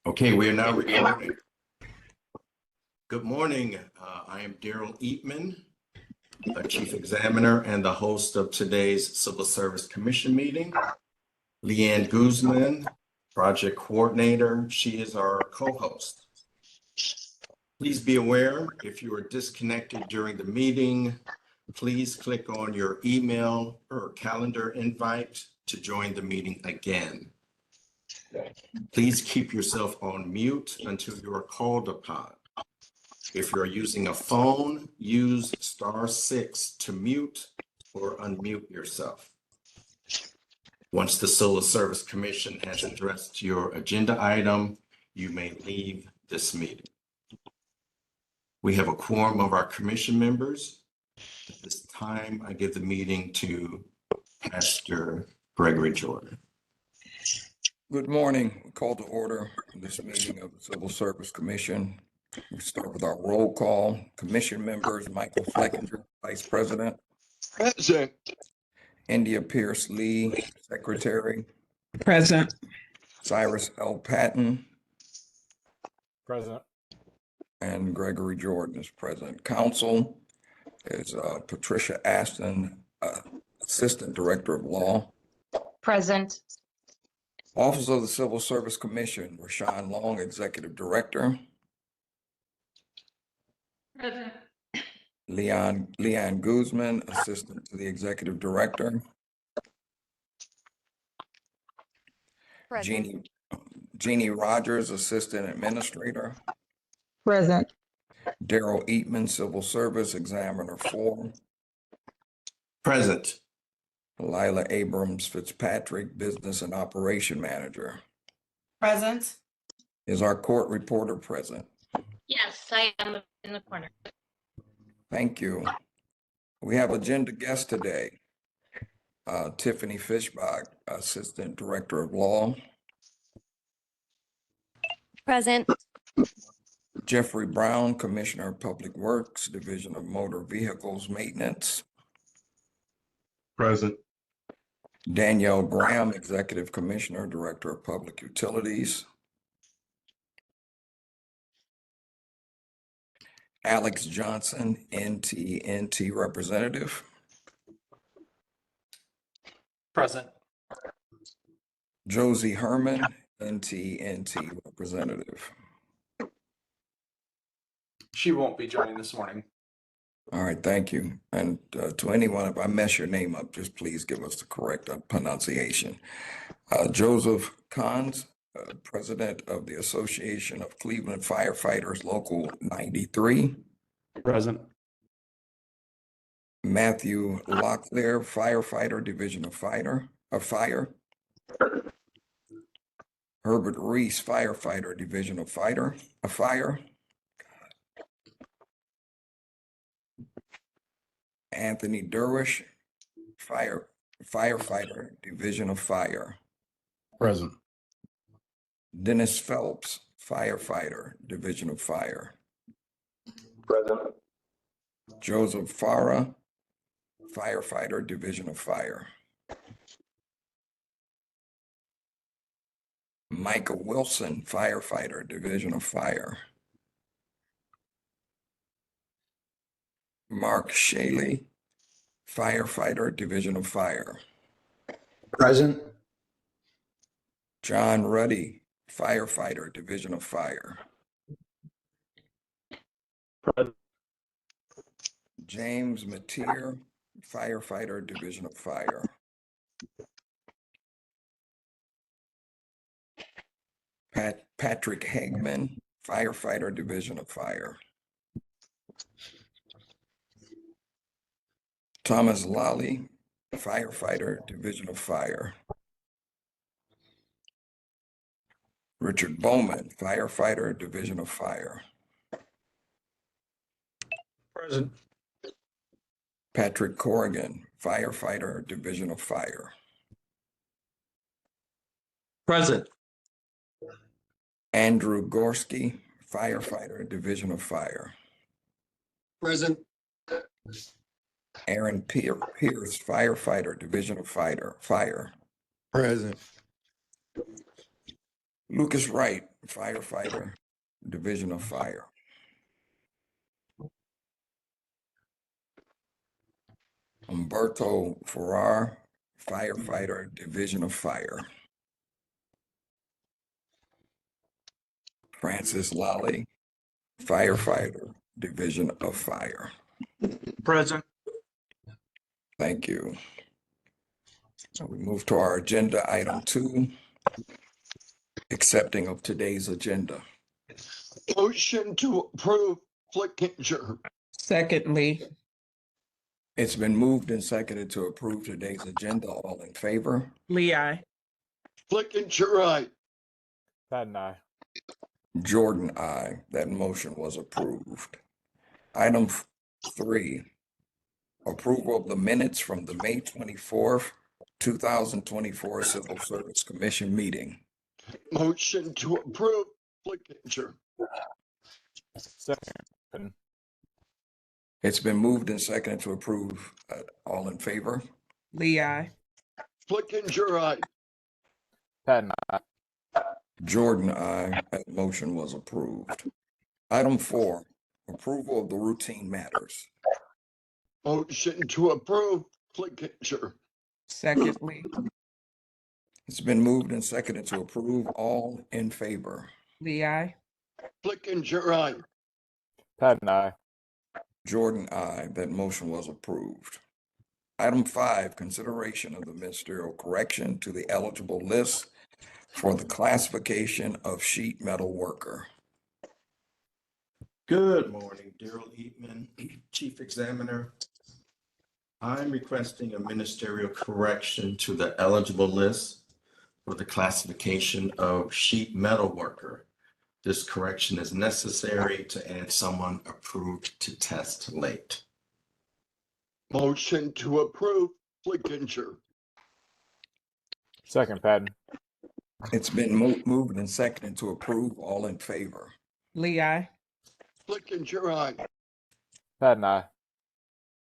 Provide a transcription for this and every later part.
Okay, we are now recording. Good morning. I am Daryl Eatman, the Chief Examiner and the host of today's Civil Service Commission meeting. Leanne Guzman, Project Coordinator, she is our co-host. Please be aware, if you are disconnected during the meeting, please click on your email or calendar invite to join the meeting again. Please keep yourself on mute until you are called upon. If you're using a phone, use *6 to mute or unmute yourself. Once the Civil Service Commission has addressed your agenda item, you may leave this meeting. We have a quorum of our commission members. At this time, I give the meeting to Pastor Gregory Jordan. Good morning. We call to order this meeting of the Civil Service Commission. We start with our roll call. Commission members: Michael Fleckinger, Vice President. Present. India Pierce Lee, Secretary. Present. Cyrus L. Patton. Present. And Gregory Jordan is present. Counsel is Patricia Aston, Assistant Director of Law. Present. Office of the Civil Service Commission: Rashawn Long, Executive Director. Present. Leanne Guzman, Assistant to the Executive Director. Present. Jeannie Rogers, Assistant Administrator. Present. Daryl Eatman, Civil Service Examiner 4. Present. Lila Abrams Fitzpatrick, Business and Operation Manager. Present. Is our court reporter present? Yes, I am in the corner. Thank you. We have agenda guests today. Tiffany Fishbach, Assistant Director of Law. Present. Jeffrey Brown, Commissioner of Public Works, Division of Motor Vehicles Maintenance. Present. Danielle Graham, Executive Commissioner, Director of Public Utilities. Alex Johnson, NTNT Representative. Present. Josie Herman, NTNT Representative. She won't be joining this morning. All right, thank you. And to anyone, if I mess your name up, just please give us the correct pronunciation. Joseph Kahns, President of the Association of Cleveland Firefighters, Local 93. Present. Matthew Locklear, Firefighter, Division of Fire. Herbert Reese, Firefighter, Division of Fire. Anthony Derwish, Firefighter, Division of Fire. Present. Dennis Phelps, Firefighter, Division of Fire. Present. Joseph Farah, Firefighter, Division of Fire. Micah Wilson, Firefighter, Division of Fire. Mark Shaley, Firefighter, Division of Fire. Present. John Ruddy, Firefighter, Division of Fire. Present. James Mateer, Firefighter, Division of Fire. Patrick Hagman, Firefighter, Division of Fire. Thomas Lally, Firefighter, Division of Fire. Richard Bowman, Firefighter, Division of Fire. Present. Patrick Corrigan, Firefighter, Division of Fire. Present. Andrew Gorski, Firefighter, Division of Fire. Present. Aaron Pierce, Firefighter, Division of Fire. Present. Lucas Wright, firefighter, Division of Fire. Umberto Farrar, firefighter, Division of Fire. Francis Lally, firefighter, Division of Fire. Present. Thank you. So we move to our agenda item 2, accepting of today's agenda. Motion to approve Flickinger. Secondly. It's been moved and seconded to approve today's agenda. All in favor? Lee, I. Flickinger, aye. Patton, aye. Jordan, aye. That motion was approved. Item 3, approval of the minutes from the May 24th, 2024 Civil Service Commission meeting. Motion to approve Flickinger. Second. It's been moved and seconded to approve. All in favor? Lee, I. Flickinger, aye. Patton, aye. Jordan, aye. That motion was approved. Item 4, approval of the routine matters. Motion to approve Flickinger. Secondly. It's been moved and seconded to approve. All in favor? Lee, I. Flickinger, aye. Patton, aye. Jordan, aye. That motion was approved. Item 5, consideration of the ministerial correction to the eligible list for the classification of sheet metal worker. Good morning, Daryl Eatman, Chief Examiner. I'm requesting a ministerial correction to the eligible list for the classification of sheet metal worker. This correction is necessary to add someone approved to test late. Motion to approve Flickinger. Second, Patton. It's been moved and seconded to approve. All in favor? Lee, I. Flickinger, aye. Patton, aye.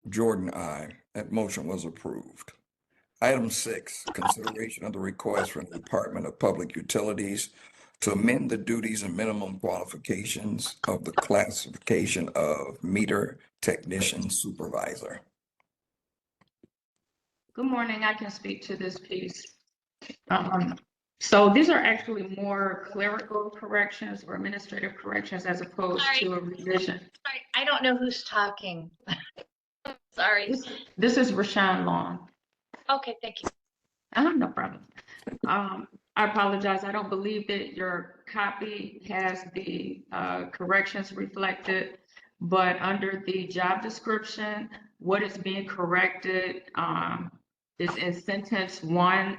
Jordan, aye. That motion was approved. Item 6, consideration of the request from the Department of Public Utilities to amend the duties and minimum qualifications of the classification of meter technician supervisor. Good morning. I can speak to this piece. So these are actually more clerical corrections or administrative corrections as opposed to a revision. Sorry, I don't know who's talking. Sorry. This is Rashawn Long. Okay, thank you. No problem. I apologize. I don't believe that your copy has the corrections reflected, but under the job description, what is being corrected is in sentence 1,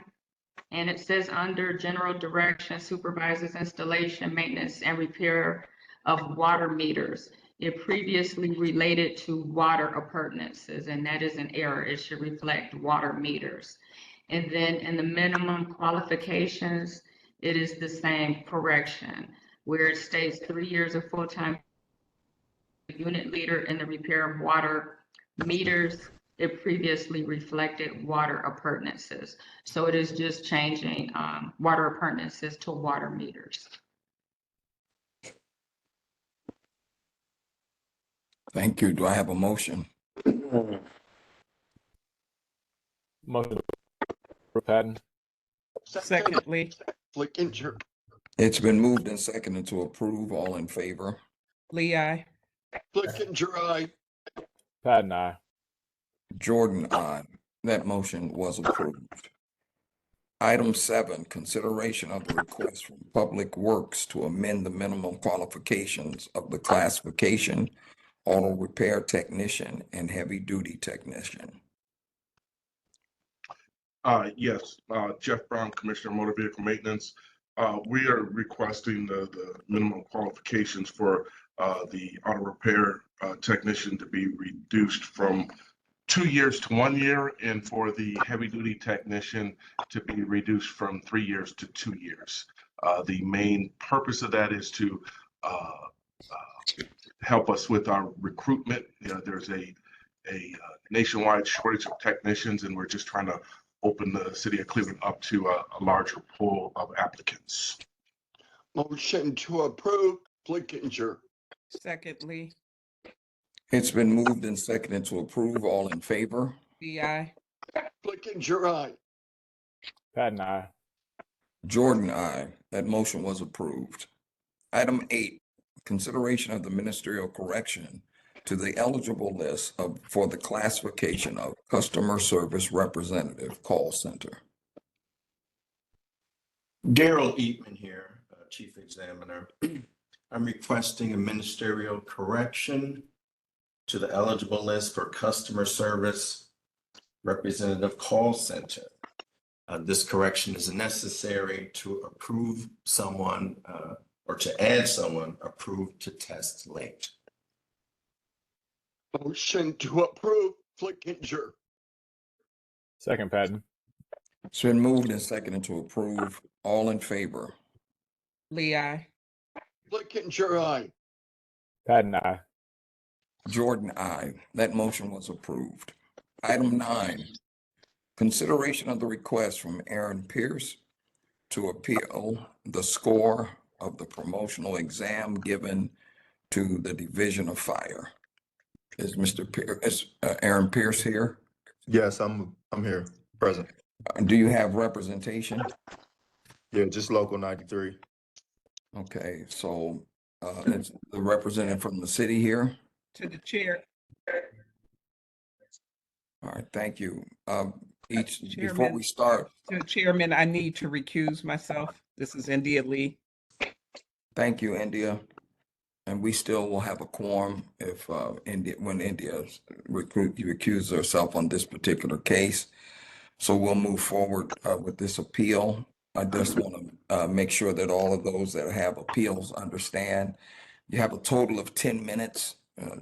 and it says under general direction supervises installation, maintenance, and repair of water meters. It previously related to water appurtenances, and that is an error. It should reflect water meters. And then in the minimum qualifications, it is the same correction where it states 3 years of full-time unit leader in the repair of water meters. It previously reflected water appurtenances. So it is just changing water appurtenances to water meters. Thank you. Do I have a motion? Motion for Patton. Secondly. Flickinger. It's been moved and seconded to approve. All in favor? Lee, I. Flickinger, aye. Patton, aye. Jordan, aye. That motion was approved. Item 7, consideration of the request from Public Works to amend the minimum qualifications of the classification auto repair technician and heavy duty technician. Yes, Jeff Brown, Commissioner of Motor Vehicle Maintenance. We are requesting the minimum qualifications for the auto repair technician to be reduced from 2 years to 1 year, and for the heavy duty technician to be reduced from 3 years to 2 years. The main purpose of that is to help us with our recruitment. There's a nationwide shortage of technicians, and we're just trying to open the city of Cleveland up to a larger pool of applicants. Motion to approve, Flickinger. Secondly, It's been moved and seconded to approve. All in favor? Lee, Flickinger, aye. Patton, aye. Jordan, aye. That motion was approved. Item 8, consideration of the ministerial correction to the eligible list for the classification of customer service representative call center. Daryl Eatman here, Chief Examiner. I'm requesting a ministerial correction to the eligible list for customer service representative call center. This correction is necessary to approve someone or to add someone approved to test late. Motion to approve, Flickinger. Second, Patton. It's been moved and seconded to approve. All in favor? Lee, Flickinger, aye. Patton, aye. Jordan, aye. That motion was approved. Item 9, consideration of the request from Aaron Pierce to appeal the score of the promotional exam given to the Division of Fire. Is Aaron Pierce here? Yes, I'm here, present. Do you have representation? Yeah, just local 93. Okay, so it's the representative from the city here. to the chair. All right, thank you. Before Chairman. we start, To the chairman, I need to recuse myself. This is India Lee. thank you, India. And we still will have a quorum if when India recuses herself on this particular case. So we'll move forward with this appeal. I just want to make sure that all of those that have appeals understand you have a total of 10 minutes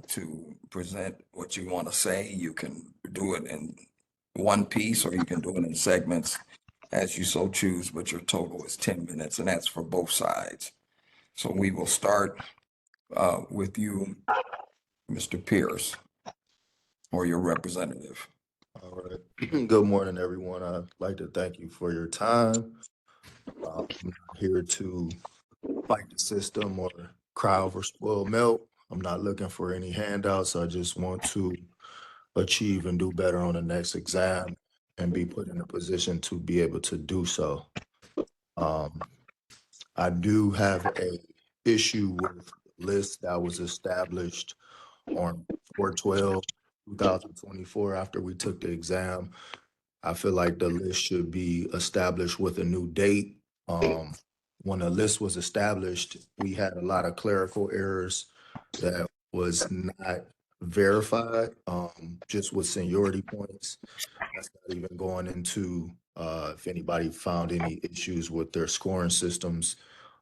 to present what you want to say. You can do it in one piece or you can do it in segments as you so choose, but your total is 10 minutes and that's for both sides. So we will start with you, Mr. Pierce, or your representative. All right. Good morning, everyone. I'd like to thank you for your time. I'm not here to fight the system or cry over spoiled milk. I'm not looking for any handouts. I just want to achieve and do better on the next exam and be put in a position to be able to do so. I do have a issue with the list that was established on 4/12/2024 after we took the exam. I feel like the list should be established with a new date. When the list was established, we had a lot of clerical errors that was not verified, just with seniority points. That's not even going into if anybody found any issues with their scoring systems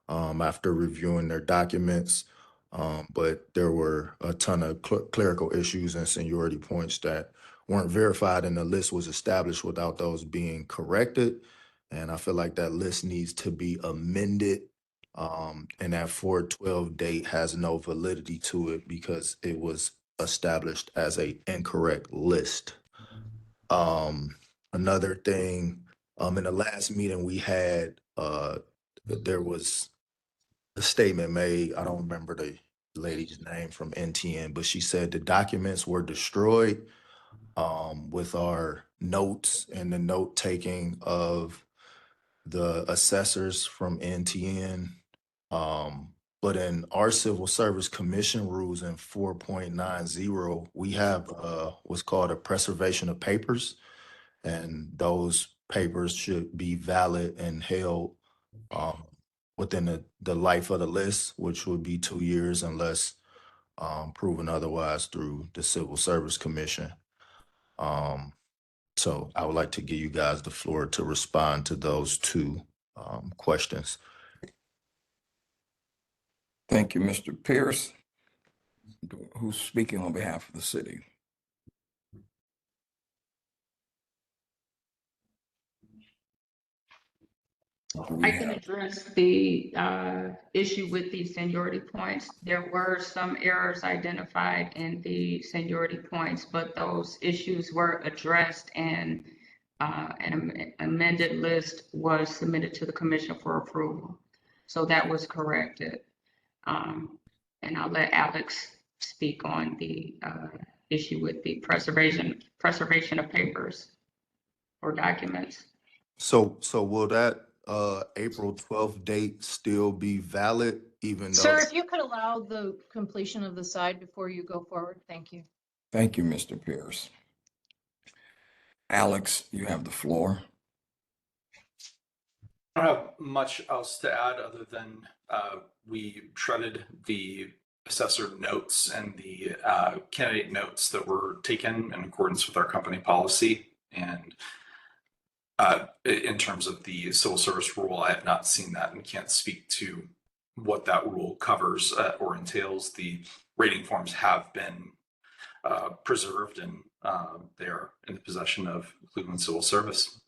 after reviewing their documents. But there were a ton of clerical issues and seniority points that weren't verified, and the list was established without those being corrected. And I feel like that list needs to be amended. And that 4/12 date has no validity to it because it was established as an incorrect list. Another thing, in the last meeting we had, there was a statement made. I don't remember the lady's name from NTN, but she said the documents were destroyed with our notes and the note taking of the assessors from NTN. But in our Civil Service Commission rules in 4.90, we have what's called a preservation of papers, and those papers should be valid and held within the life of the list, which would be 2 years unless proven otherwise through the Civil Service Commission. So I would like to give you guys the floor to respond to those two questions. Thank you, Mr. Pierce. Who's speaking on behalf of the city? I can address the issue with the seniority points. There were some errors identified in the seniority points, but those issues were addressed and an amended list was submitted to the commission for approval. So that was corrected. And I'll let Alex speak on the issue with the preservation of papers or documents. So will that April 12th date still be valid even though? Sir, if you could allow the completion of the side before you go forward, thank you. Thank you, Mr. Pierce. Alex, you have the floor. I don't have much else to add other than we shredded the assessor notes and the candidate notes that were taken in accordance with our company policy. And in terms of the civil service rule, I have not seen that and can't speak to what that rule covers or entails. The rating forms have been preserved and they're in the possession of Cleveland Civil Service.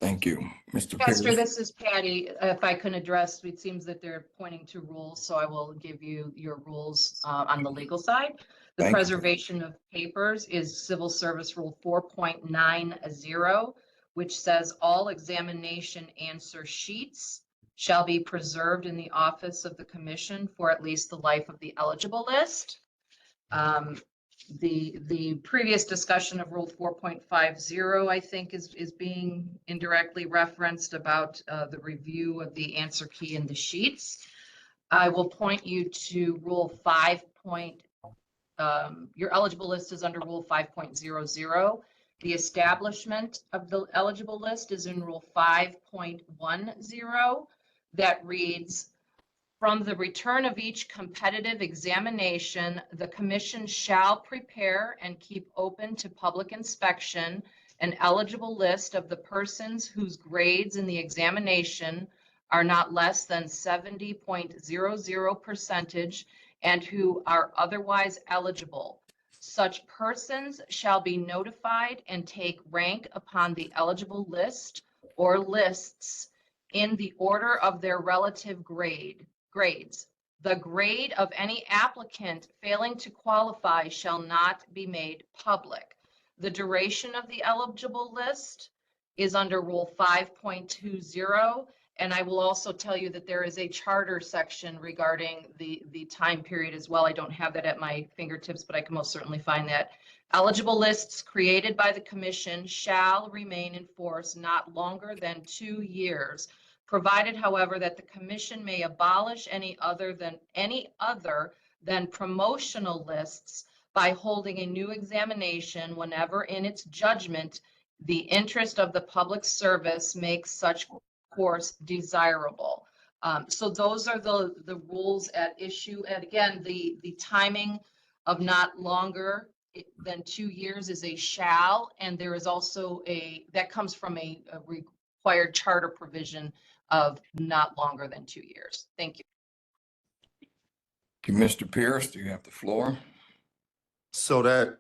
Thank you, Mr. Pastor, Pierce. this is Patty. If I can address, it seems that they're pointing to rules, so I will give you your rules on the legal side. The Thank you. preservation of papers is Civil Service Rule 4.90, which says all examination answer sheets shall be preserved in the office of the commission for at least the life of the eligible list. The previous discussion of Rule 4.50, I think, is being indirectly referenced about the review of the answer key in the sheets. I will point you to Rule 5. Your eligible list is under Rule 5.00. The establishment of the eligible list is in Rule 5.10 that reads, from the return of each competitive examination, the commission shall prepare and keep open to public inspection an eligible list of the persons whose grades in the examination are not less than 70.00% and who are otherwise eligible. Such persons shall be notified and take rank upon the eligible list or lists in the order of their relative grades. The grade of any applicant failing to qualify shall not be made public. The duration of the eligible list is under Rule 5.20. And I will also tell you that there is a charter section regarding the time period as well. I don't have that at my fingertips, but I can most certainly find that. Eligible lists created by the commission shall remain in force not longer than 2 years. Provided, however, that the commission may abolish any other than promotional lists by holding a new examination whenever in its judgment the interest of the public service makes such course desirable. So those are the rules at issue. And again, the timing of not longer than 2 years is a shall, and there is also that comes from a required charter provision of not longer than 2 years. Thank you. Thank you, Mr. Pierce. Do you have the floor? So that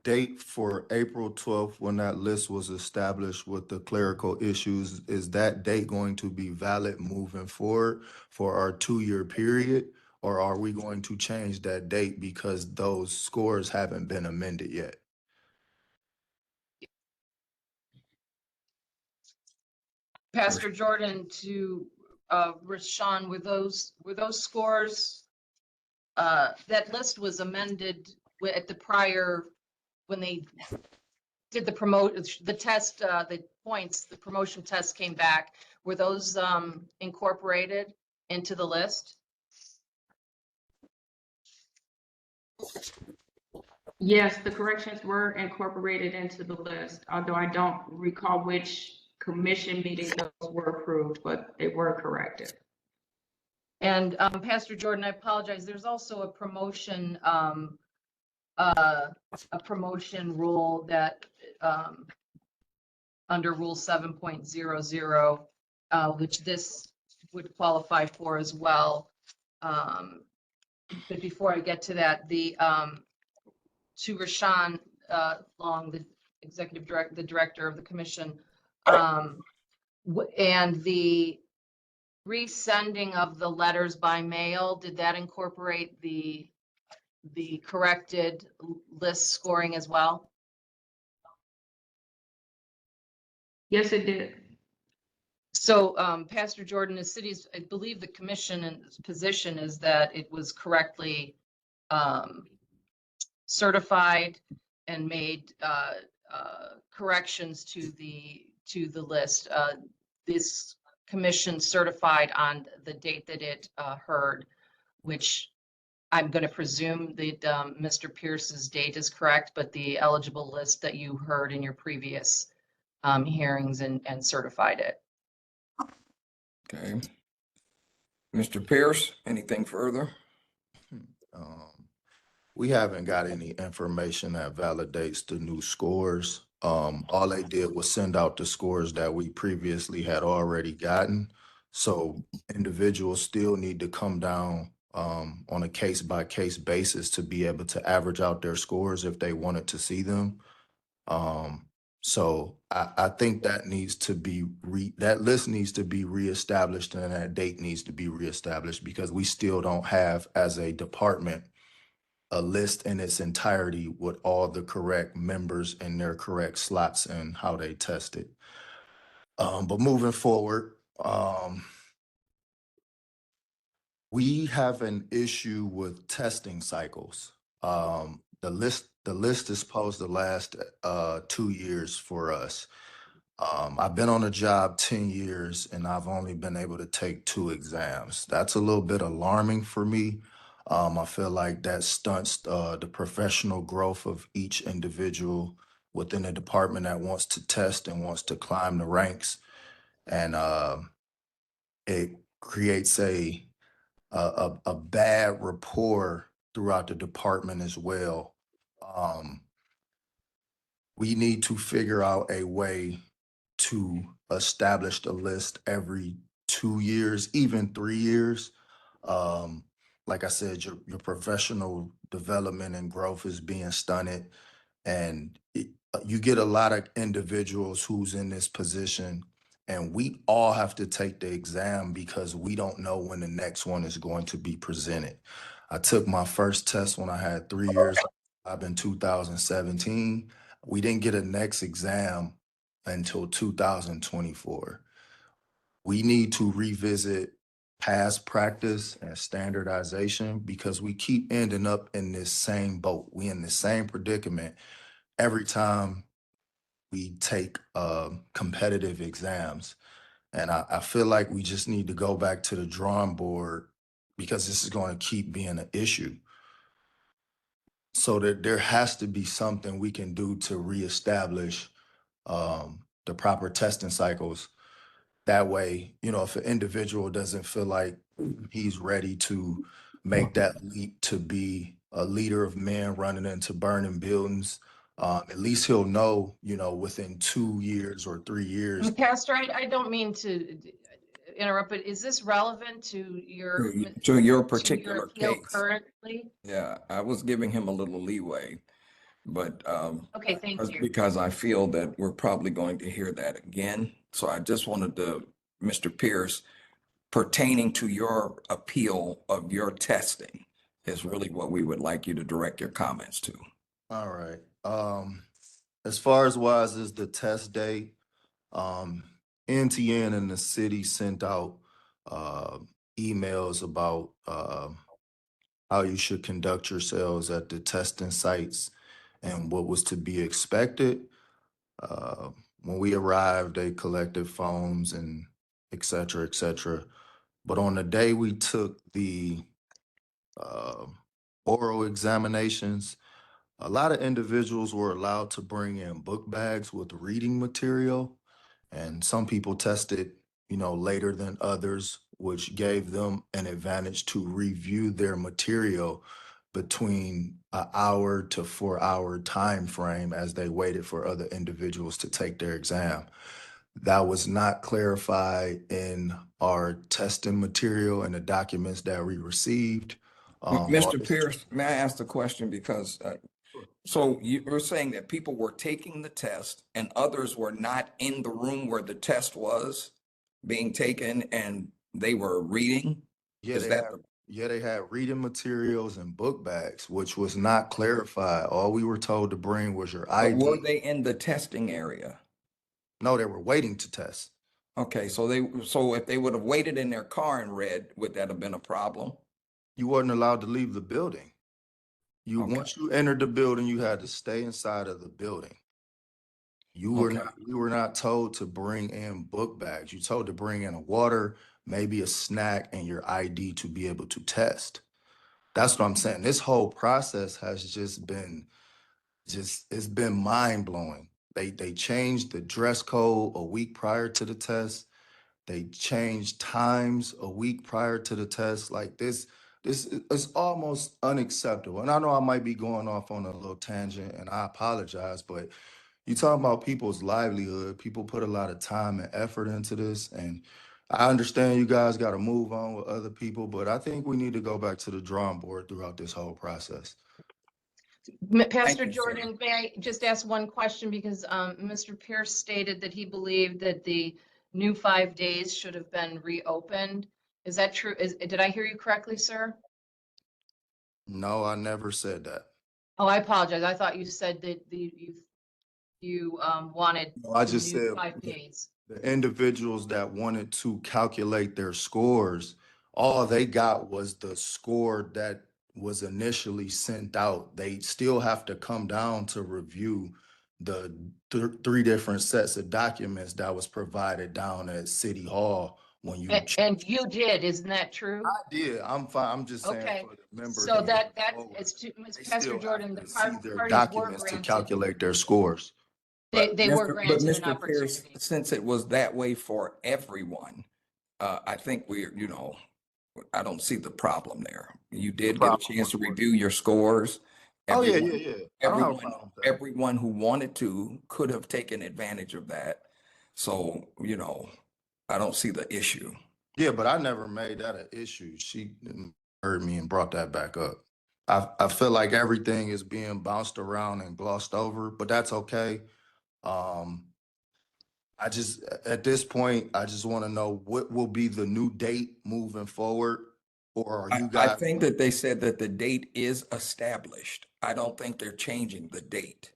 date for April 12th, when that list was established with the clerical issues, is that date going to be valid moving forward for our 2-year period? Or are we going to change that date because those scores haven't been amended yet? Pastor Jordan, to Rashawn, were those scores, that list was amended at the prior, when they did the promotion test came back, were those incorporated into the list? Yes, the corrections were incorporated into the list, although I don't recall which commission meeting those were approved, but they were corrected. And Pastor Jordan, I apologize. There's also a promotion rule that under Rule 7.00, which this would qualify for as well. But before I get to that, to Rashawn Long, the executive director, the director of the commission, and the resending of the letters by mail, did that incorporate the corrected list scoring as well? Yes, it did. So, Pastor Jordan, the city's, I believe the commission and position is that it was correctly certified and made corrections to the list. This commission certified on the date that it heard, which I'm going to presume that Mr. Pierce's date is correct, but the eligible list that you heard in your previous hearings and certified it. Okay. Mr. Pierce, anything further? We haven't got any information that validates the new scores. All they did was send out the scores that we previously had already gotten. So individuals still need to come down on a case-by-case basis to be able to average out their scores if they wanted to see them. So I think that needs to be that list needs to be reestablished and that date needs to be reestablished because we still don't have, as a department, a list in its entirety with all the correct members and their correct slots and how they tested. But moving forward, we have an issue with testing cycles. The list is supposed to last 2 years for us. I've been on the job 10 years and I've only been able to take 2 exams. That's a little bit alarming for me. I feel like that stunts the professional growth of each individual within a department that wants to test and wants to climb the ranks. And it creates a bad rapport throughout the department as well. We need to figure out a way to establish the list every 2 years, even 3 years. Like I said, your professional development and growth is being stunted, and you get a lot of individuals who's in this position, and we all have to take the exam because we don't know when the next one is going to be presented. I took my first test when I had 3 years. I've in 2017. We didn't get a next exam until 2024. We need to revisit past practice and standardization because we keep ending up in this same boat. We in the same predicament every time we take competitive exams. And I feel like we just need to go back to the drawing board because this is going to keep being an issue. So that there has to be something we can do to reestablish the proper testing cycles. That way, if an individual doesn't feel like he's ready to make that leap to be a leader of men running into burning buildings, at least he'll know, within 2 years or 3 years. Pastor, I don't mean to interrupt, but is this relevant to your particular appeal case currently? Yeah, I was giving him a little leeway, but Okay, thank you. because I feel that we're probably going to hear that again. So I just wanted to, Mr. Pierce, pertaining to your appeal of your testing is really what we would like you to direct your comments to. All right. As far as wise is the test date, NTN and the city sent out emails about how you should conduct yourselves at the testing sites and what was to be expected. When we arrived, they collected phones and et cetera, et cetera. But on the day we took the oral examinations, a lot of individuals were allowed to bring in book bags with reading material, and some people tested, later than others, which gave them an advantage to review their material between an hour to 4 hour time frame as they waited for other individuals to take their exam. That was not clarified in our testing material and the documents that we received. Mr. Pierce, may I ask the question because so you were saying that people were taking the test and others were not in the room where the test was being taken and they were reading? Yeah, they had reading materials and book bags, which was not clarified. All we were told to bring was your ID. Were they in the testing area? No, they were waiting to test. Okay, so if they would have waited in their car and read, would that have been a problem? You wasn't allowed to leave the building. Okay. Once you entered the building, you had to stay inside of the building. We were not told to bring in book bags. You told to bring in a water, maybe a snack, and your ID to be able to test. That's what I'm saying. This whole process has it's been mind blowing. They changed the dress code a week prior to the test. They changed times a week prior to the test. Like this is almost unacceptable. And I know I might be going off on a little tangent, and I apologize, but you talking about people's livelihood. People put a lot of time and effort into this, and I understand you guys got to move on with other people, but I think we need to go back to the drawing board throughout this whole process. Pastor you, sir. Jordan, may I just ask one question? Because Mr. Pierce stated that he believed that the new 5 days should have been reopened. Is that true? Did I hear you correctly, sir? No, I never said that. Oh, I apologize. I thought you said that you wanted No, I the just new said 5 days. the individuals that wanted to calculate their scores, all they got was the score that was initially sent out. They still have to come down to review the three different sets of documents that was provided down at City Hall when you. And you did, isn't that true? I did. I'm fine. I'm just saying Okay. for the members. So that forward, is to they Pastor still Jordan, have the to see their parties were documents to granted. calculate their scores. They were But granted an Mr. Pierce, opportunity. since it was that way for everyone, I think I don't see the problem there. You did get a chance to review your scores. Oh, yeah. I don't have a problem with that. Everyone who wanted to could have taken advantage of that. So, I don't see the issue. Yeah, but I never made that an issue. She heard me and brought that back up. I feel like everything is being bounced around and glossed over, but that's okay. At this point, I just want to know what will be the new date moving forward, or are you I guys think that they said that the date is established. I don't think they're changing the date.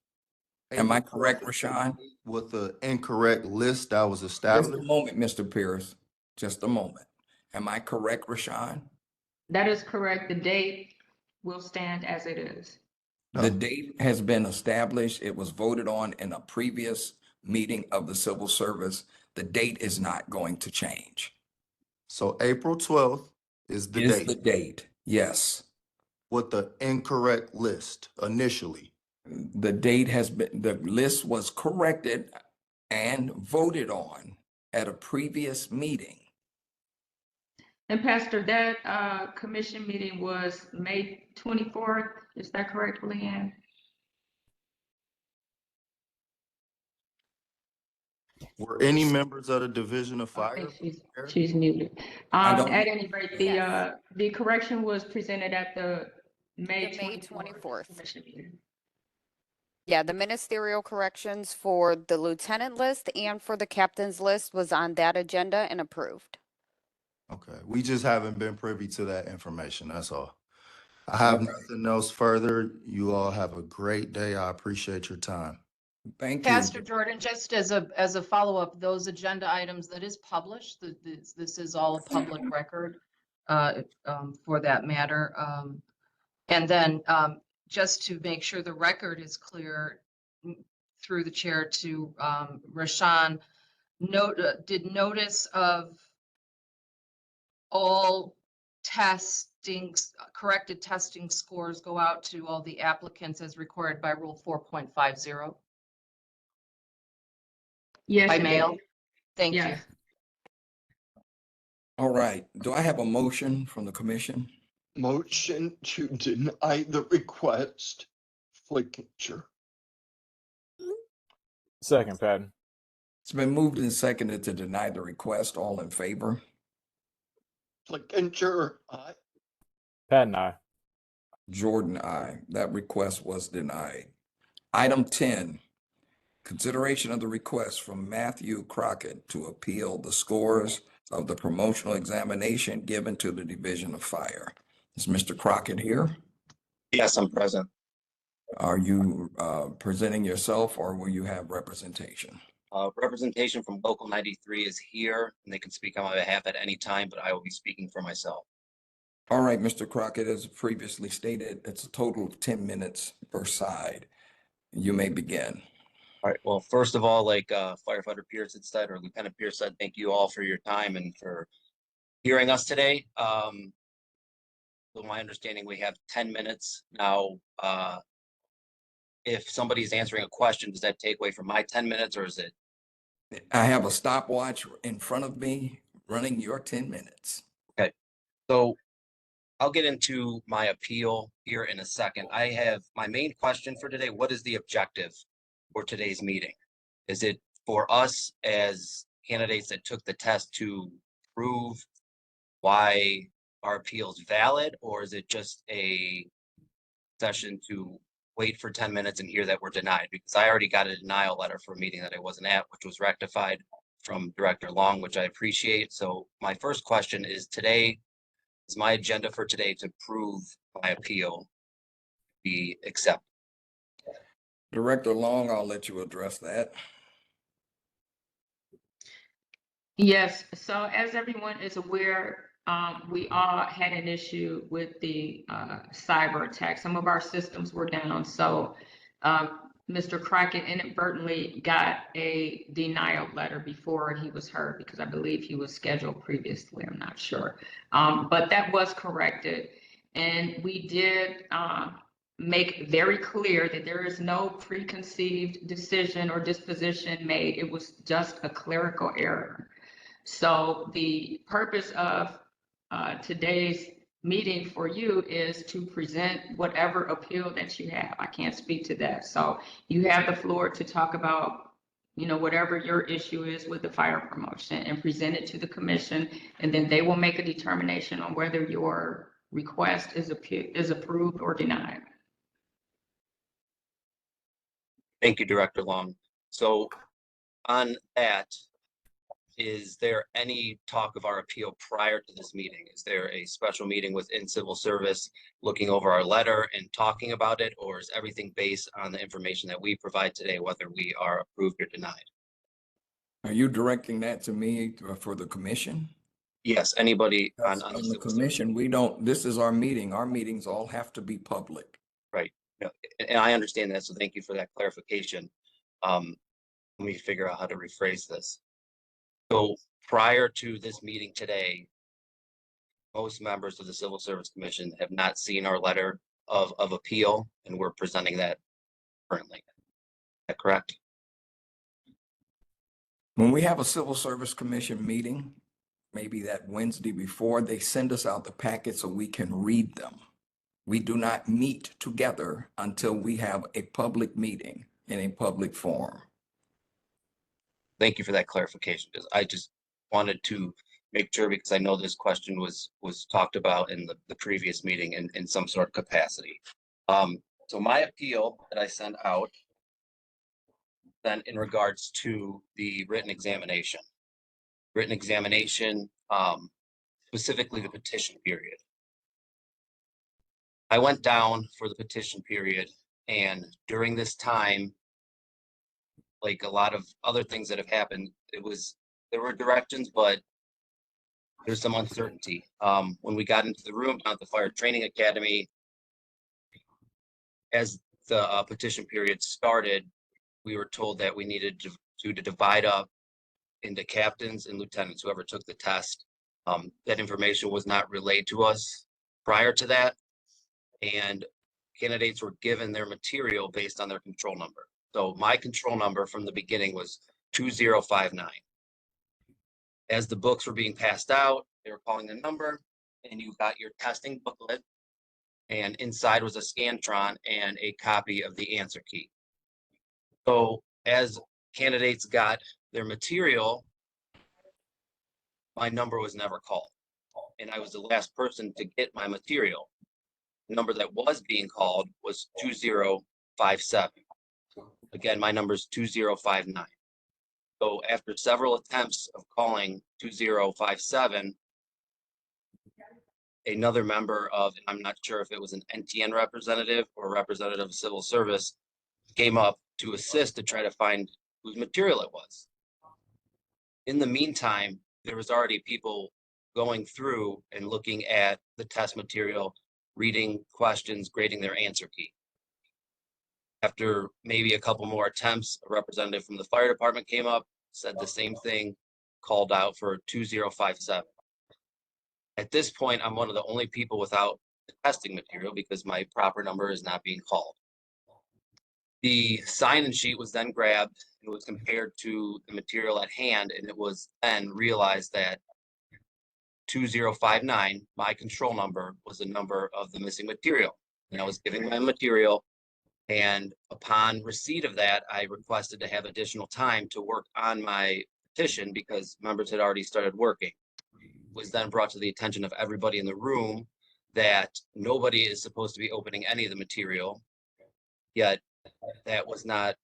Am I correct, Rashawn? with the incorrect list that was Just established? a moment, Mr. Pierce. Just a moment. Am I correct, Rashawn? That is correct. The date will stand as it is. The date has been established. It was voted on in a previous meeting of the civil service. The date is not going to change. So April 12th is the Is date the date, yes. with the incorrect list initially. The date the list was corrected and voted on at a previous meeting. And Pastor, that commission meeting was May 24th. Is that correct, Leanne? Were any members of the Division of I Fire? think she's muted. don't- At any rate, Yes. the correction was presented at the May The May 24th 24th. commission meeting. Yeah, the ministerial corrections for the lieutenant list and for the captain's list was on that agenda and approved. Okay, we just haven't been privy to that information, that's all. I have nothing else further. You all have a great day. I appreciate your time. Thank Pastor you. Jordan, just as a follow-up, those agenda items that is published, this is all a public record for that matter. And then just to make sure the record is clear through the chair to Rashawn, did notice of all corrected testing scores go out to all the applicants as required by Rule 4.50? Yes. By it mail? did. Thank you. Yes. All right. Do I have a motion from the commission? Motion to deny the request, Flickinger. Second, Patton. It's been moved and seconded to deny the request. All in favor? Flickinger, aye. Patton, aye. Jordan, aye. That request was denied. Item 10, consideration of the request from Matthew Crockett to appeal the scores of the promotional examination given to the Division of Fire. Is Mr. Crockett here? Yes, I'm present. Are you presenting yourself or will you have representation? Representation from Local 93 is here, and they can speak on my behalf at any time, but I will be speaking for myself. All right, Mr. Crockett, as previously stated, it's a total of 10 minutes per side. You may begin. All right, well, first of all, like Firefighter Pearson said, or Lieutenant Pierce said, thank you all for your time and for hearing us today. So my understanding, we have 10 minutes now. If somebody's answering a question, does that take away from my 10 minutes or is it? I have a stopwatch in front of me running your 10 minutes. Okay, so I'll get into my appeal here in a second. I have my main question for today. What is the objective for today's meeting? Is it for us as candidates that took the test to prove why our appeal is valid, or is it just a session to wait for 10 minutes and hear that we're denied? Because I already got a denial letter for a meeting that I wasn't at, which was rectified from Director Long, which I appreciate. So my first question is my agenda for today to prove my appeal be accepted. Director Long, I'll let you address that. Yes, so as everyone is aware, we all had an issue with the cyber attack. Some of our systems were down, so Mr. Crockett inadvertently got a denial letter before he was heard, because I believe he was scheduled previously, I'm not sure. But that was corrected, and we did make very clear that there is no preconceived decision or disposition made. It was just a clerical error. So the purpose of today's meeting for you is to present whatever appeal that you have. I can't speak to that. So you have the floor to talk about, whatever your issue is with the fire promotion and present it to the commission, and then they will make a determination on whether your request is approved or denied. Thank you, Director Long. So on that, is there any talk of our appeal prior to this meeting? Is there a special meeting within civil service looking over our letter and talking about it, or is everything based on the information that we provide today, whether we are approved or denied? Are you directing that to me for the commission? Yes, anybody on the commission, we don't, this is our meeting. Our meetings all have to be public. Right. No, and I understand that, so thank you for that clarification. Let me figure out how to rephrase this. So prior to this meeting today, most members of the Civil Service Commission have not seen our letter of appeal, and we're presenting that currently. Is that correct? When we have a Civil Service Commission meeting, maybe that Wednesday before, they send us out the packet so we can read them. We do not meet together until we have a public meeting in a public forum. Thank you for that clarification, because I just wanted to make sure, because I know this question was talked about in the previous meeting in some sort of capacity. So my appeal that I sent out then in regards to the written examination, specifically the petition period. I went down for the petition period, and during this time, like a lot of other things that have happened, there were directions, but there's some uncertainty. When we got into the room down at the Fire Training Academy, as the petition period started, we were told that we needed to divide up into captains and lieutenants, whoever took the test. That information was not relayed to us prior to that, and candidates were given their material based on their control number. So my control number from the beginning was 2059. As the books were being passed out, they were calling the number, and you got your testing booklet, and inside was a Scantron and a copy of the answer key. So as candidates got their material, my number was never called, and I was the last person to get my material. The number that was being called was 2057. Again, my number is 2059. So after several attempts of calling 2057, another member of, I'm not sure if it was an NTN representative or a representative of civil service, came up to assist to try to find whose material it was. In the meantime, there was already people going through and looking at the test material, reading questions, grading their answer key. After maybe a couple more attempts, a representative from the fire department came up, said the same thing, called out for 2057. At this point, I'm one of the only people without the testing material because my proper number is not being called. The sign-in sheet was then grabbed and was compared to the material at hand, and it was then realized that 2059, my control number, was the number of the missing material. And I was giving my material, and upon receipt of that, I requested to have additional time to work on my petition because members had already started working. It was then brought to the attention of everybody in the room that nobody is supposed to be opening any of the material, yet that was not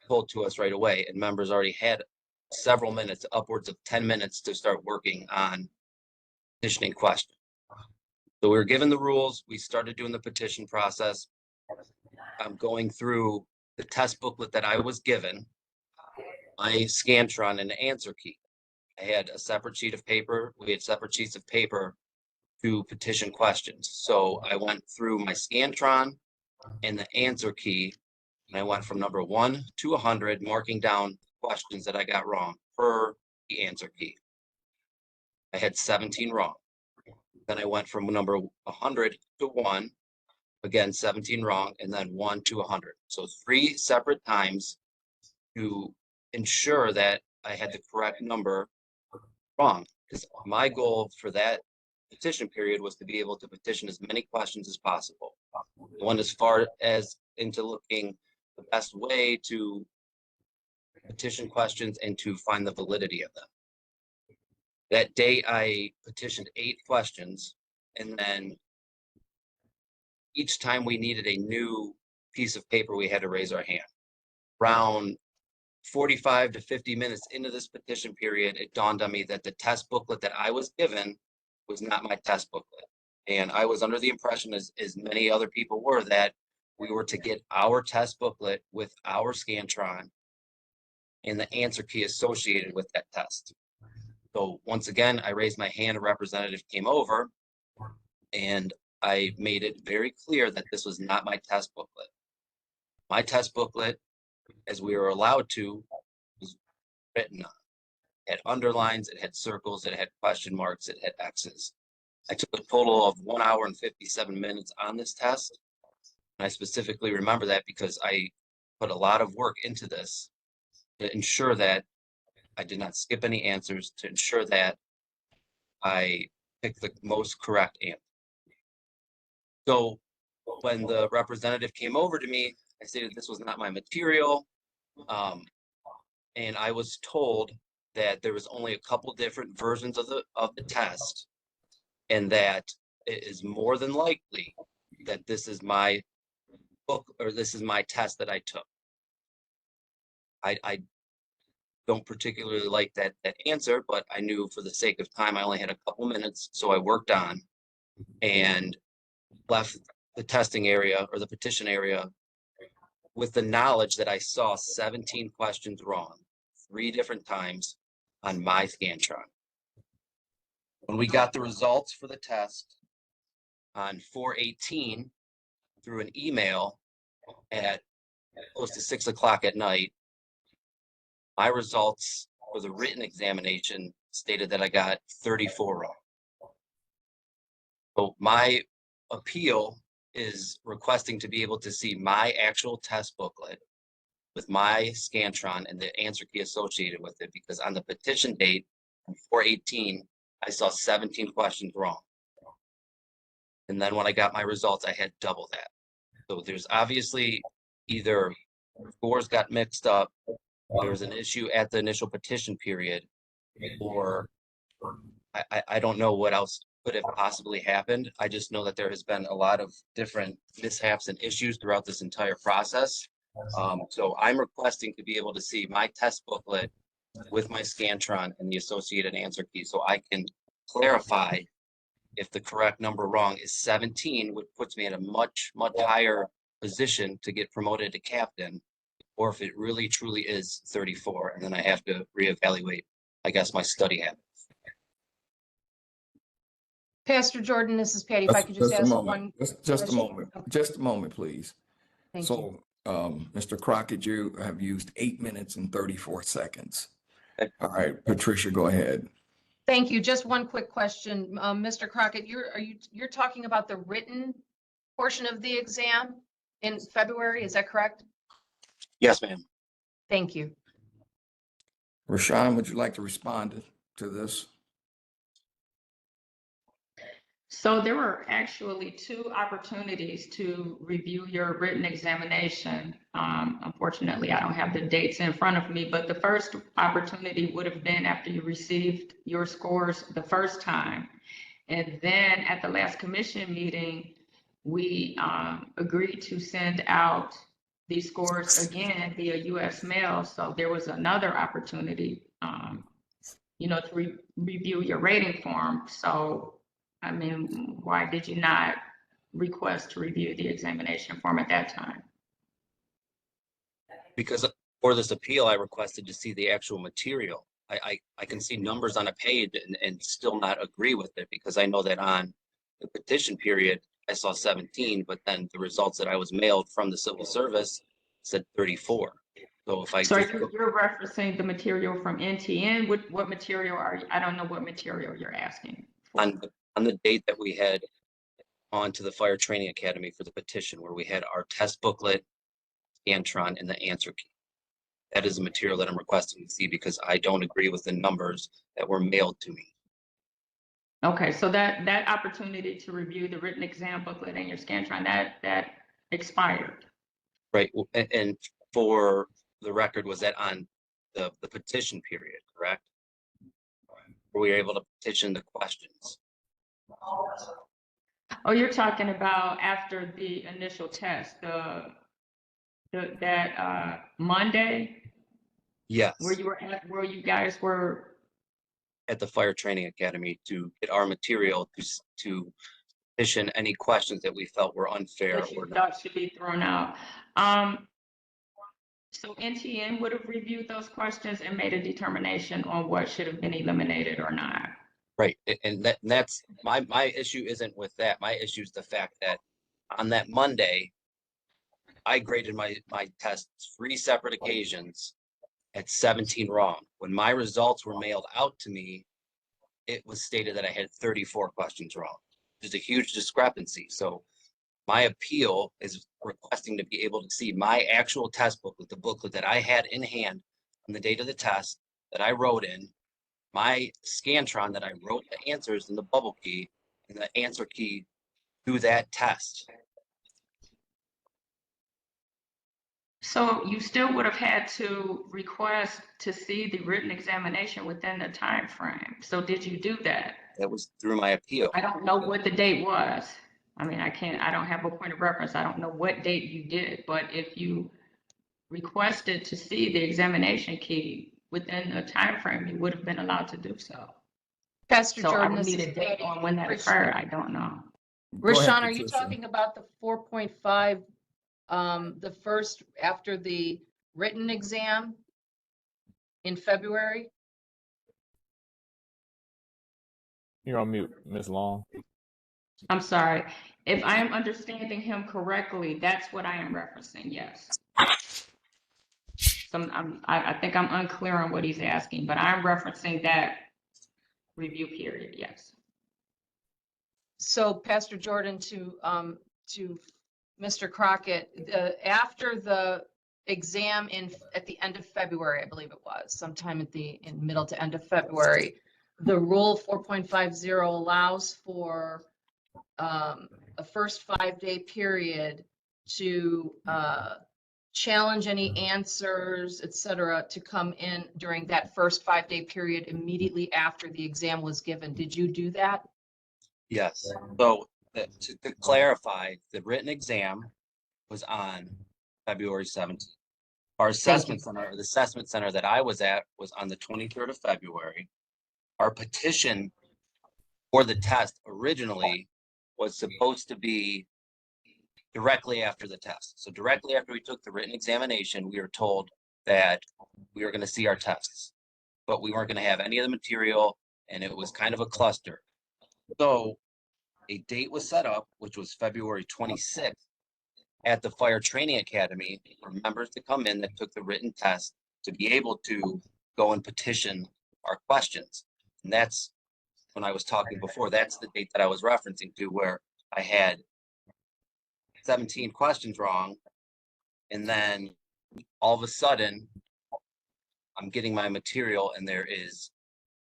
told to us right away, and members already had several minutes, upwards of 10 minutes, to start working on petitioning question. So we were given the rules, we started doing the petition process. I'm going through the test booklet that I was given, my Scantron and the answer key. I had a separate sheet of paper, we had separate sheets of paper to petition questions. So I went through my Scantron and the answer key, and I went from number 1 to 100, marking down questions that I got wrong per the answer key. I had 17 wrong. Then I went from number 100 to 1, again, 17 wrong, and then 1 to 100. So 3 separate times to ensure that I had the correct number wrong. Because my goal for that petition period was to be able to petition as many questions as possible. I went as far as into looking the best way to petition questions and to find the validity of them. That day I petitioned 8 questions, and then each time we needed a new piece of paper, we had to raise our hand. Around 45 to 50 minutes into this petition period, it dawned on me that the test booklet that I was given was not my test booklet. And I was under the impression, as many other people were, that we were to get our test booklet with our Scantron and the answer key associated with that test. So once again, I raised my hand, a representative came over, and I made it very clear that this was not my test booklet. My test booklet, as we were allowed to, was written on. It had underlines, it had circles, it had question marks, it had X's. I took a total of 1 hour and 57 minutes on this test. And I specifically remember that because I put a lot of work into this to ensure that I did not skip any answers, to ensure that I picked the most correct answer. So when the representative came over to me, I stated this was not my material. And I was told that there was only a couple different versions of the test, and that it is more than likely that this is my book, or this is my test that I took. I don't particularly like that answer, but I knew for the sake of time, I only had a couple minutes, so I worked on and left the testing area or the petition area with the knowledge that I saw 17 questions wrong 3 different times on my Scantron. When we got the results for the test on 4/18 through an email at close to 6 o'clock at night, my results for the written examination stated that I got 34 wrong. So my appeal is requesting to be able to see my actual test booklet with my Scantron and the answer key associated with it, because on the petition date, 4/18, I saw 17 questions wrong. And then when I got my results, I had double that. So there's obviously either scores got mixed up, there was an issue at the initial petition period, or I don't know what else could have possibly happened. I just know that there has been a lot of different mishaps and issues throughout this entire process. So I'm requesting to be able to see my test booklet with my Scantron and the associated answer key, so I can clarify if the correct number wrong is 17, which puts me at a much higher position to get promoted to captain, or if it really truly is 34, and then I have to reevaluate, I guess, my study habits. Pastor Jordan, this is Patty. If I could just a ask moment. one. Just a question. moment. Just a moment, please. Thank you. So, Mr. Crockett, you have used 8 minutes and 34 seconds. Okay. All right, Patricia, go ahead. Thank you. Just one quick question. Mr. Crockett, you're talking about the written portion of the exam in February, is that correct? Yes, ma'am. Thank you. Rashawn, would you like to respond to this? So there were actually 2 opportunities to review your written examination. Unfortunately, I don't have the dates in front of me, but the first opportunity would have been after you received your scores the first time. And then at the last commission meeting, we agreed to send out these scores again via US mail. So there was another opportunity, to review your rating form. So I mean, why did you not request to review the examination form at that time? Because for this appeal, I requested to see the actual material. I can see numbers on a page and still not agree with it, because I know that on the petition period, I saw 17, but then the results that I was mailed from the civil service said 34. So if I So just you're referencing the material from NTN. What material are you? I don't know what material you're asking. on the date that we had on to the Fire Training Academy for the petition, where we had our test booklet, Scantron, and the answer key. That is the material that I'm requesting to see, because I don't agree with the numbers that were mailed to me. Okay, so that opportunity to review the written exam booklet and your Scantron, that expired. Right, and for the record, was that on the petition period, correct? Were we able to petition the questions? Oh, you're talking about after the initial test, that Monday Yes, where you guys were. at the Fire Training Academy to get our material to petition any questions that we felt were unfair That you or not. thought should be thrown out. So NTN would have reviewed those questions and made a determination on what should have been eliminated or not. Right, and that's my issue isn't with that. My issue is the fact that on that Monday, I graded my tests 3 separate occasions at 17 wrong. When my results were mailed out to me, it was stated that I had 34 questions wrong. There's a huge discrepancy. So my appeal is requesting to be able to see my actual test booklet, the booklet that I had in hand on the date of the test that I wrote in, my Scantron that I wrote the answers in the bubble key, and the answer key to that test. So you still would have had to request to see the written examination within the time frame. So did you do that? That was through my appeal. I don't know what the date was. I mean, I don't have a point of reference. I don't know what date you did, but if you requested to see the examination key within the time frame, you would have been allowed to do so. Pastor So I Jordan, would this need is a date Patty. on when that occurred. I don't know. Go ahead, Rashawn, are you Patricia. talking about the 4.5, the first after the written exam in February? You're on mute, Ms. Long. I'm sorry. If I am understanding him correctly, that's what I am referencing, yes. So I think I'm unclear on what he's asking, but I'm referencing that review period, yes. So Pastor Jordan, to Mr. Crockett, after the exam at the end of February, I believe it was, sometime in middle to end of February, the rule 4.50 allows for a first 5-day period to challenge any answers, et cetera, to come in during that first 5-day period immediately after the exam was given. Did you do that? Yes. So to clarify, the written exam was on February 17th. Our assessment center, or the assessment center that I was at, was on the 23rd of February. Our petition for the test originally was supposed to be directly after the test. So directly after we took the written examination, we were told that we were going to see our tests, but we weren't going to have any of the material, and it was kind of a cluster. So a date was set up, which was February 26th at the Fire Training Academy for members to come in that took the written test to be able to go and petition our questions. And that's when I was talking before, that's the date that I was referencing to, where I had 17 questions wrong. And then all of a sudden, I'm getting my material and there is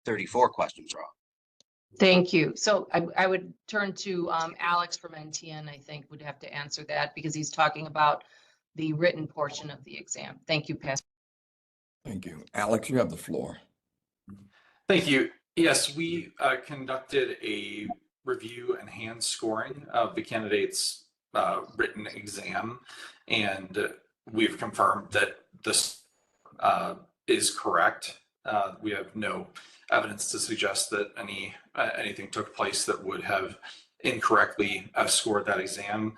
34 questions wrong. Thank you. So I would turn to Alex from NTN, I think would have to answer that because he's talking about the written portion of the exam. Thank you, Pastor. Thank you. Alex, you have the floor. Thank you. Yes, we conducted a review and hand scoring of the candidates' written exam, and we've confirmed that this is correct. We have no evidence to suggest that anything took place that would have incorrectly scored that exam.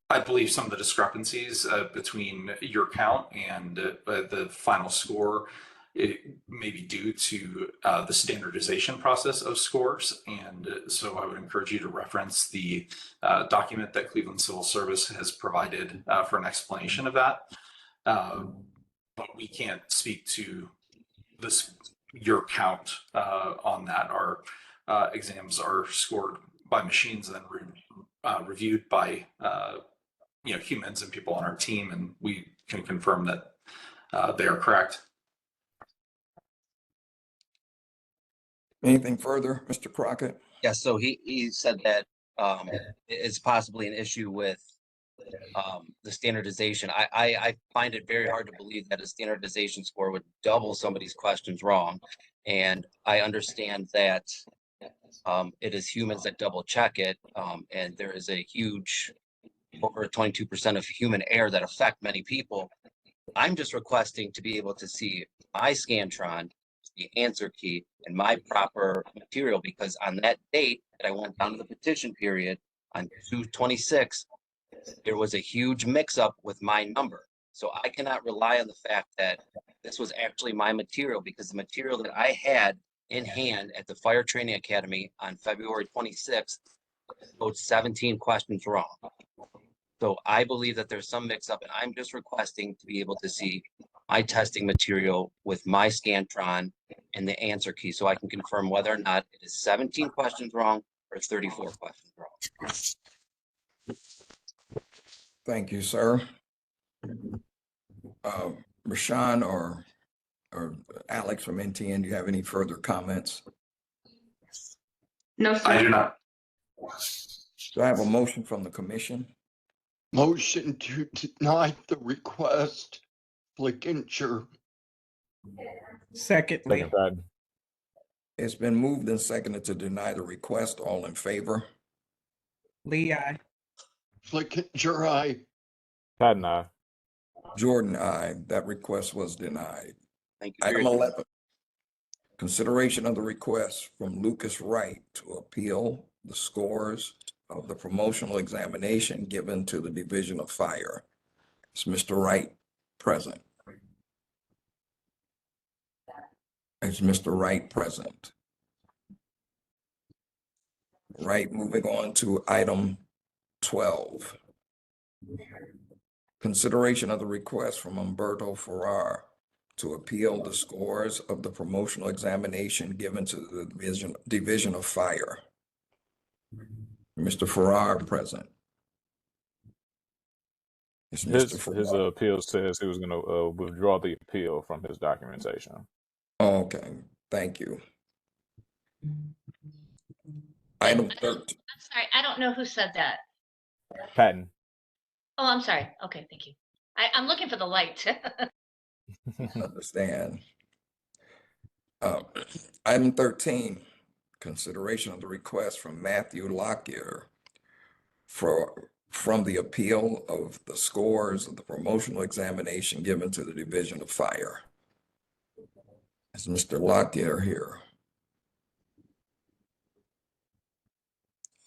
I believe some of the discrepancies between your count and the final score, it may be due to the standardization process of scores. And so I would encourage you to reference the document that Cleveland Civil Service has provided for an explanation of that. But we can't speak to your count on that. Our exams are scored by machines and then reviewed by humans and people on our team, and we can confirm that they are correct. Anything further, Mr. Crockett? Yeah, so he said that it's possibly an issue with the standardization. I find it very hard to believe that a standardization score would double somebody's questions wrong. And I understand that it is humans that double check it. And there is a huge, over 22% of human error that affect many people. I'm just requesting to be able to see my Scantron, the answer key, and my proper material, because on that date that I went down to the petition period on 2/26, there was a huge mix-up with my number. So I cannot rely on the fact that this was actually my material, because the material that I had in hand at the Fire Training Academy on February 26th showed 17 questions wrong. So I believe that there's some mix-up, and I'm just requesting to be able to see my testing material with my Scantron and the answer key, so I can confirm whether or not it is 17 questions wrong or 34 questions wrong. Thank you, sir. Rashawn or Alex from NTN, do you have any further comments? No, sir. I do not. Do I have a motion from the commission? Motion to deny the request, Flickinger. Secondly, Second, Patton. It's been moved and seconded to deny the request. All in favor? Lee, I. Flickinger, aye. Patton, aye. Jordan, aye. That request was denied. Thank you. for your Item time. 11, consideration of the request from Lucas Wright to appeal the scores of the promotional examination given to the Division of Fire. Is Mr. Wright present? Is Mr. Wright present? Right, moving on to item 12. Consideration of the request from Umberto Farrar to appeal the scores of the promotional examination given to the Division of Fire. Mr. Farrar present. Is Mr. His Farrar? appeal says he was going to withdraw the appeal from his documentation. Okay, thank you. Item 13. I'm sorry, I don't know who said that. Patton. Oh, I'm sorry. Okay, thank you. I'm looking for the light. Understand. Item 13, consideration of the request from Matthew Lockyer from the appeal of the scores of the promotional examination given to the Division of Fire. Is Mr. Lockyer here?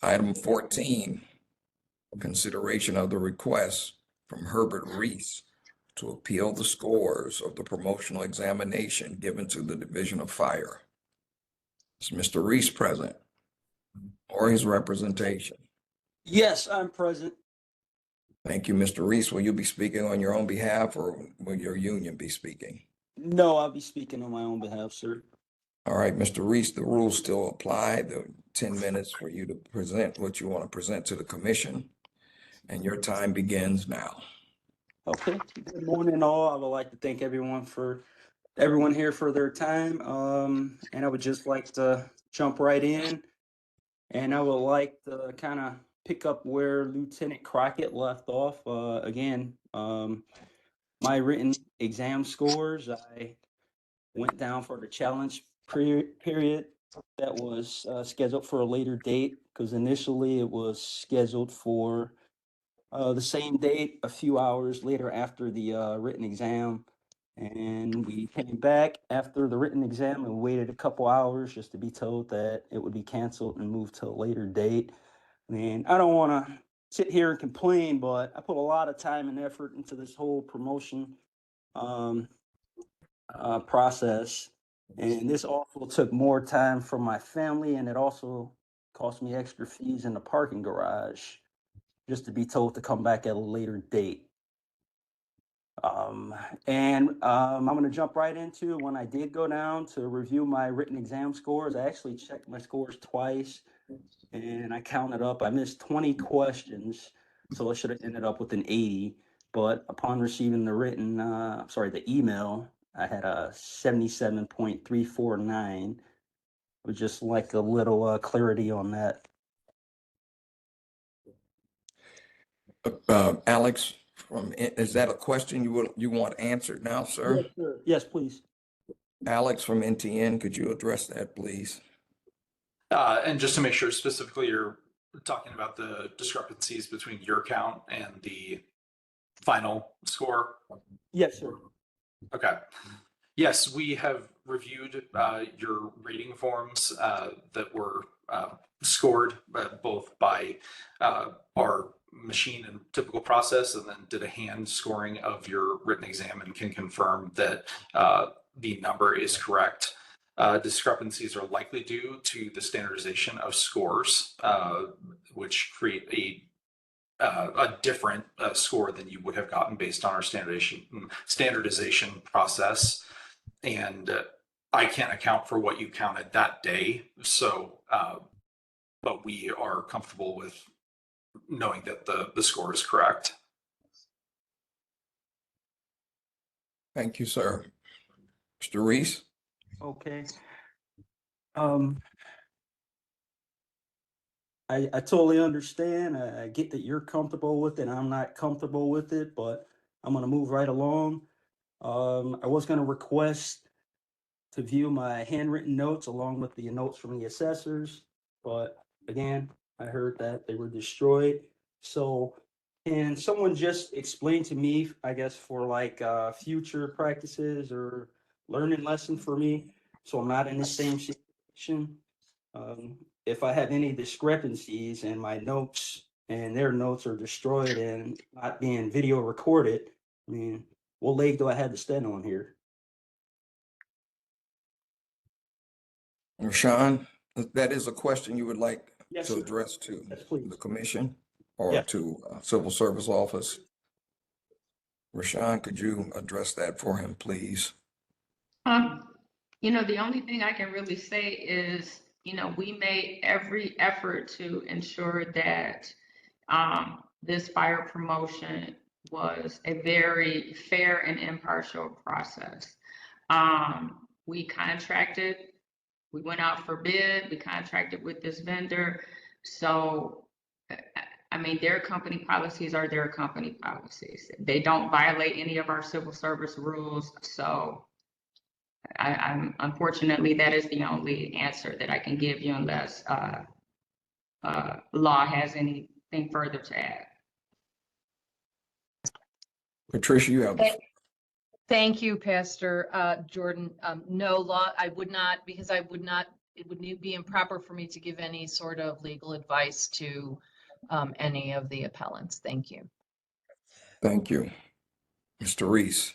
Item 14, consideration of the request from Herbert Reese to appeal the scores of the promotional examination given to the Division of Fire. Is Mr. Reese present or his representation? Yes, I'm present. Thank you, Mr. Reese. Will you be speaking on your own behalf or will your union be speaking? No, I'll be speaking on my own behalf, sir. All right, Mr. Reese, the rules still apply. The 10 minutes for you to present what you want to present to the commission, and your time begins now. Okay. Good morning, all. I would like to thank everyone here for their time. And I would just like to jump right in. And I would like to kind of pick up where Lieutenant Crockett left off. Again, my written exam scores, I went down for the challenge period that was scheduled for a later date, because initially it was scheduled for the same date, a few hours later after the written exam. And we came back after the written exam and waited a couple hours just to be told that it would be canceled and moved to a later date. And I don't want to sit here and complain, but I put a lot of time and effort into this whole promotion process. And this also took more time from my family, and it also cost me extra fees in the parking garage just to be told to come back at a later date. I'm going to jump right into when I did go down to review my written exam scores. I actually checked my scores twice, and I counted up. I missed 20 questions, so I should have ended up with an 80. But upon receiving the email, I had a 77.349. Would just like a little clarity on that. Alex, is that a question you want answered now, sir? Yes, sir. Yes, please. Alex from NTN, could you address that, please? And just to make sure specifically, you're talking about the discrepancies between your count and the final score? Yes, sir. Okay. Yes, we have reviewed your rating forms that were scored both by our machine and typical process, and then did a hand scoring of your written exam and can confirm that the number is correct. Discrepancies are likely due to the standardization of scores, which create a different score than you would have gotten based on our standardization process. And I can't account for what you counted that day. So, but we are comfortable with knowing that the score is correct. Thank you, sir. Mr. Reese? Okay. I totally understand. I get that you're comfortable with it. I'm not comfortable with it, but I'm going to move right along. I was going to request to view my handwritten notes along with the notes from the assessors, but again, I heard that they were destroyed. So can someone just explain to me, I guess, for like future practices or learning lesson for me, so I'm not in the same situation? If I have any discrepancies and my notes and their notes are destroyed and not being video recorded, I mean, what leg do I have to stand on here? Rashawn, that is a question you would like Yes, to sir. address to Yes, please. the commission or Yeah. to Civil Service Office? Rashawn, could you address that for him, please? The only thing I can really say is, we made every effort to ensure that this fire promotion was a very fair and impartial process. We went out for bid, we contracted with this vendor. So, I mean, their company policies are their company policies. They don't violate any of our civil service rules. So I'm unfortunately, that is the only answer that I can give you unless law has anything further to add. Patricia, you have. Thank you, Pastor Jordan. No law, I would not, because it would be improper for me to give any sort of legal advice to any of the appellants. Thank you. Thank you. Mr. Reese.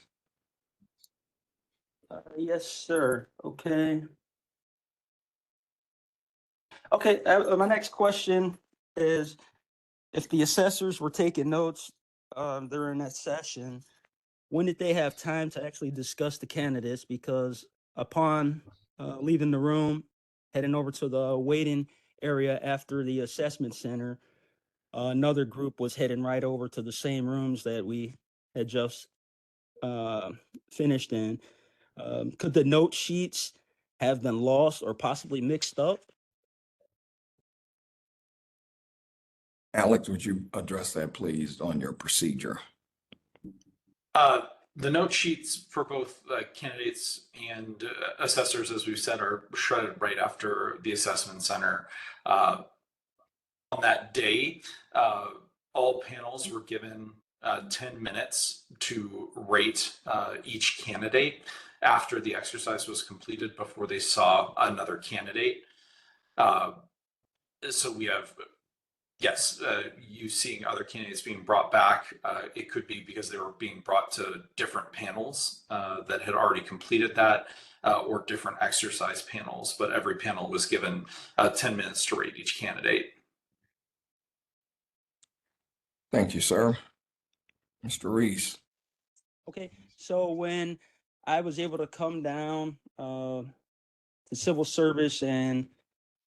Yes, sir. Okay. Okay, my next question is, if the assessors were taking notes during that session, when did they have time to actually discuss the candidates? Because upon leaving the room, heading over to the waiting area after the assessment center, another group was heading right over to the same rooms that we had just finished in. Could the note sheets have been lost or possibly mixed up? Alex, would you address that, please, on your procedure? The note sheets for both candidates and assessors, as we've said, are shredded right after the assessment center. On that day, all panels were given 10 minutes to rate each candidate after the exercise was completed before they saw another candidate. So we have, yes, you seeing other candidates being brought back. It could be because they were being brought to different panels that had already completed that, or different exercise panels, but every panel was given 10 minutes to rate each candidate. Thank you, sir. Mr. Reese. Okay, so when I was able to come down to civil service and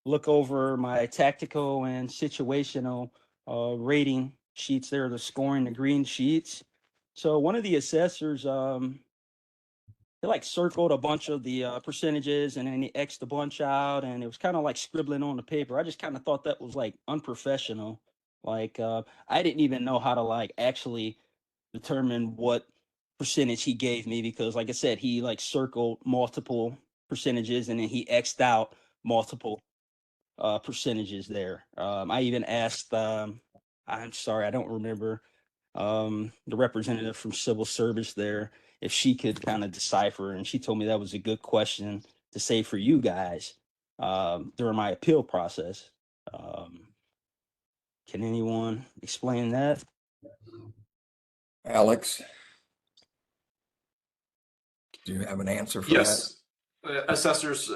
look over my tactical and situational rating sheets there, the scoring, the green sheets. So one of the assessors, they like circled a bunch of the percentages and then he X'd a bunch out and it was kind of like scribbling on the paper. I just kind of thought that was like unprofessional. Like I didn't even know how to like actually determine what percentage he gave me because like I said, he like circled multiple percentages and then he X'd out multiple percentages there. I even asked, I'm sorry, I don't remember the representative from civil service there if she could kind of decipher, and she told me that was a good question to say for you guys during my appeal process. Can anyone explain that? Alex, do you have an answer for that? Yes, assessors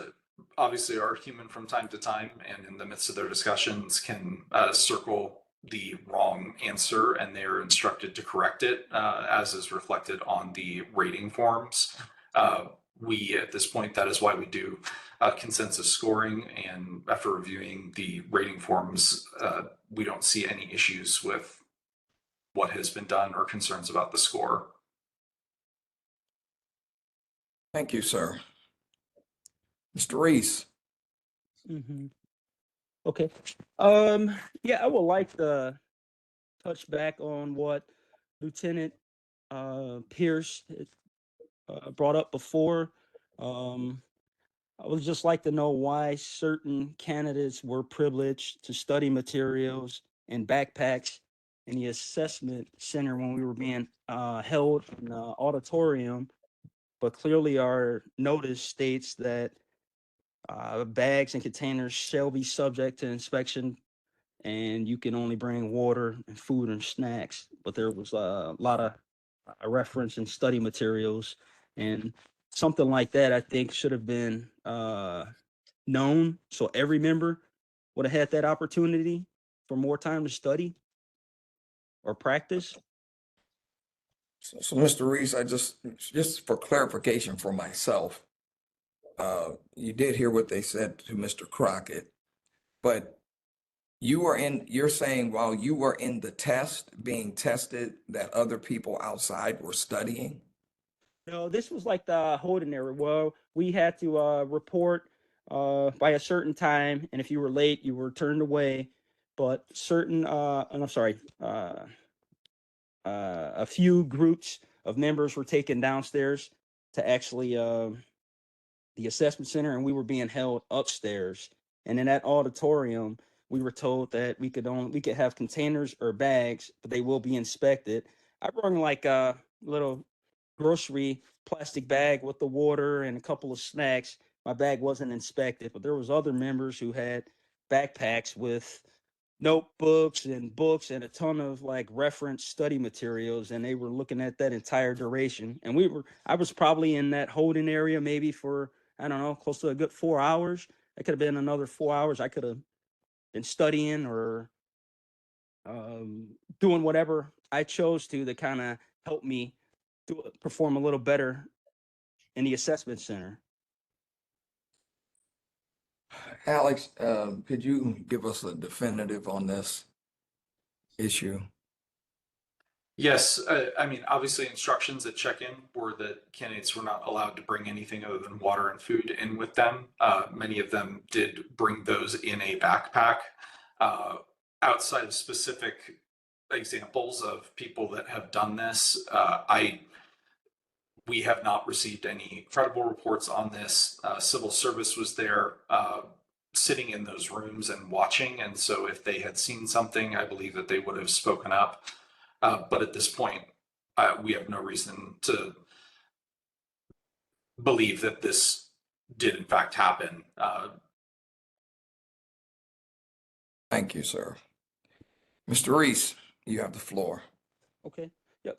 obviously are human from time to time, and in the midst of their discussions can circle the wrong answer, and they're instructed to correct it, as is reflected on the rating forms. We, at this point, that is why we do consensus scoring, and after reviewing the rating forms, we don't see any issues with what has been done or concerns about the score. Thank you, sir. Mr. Reese. Mm-hmm. Okay. Yeah, I would like to touch back on what Lieutenant Pierce brought up before. I would just like to know why certain candidates were privileged to study materials in backpacks in the assessment center when we were being held in the auditorium, but clearly our notice states that bags and containers shall be subject to inspection and you can only bring water and food and snacks. But there was a lot of reference in study materials, and something like that I think should have been known, so every member would have had that opportunity for more time to study or practice. So Mr. Reese, I just for clarification for myself, you did hear what they said to Mr. Crockett, but you're saying while you were in the test, being tested, that other people outside were studying? No, this was like the holding area. Well, we had to report by a certain time, and if you were late, you were turned away. But certain, I'm sorry, a few groups of members were taken downstairs to actually the assessment center, and we were being held upstairs. And in that auditorium, we were told that we could have containers or bags, but they will be inspected. I brought like a little grocery plastic bag with the water and a couple of snacks. My bag wasn't inspected, but there was other members who had backpacks with notebooks and books and a ton of like reference study materials, and they were looking at that entire duration. And I was probably in that holding area maybe for, I don't know, close to a good 4 hours. It could have been another 4 hours. I could have been studying or doing whatever I chose to kind of help me perform a little better in the assessment center. Alex, could you give us a definitive on this issue? Yes, I mean, obviously instructions at check-in were that candidates were not allowed to bring anything other than water and food in with them. Many of them did bring those in a backpack. Outside of specific examples of people that have done this, we have not received any credible reports on this. Civil service was there sitting in those rooms and watching. And so if they had seen something, I believe that they would have spoken up. But at this point, we have no reason to believe that this did in fact happen. Thank you, sir. Mr. Reese, you have the floor. Okay. Yep.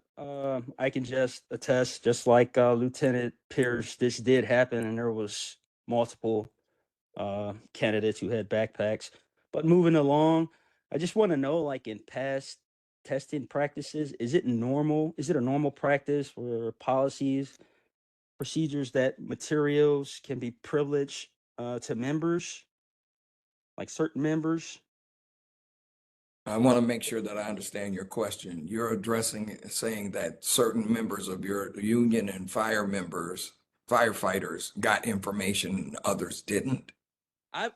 I can just attest, just like Lieutenant Pierce, this did happen, and there was multiple candidates who had backpacks. But moving along, I just want to know, like in past testing practices, is it a normal practice for policies, procedures that materials can be privileged to members, like certain members? I want to make sure that I understand your question. You're saying that certain members of your union and firefighters got information and others didn't? I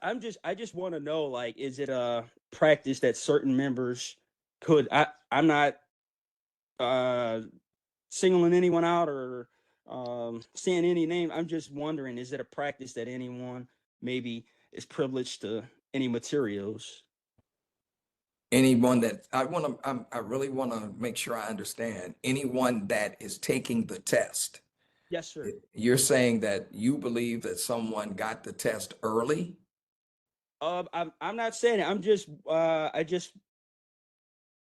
just want to know, like, is it a practice that certain members could? I'm not singling anyone out or saying any name. I'm just wondering, is it a practice that anyone maybe is privileged to any materials? Anyone that I really want to make sure I understand. Anyone that is taking the test. Yes, sir. You're saying that you believe that someone got the test early? I'm not saying it. I just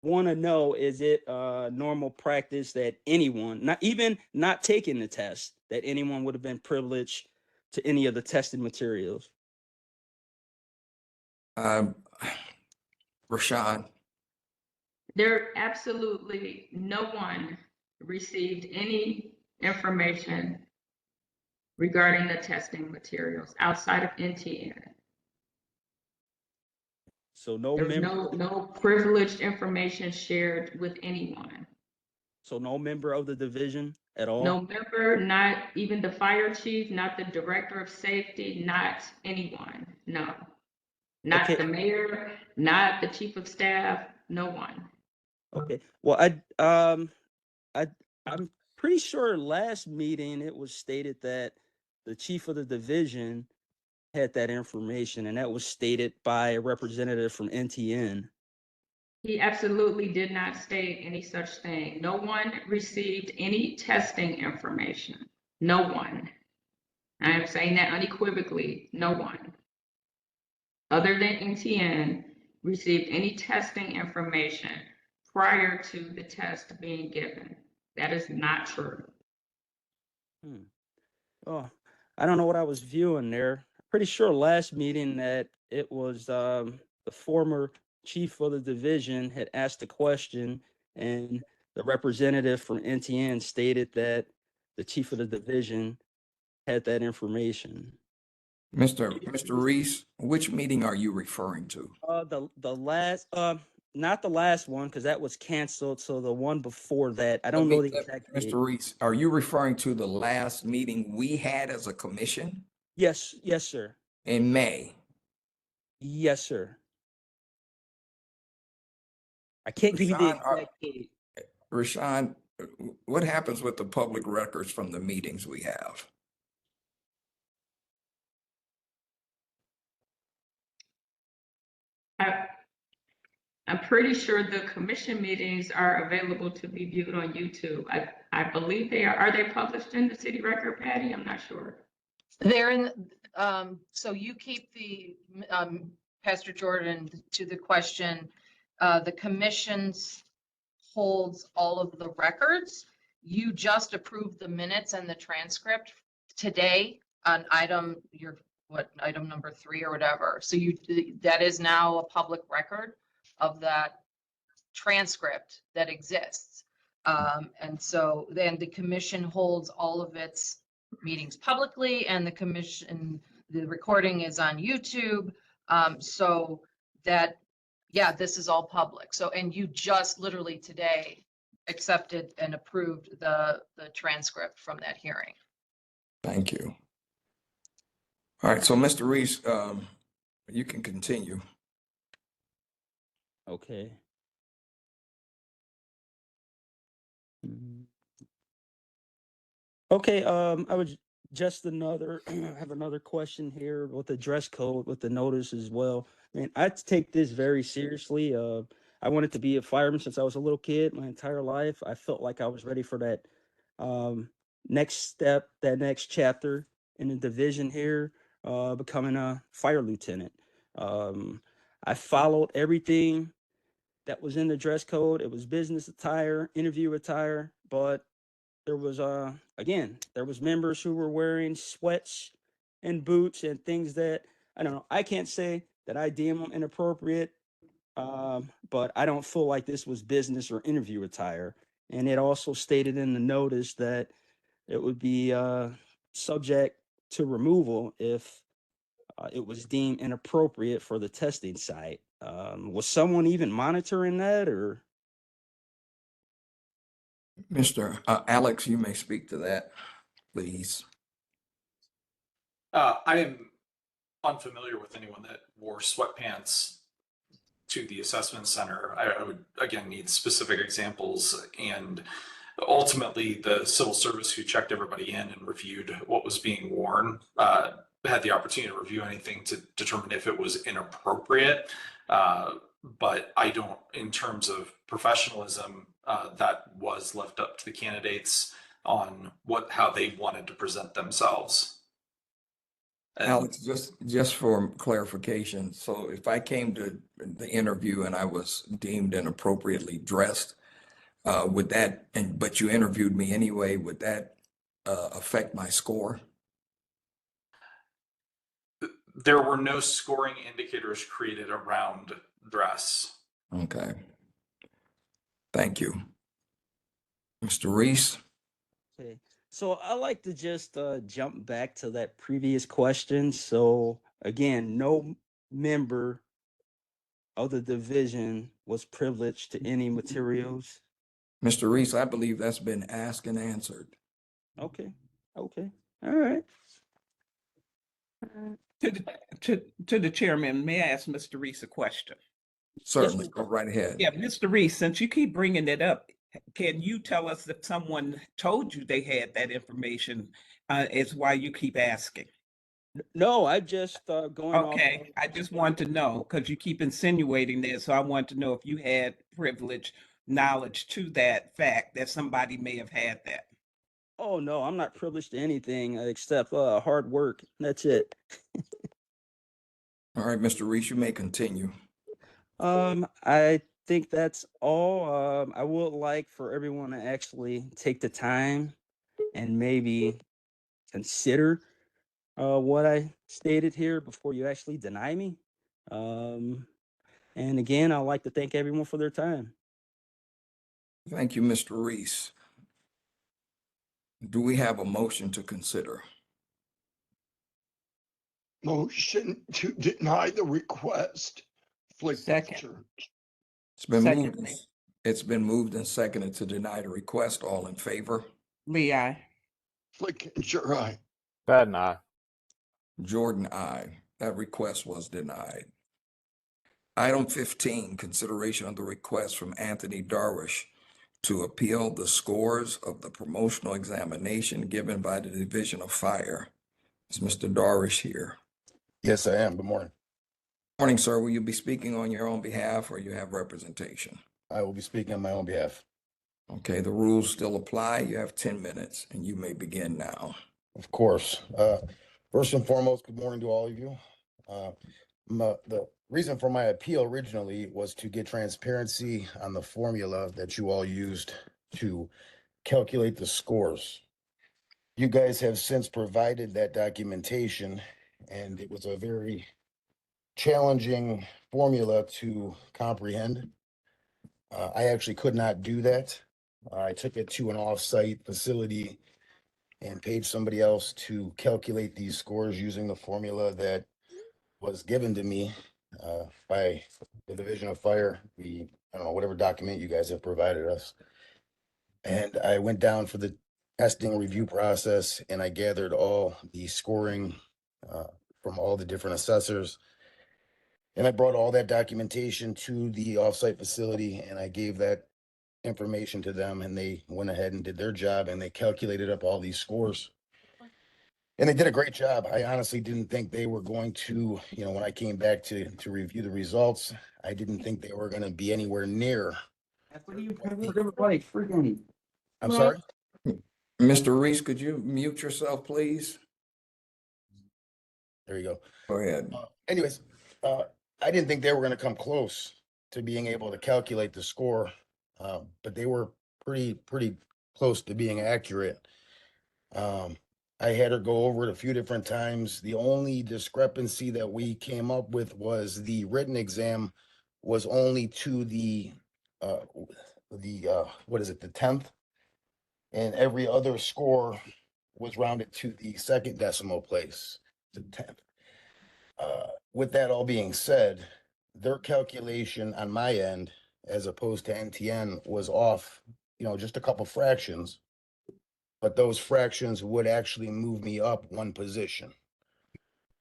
want to know, is it normal practice that anyone, not taking the test, that anyone would have been privileged to any of the tested materials? Rashawn? There absolutely no one received any information regarding the testing materials outside of NTN. So no There's member, no privileged information shared with anyone. so no member of the division at all? No member, not even the fire chief, not the director of safety, not anyone. No. Not Okay. the mayor, not the chief of staff, no one. Okay. Well, I'm pretty sure last meeting it was stated that the chief of the division had that information, and that was stated by a representative from NTN. He absolutely did not state any such thing. No one received any testing information. No one. I am saying that unequivocally, no one. Other than NTN received any testing information prior to the test being given. That is not true. Oh, I don't know what I was viewing there. Pretty sure last meeting that it was the former chief of the division had asked a question, and the representative from NTN stated that the chief of the division had that information. Mr. Reese, which meeting are you referring to? The last not the last one, because that was canceled. So the one before that, I don't know the exact date. Mr. Reese, are you referring to the last meeting we had as a commission Yes, sir. in May? Yes, sir. I can't give you the exact date. Rashawn, what happens with the public records from the meetings we have? I'm pretty sure the commission meetings are available to be viewed on YouTube. I believe they are. Are they published in the city record, Patty? I'm not sure. They're in, so you keep the Pastor Jordan, to the question, the commission's holds all of the records. You just approved the minutes and the transcript today on item, item number 3 or whatever. So that is now a public record of that transcript that exists. And so then the commission holds all of its meetings publicly, and the recording is on YouTube. So that, yeah, this is all public. So, and you just literally today accepted and approved the transcript from that hearing. Thank you. All right, so Mr. Reese, you can continue. Okay. Okay, I would just have another question here with the dress code, with the notice as well. I mean, I take this very seriously. I wanted to be a fireman since I was a little kid my entire life. I felt like I was ready for that next step, that next chapter in the division here, becoming a fire lieutenant. I followed everything that was in the dress code. It was business attire, interview attire, but there was again, there was members who were wearing sweats and boots and things that, I don't know, I can't say that I deem them inappropriate, but I don't feel like this was business or interview attire. And it also stated in the notice that it would be subject to removal if it was deemed inappropriate for the testing site. Was someone even monitoring that, or? Mr. Alex, you may speak to that, please. I am unfamiliar with anyone that wore sweatpants to the assessment center. I would, again, need specific examples. And ultimately, the civil service who checked everybody in and reviewed what was being worn had the opportunity to review anything to determine if it was inappropriate. But I don't, in terms of professionalism, that was left up to the candidates on how they wanted to present themselves. Alex, just for clarification, so if I came to the interview and I was deemed inappropriately dressed, but you interviewed me anyway, would that affect my score? There were no scoring indicators created around dress. Okay. Thank you. Mr. Reese? Okay. So I like to just jump back to that previous question. So again, no member of the division was privileged to any materials. Mr. Reese, I believe that's been asked and answered. Okay. Okay. All right. To the chairman, may I ask Mr. Reese a question? Certainly, go right ahead. Yeah, Mr. Reese, since you keep bringing it up, can you tell us if someone told you they had that information? Is why you keep asking. No, I just going off. Okay, I just want to know because you keep insinuating this, so I want to know if you had privilege knowledge to that fact that somebody may have had that. Oh no, I'm not privileged to anything except hard work. That's it. All right, Mr. Reese, you may continue. I think that's all. I would like for everyone to actually take the time and maybe consider what I stated here before you actually deny me. And again, I'd like to thank everyone for their time. Thank you, Mr. Reese. Do we have a motion to consider? Motion to deny the request. Second. It's been moved and seconded to deny the request. All in favor? Lee, aye. Flickinger, aye. Patton, aye. Jordan, aye. That request was denied. Item 15, consideration of the request from Anthony Darwish to appeal the scores of the promotional examination given by the Division of Fire. Is Mr. Darwish here? Yes, I am. Good morning. Morning, sir. Will you be speaking on your own behalf or you have representation? I will be speaking on my own behalf. Okay, the rules still apply. You have 10 minutes and you may begin now. Of course. First and foremost, good morning to all of you. The reason for my appeal originally was to get transparency on the formula that you all used to calculate the scores. You guys have since provided that documentation, and it was a very challenging formula to comprehend. I actually could not do that. I took it to an off-site facility and paid somebody else to calculate these scores using the formula that was given to me by the Division of Fire, I don't know, whatever document you guys have provided us. And I went down for the testing review process, and I gathered all the scoring from all the different assessors. And I brought all that documentation to the offsite facility, and I gave that information to them, and they went ahead and did their job, and they calculated up all these scores. And they did a great job. I honestly didn't think they were going to, when I came back to review the results, I didn't think they were going to be anywhere near. Everybody freaking. I'm sorry? Mr. Reese, could you mute yourself, please? There you go. Go ahead. Anyways, I didn't think they were going to come close to being able to calculate the score, but they were pretty close to being accurate. I had her go over it a few different times. The only discrepancy that we came up with was the written exam was only to the 10th, and every other score was rounded to the second decimal place, the 10th. With that all being said, their calculation on my end, as opposed to NTN, was off, just a couple fractions. But those fractions would actually move me up one position.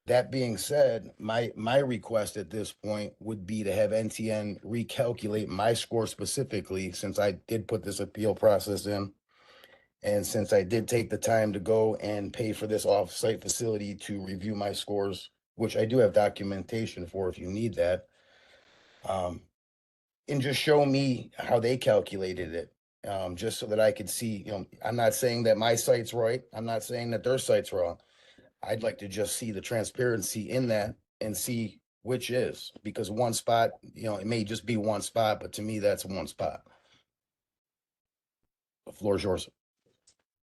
That being said, my request at this point would be to have NTN recalculate my score specifically, since I did put this appeal process in. And since I did take the time to go and pay for this off-site facility to review my scores, which I do have documentation for if you need that, and just show me how they calculated it. Just so that I could see, I'm not saying that my site's right. I'm not saying that their site's wrong. I'd like to just see the transparency in that and see which is, because one spot, it may just be one spot, but to me, that's one spot. The floor is yours.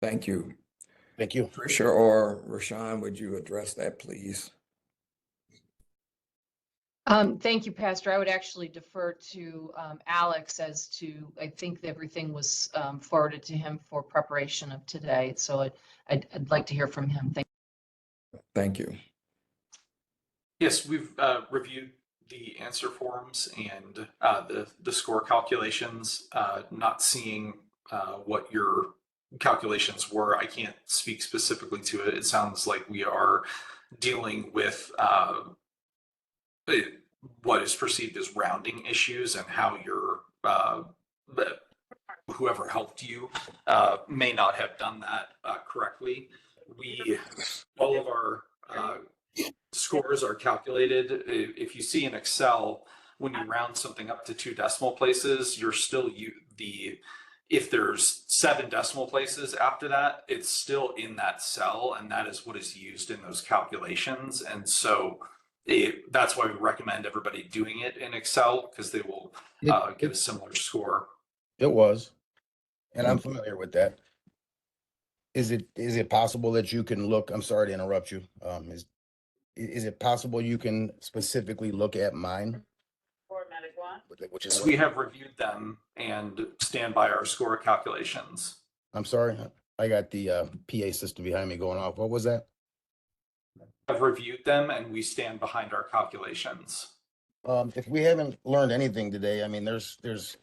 Thank you. Thank you. Tricia or Rashawn, would you address that, please? Thank you, Pastor. I would actually defer to Alex as to, I think everything was forwarded to him for preparation of today. So I'd like to hear from him. Thank you. Yes, we've reviewed the answer forms and the score calculations. Not seeing what your calculations were, I can't speak specifically to it. It sounds like we are dealing with what is perceived as rounding issues, and how your whoever helped you may not have done that correctly. All of our scores are calculated. If you see in Excel, when you round something up to 2 decimal places, you're still if there's 7 decimal places after that, it's still in that cell, and that is what is used in those calculations. And so that's why we recommend everybody doing it in Excel, because they will get a similar score. It was, and I'm familiar with that. Is it possible that you can look, I'm sorry to interrupt you. Is it possible you can specifically look at mine? Which is We have reviewed them and stand by our score calculations. I'm sorry, I got the PA system behind me going off. What was that? I've reviewed them and we stand behind our calculations. If we haven't learned anything today, I mean, there's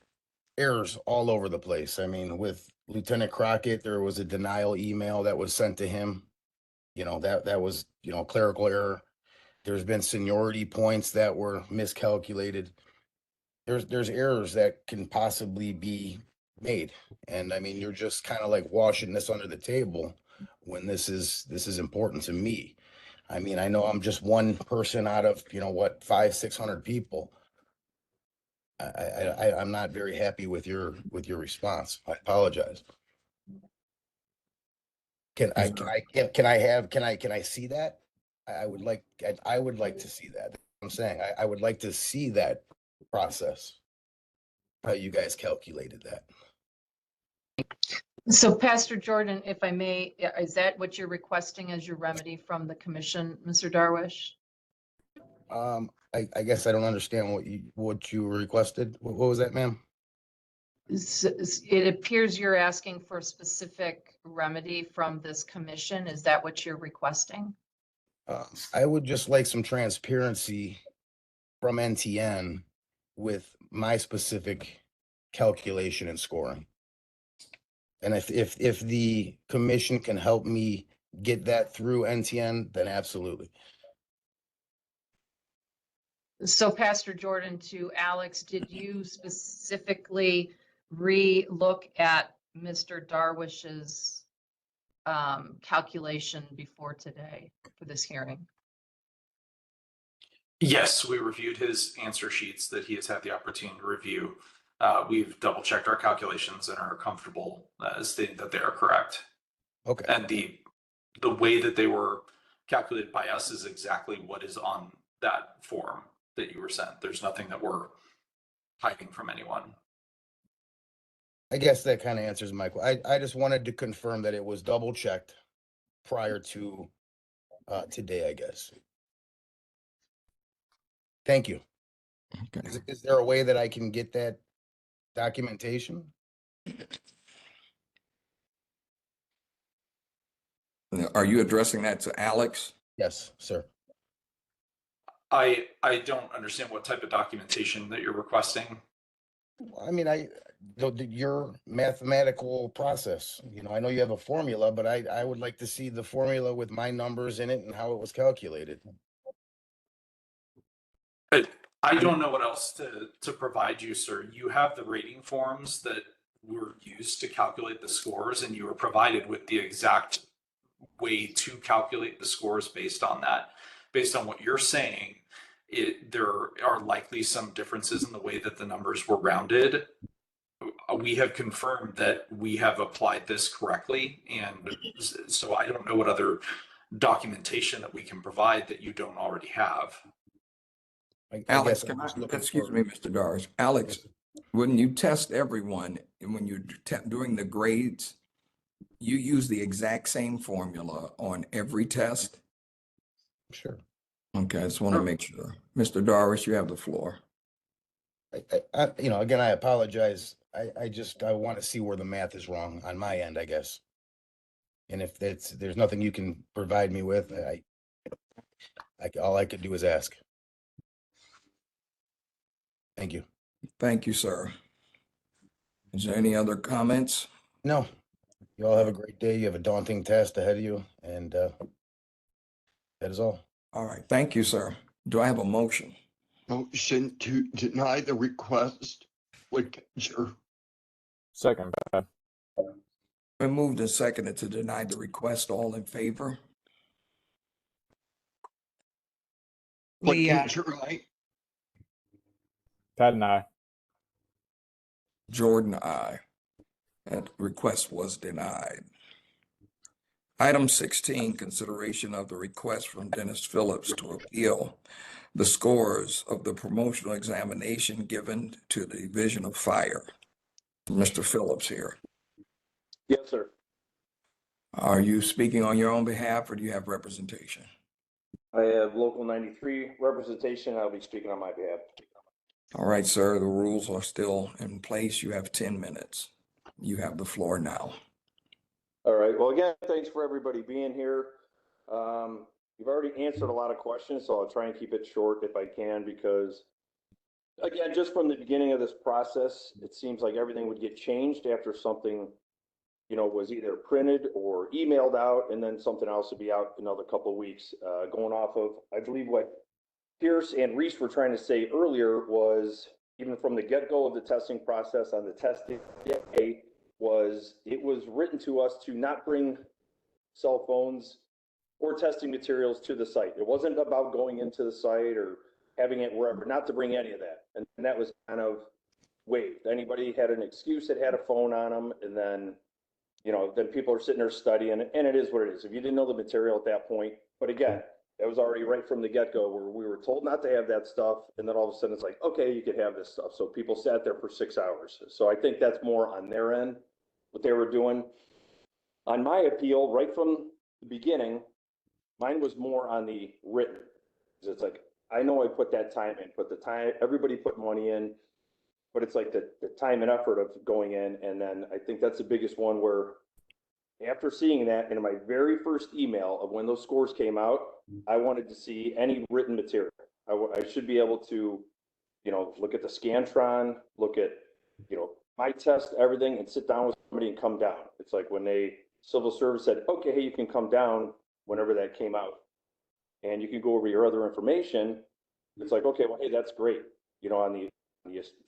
errors all over the place. I mean, with Lieutenant Crockett, there was a denial email that was sent to him. That was, clerical error. There's been seniority points that were miscalculated. There's errors that can possibly be made. And I mean, you're just kind of like washing this under the table when this is important to me. I mean, I know I'm just one person out of, 500-600 people. I'm not very happy with your response. I apologize. Can I see that? I would like to see that. I'm saying. I would like to see that process, how you guys calculated that. So Pastor Jordan, if I may, is that what you're requesting as your remedy from the commission, Mr. Darwish? I guess I don't understand what you requested. What was that, ma'am? It appears you're asking for a specific remedy from this commission. Is that what you're requesting? I would just like some transparency from NTN with my specific calculation and scoring. And if the commission can help me get that through NTN, then absolutely. So Pastor Jordan, to Alex, did you specifically re-look at Mr. Darwish's calculation before today for this hearing? Yes, we reviewed his answer sheets that he has had the opportunity to review. We've double checked our calculations and are comfortable stating that they are correct. Okay. And the way that they were calculated by us is exactly what is on that form that you were sent. There's nothing that we're hiding from anyone. I guess that kind of answers my question. I just wanted to confirm that it was double checked prior to today, I guess. Thank you. Okay. Is there a way that I can get that documentation? Are you addressing that to Alex? Yes, sir. I don't understand what type of documentation that you're requesting. I mean, your mathematical process, I know you have a formula, but I would like to see the formula with my numbers in it and how it was calculated. I don't know what else to provide you, sir. You have the rating forms that were used to calculate the scores, and you were provided with the exact way to calculate the scores based on that. Based on what you're saying, there are likely some differences in the way that the numbers were rounded. We have confirmed that we have applied this correctly, and so I don't know what other documentation that we can provide that you don't already have. Alex, excuse me, Mr. Doris. Alex, when you test everyone, and when you're doing the grades, you use the exact same formula on every test? Sure. Okay, I just want to make sure. Mr. Doris, you have the floor. Again, I apologize. I want to see where the math is wrong on my end, I guess. And if there's nothing you can provide me with, all I could do is ask. Thank you. Thank you, sir. Is there any other comments? No. You all have a great day. You have a daunting task ahead of you, and that is all. All right. Thank you, sir. Do I have a motion? Motion to deny the request. Sure. Second, Pat. Been moved and seconded to deny the request. All in favor? Right. Pat and I. Jordan, aye. That request was denied. Item 16, consideration of the request from Dennis Phillips to appeal the scores of the promotional examination given to the Division of Fire. Mr. Phillips here. Yes, sir. Are you speaking on your own behalf, or do you have representation? I have Local 93 representation. I'll be speaking on my behalf. All right, sir. The rules are still in place. You have 10 minutes. You have the floor now. All right. Well, again, thanks for everybody being here. You've already answered a lot of questions, so I'll try and keep it short if I can, because again, just from the beginning of this process, it seems like everything would get changed after something, was either printed or emailed out, and then something else would be out another couple of weeks. Going off of, I believe what Pierce and Reese were trying to say earlier was, even from the get-go of the testing process on the testing day, it was written to us to not bring cell phones or testing materials to the site. It wasn't about going into the site or having it wherever, not to bring any of that. And that was kind of waived. Anybody had an excuse that had a phone on them, and then, then people are sitting there studying, and it is what it is. If you didn't know the material at that point, but again, That was already right from the get-go where we were told not to have that stuff. And then all of a sudden it's like, okay, you could have this stuff. So people sat there for 6 hours. So I think that's more on their end, what they were doing. On my appeal, right from the beginning, mine was more on the written. It's like, I know I put that time in, put the time, everybody put money in, but it's like the time and effort of going in. And then I think that's the biggest one where after seeing that in my very first email of when those scores came out, I wanted to see any written material. I should be able to, look at the Scantron, look at, my test, everything, and sit down with somebody and come down. It's like when civil service said, okay, hey, you can come down whenever that came out. And you can go over your other information. It's like, okay, well, hey, that's great. On the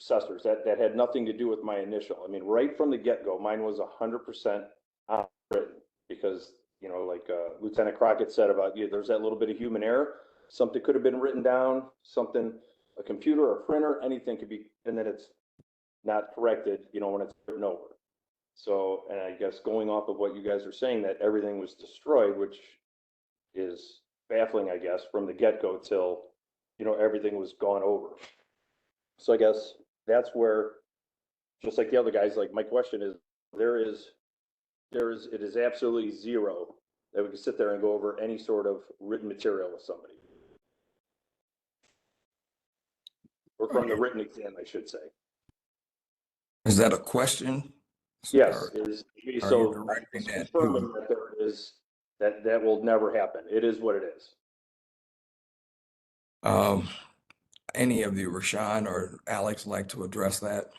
assessors, that had nothing to do with my initial. I mean, right from the get-go, mine was 100% written because, like Lieutenant Crockett said about there's that little bit of human error. Something could have been written down, a computer or a printer, anything could be, and then it's not corrected, when it's written over. So, and I guess going off of what you guys are saying, that everything was destroyed, which is baffling, I guess, from the get-go till, everything was gone over. So I guess that's where, just like the other guys, like my question is, it is absolutely zero that we can sit there and go over any sort of written material with somebody. Or from the written exam, I should say. Is that a question? Yes, Are is you so directing that confirming to? that there is that will never happen. It is what it is. Any of you, Rashawn or Alex, like to address that?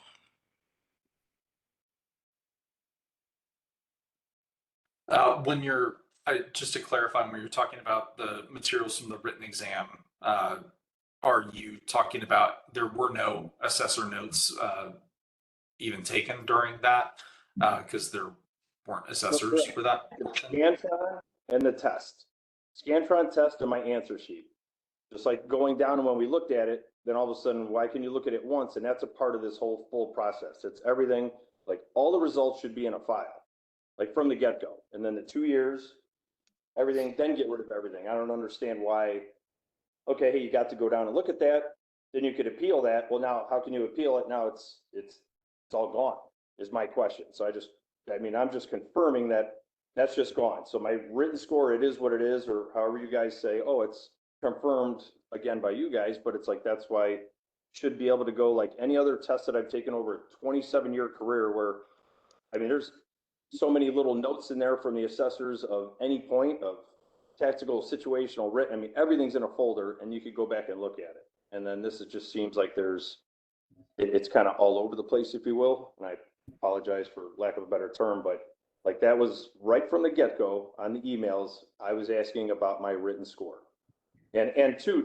Just to clarify, when you're talking about the materials from the written exam, are you talking about there were no assessor notes even taken during that? Because there weren't assessors for that portion? Scantron and the test. Scantron test and my answer sheet. Just like going down and when we looked at it, then all of a sudden, why can you look at it once? And that's a part of this whole full process. It's everything, like all the results should be in a file, like from the get-go. And then the 2 years, everything, then get rid of everything. I don't understand why, okay, hey, you got to go down and look at that. Then you could appeal that. Well, now how can you appeal it? Now it's all gone is my question. So I'm just confirming that that's just gone. So my written score, it is what it is, or however you guys say, oh, it's confirmed again by you guys, but it's like, that's why I should be able to go like any other test that I've taken over a 27-year career where, there's so many little notes in there from the assessors of any point of tactical, situational, written. Everything's in a folder and you could go back and look at it. And then this, it just seems like it's kind of all over the place, if you will. And I apologize for lack of a better term, but like that was right from the get-go on the emails. I was asking about my written score. And two,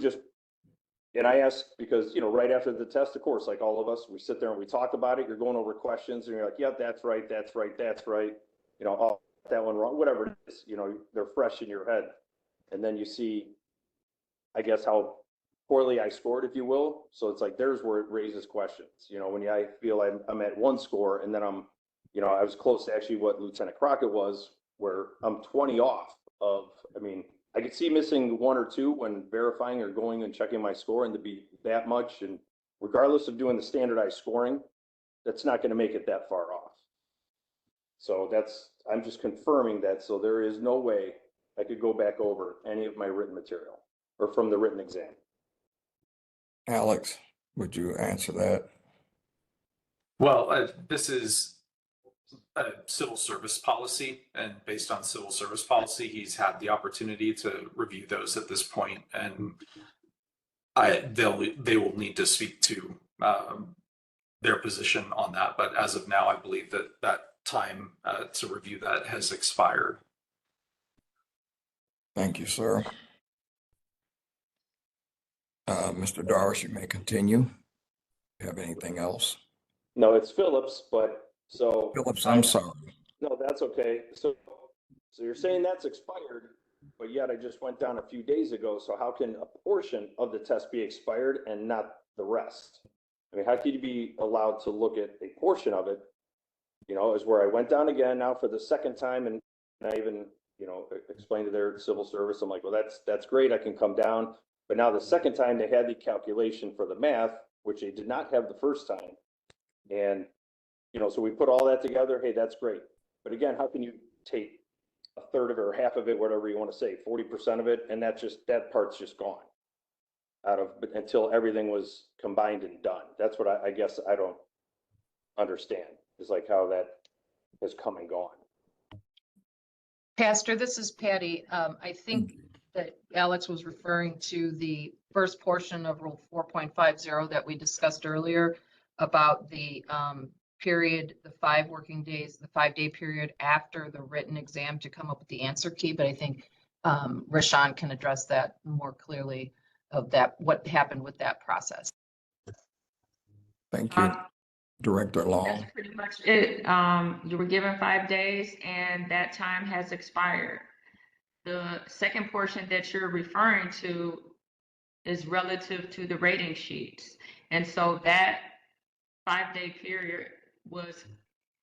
and I asked because, right after the test, of course, like all of us, we sit there and we talk about it. You're going over questions and you're like, yeah, that's right. That's right. That's right. Oh, that one wrong, whatever it is, they're fresh in your head. And then you see, I guess, how poorly I scored, if you will. So it's like, there's where it raises questions, when I feel I'm at one score and then I was close to actually what Lieutenant Crockett was, where I'm 20 off of, I could see missing 1 or 2 when verifying or going and checking my score, and to be that much, and regardless of doing the standardized scoring, that's not going to make it that far off. So I'm just confirming that. So there is no way I could go back over any of my written material or from the written exam. Alex, would you answer that? Well, this is a civil service policy, and based on civil service policy, he's had the opportunity to review those at this point, and they will need to speak to their position on that. But as of now, I believe that time to review that has expired. Thank you, sir. Mr. Doris, you may continue. You have anything else? No, it's Phillips, but so. Phillips, I'm sorry. No, that's okay. So you're saying that's expired, but yet I just went down a few days ago. So how can a portion of the test be expired and not the rest? How could you be allowed to look at a portion of it? Is where I went down again now for the second time, and I even, explained to their civil service. I'm like, well, that's great. I can come down. But now the second time they had the calculation for the math, which they did not have the first time. And, so we put all that together. Hey, that's great. But again, how can you take a third of it or half of it, whatever you want to say, 40% of it, and that part's just gone until everything was combined and done. That's what I guess I don't understand, is like how that has come and gone. Pastor, this is Patty. I think that Alex was referring to the first portion of Rule 4.50 that we discussed earlier about the period, the 5 working days, the 5-day period after the written exam to come up with the answer key. But I think Rashawn can address that more clearly of that, what happened with that process. Thank you. Director Long. That's pretty much it. You were given 5 days and that time has expired. The second portion that you're referring to is relative to the rating sheets. And so that 5-day period was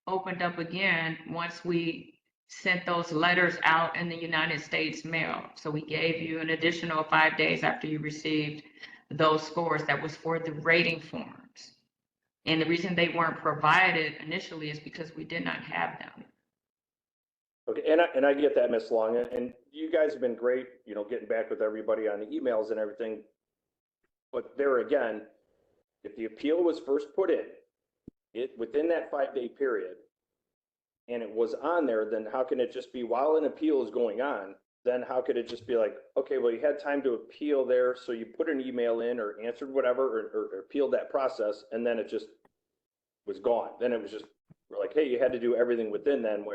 opened up again once we sent those letters out in the United States mail. So we gave you an additional 5 days after you received those scores. That was for the rating forms. And the reason they weren't provided initially is because we did not have them. Okay, and I get that, Ms. Long, and you guys have been great, getting back with everybody on the emails and everything. But there again, if the appeal was first put in, within that 5-day period, and it was on there, then how can it just be, while an appeal is going on, then how could it just be like, okay, well, you had time to appeal there, so you put an email in or answered whatever or appealed that process, and then it just was gone. Then it was just, we're like, hey, you had to do everything within then,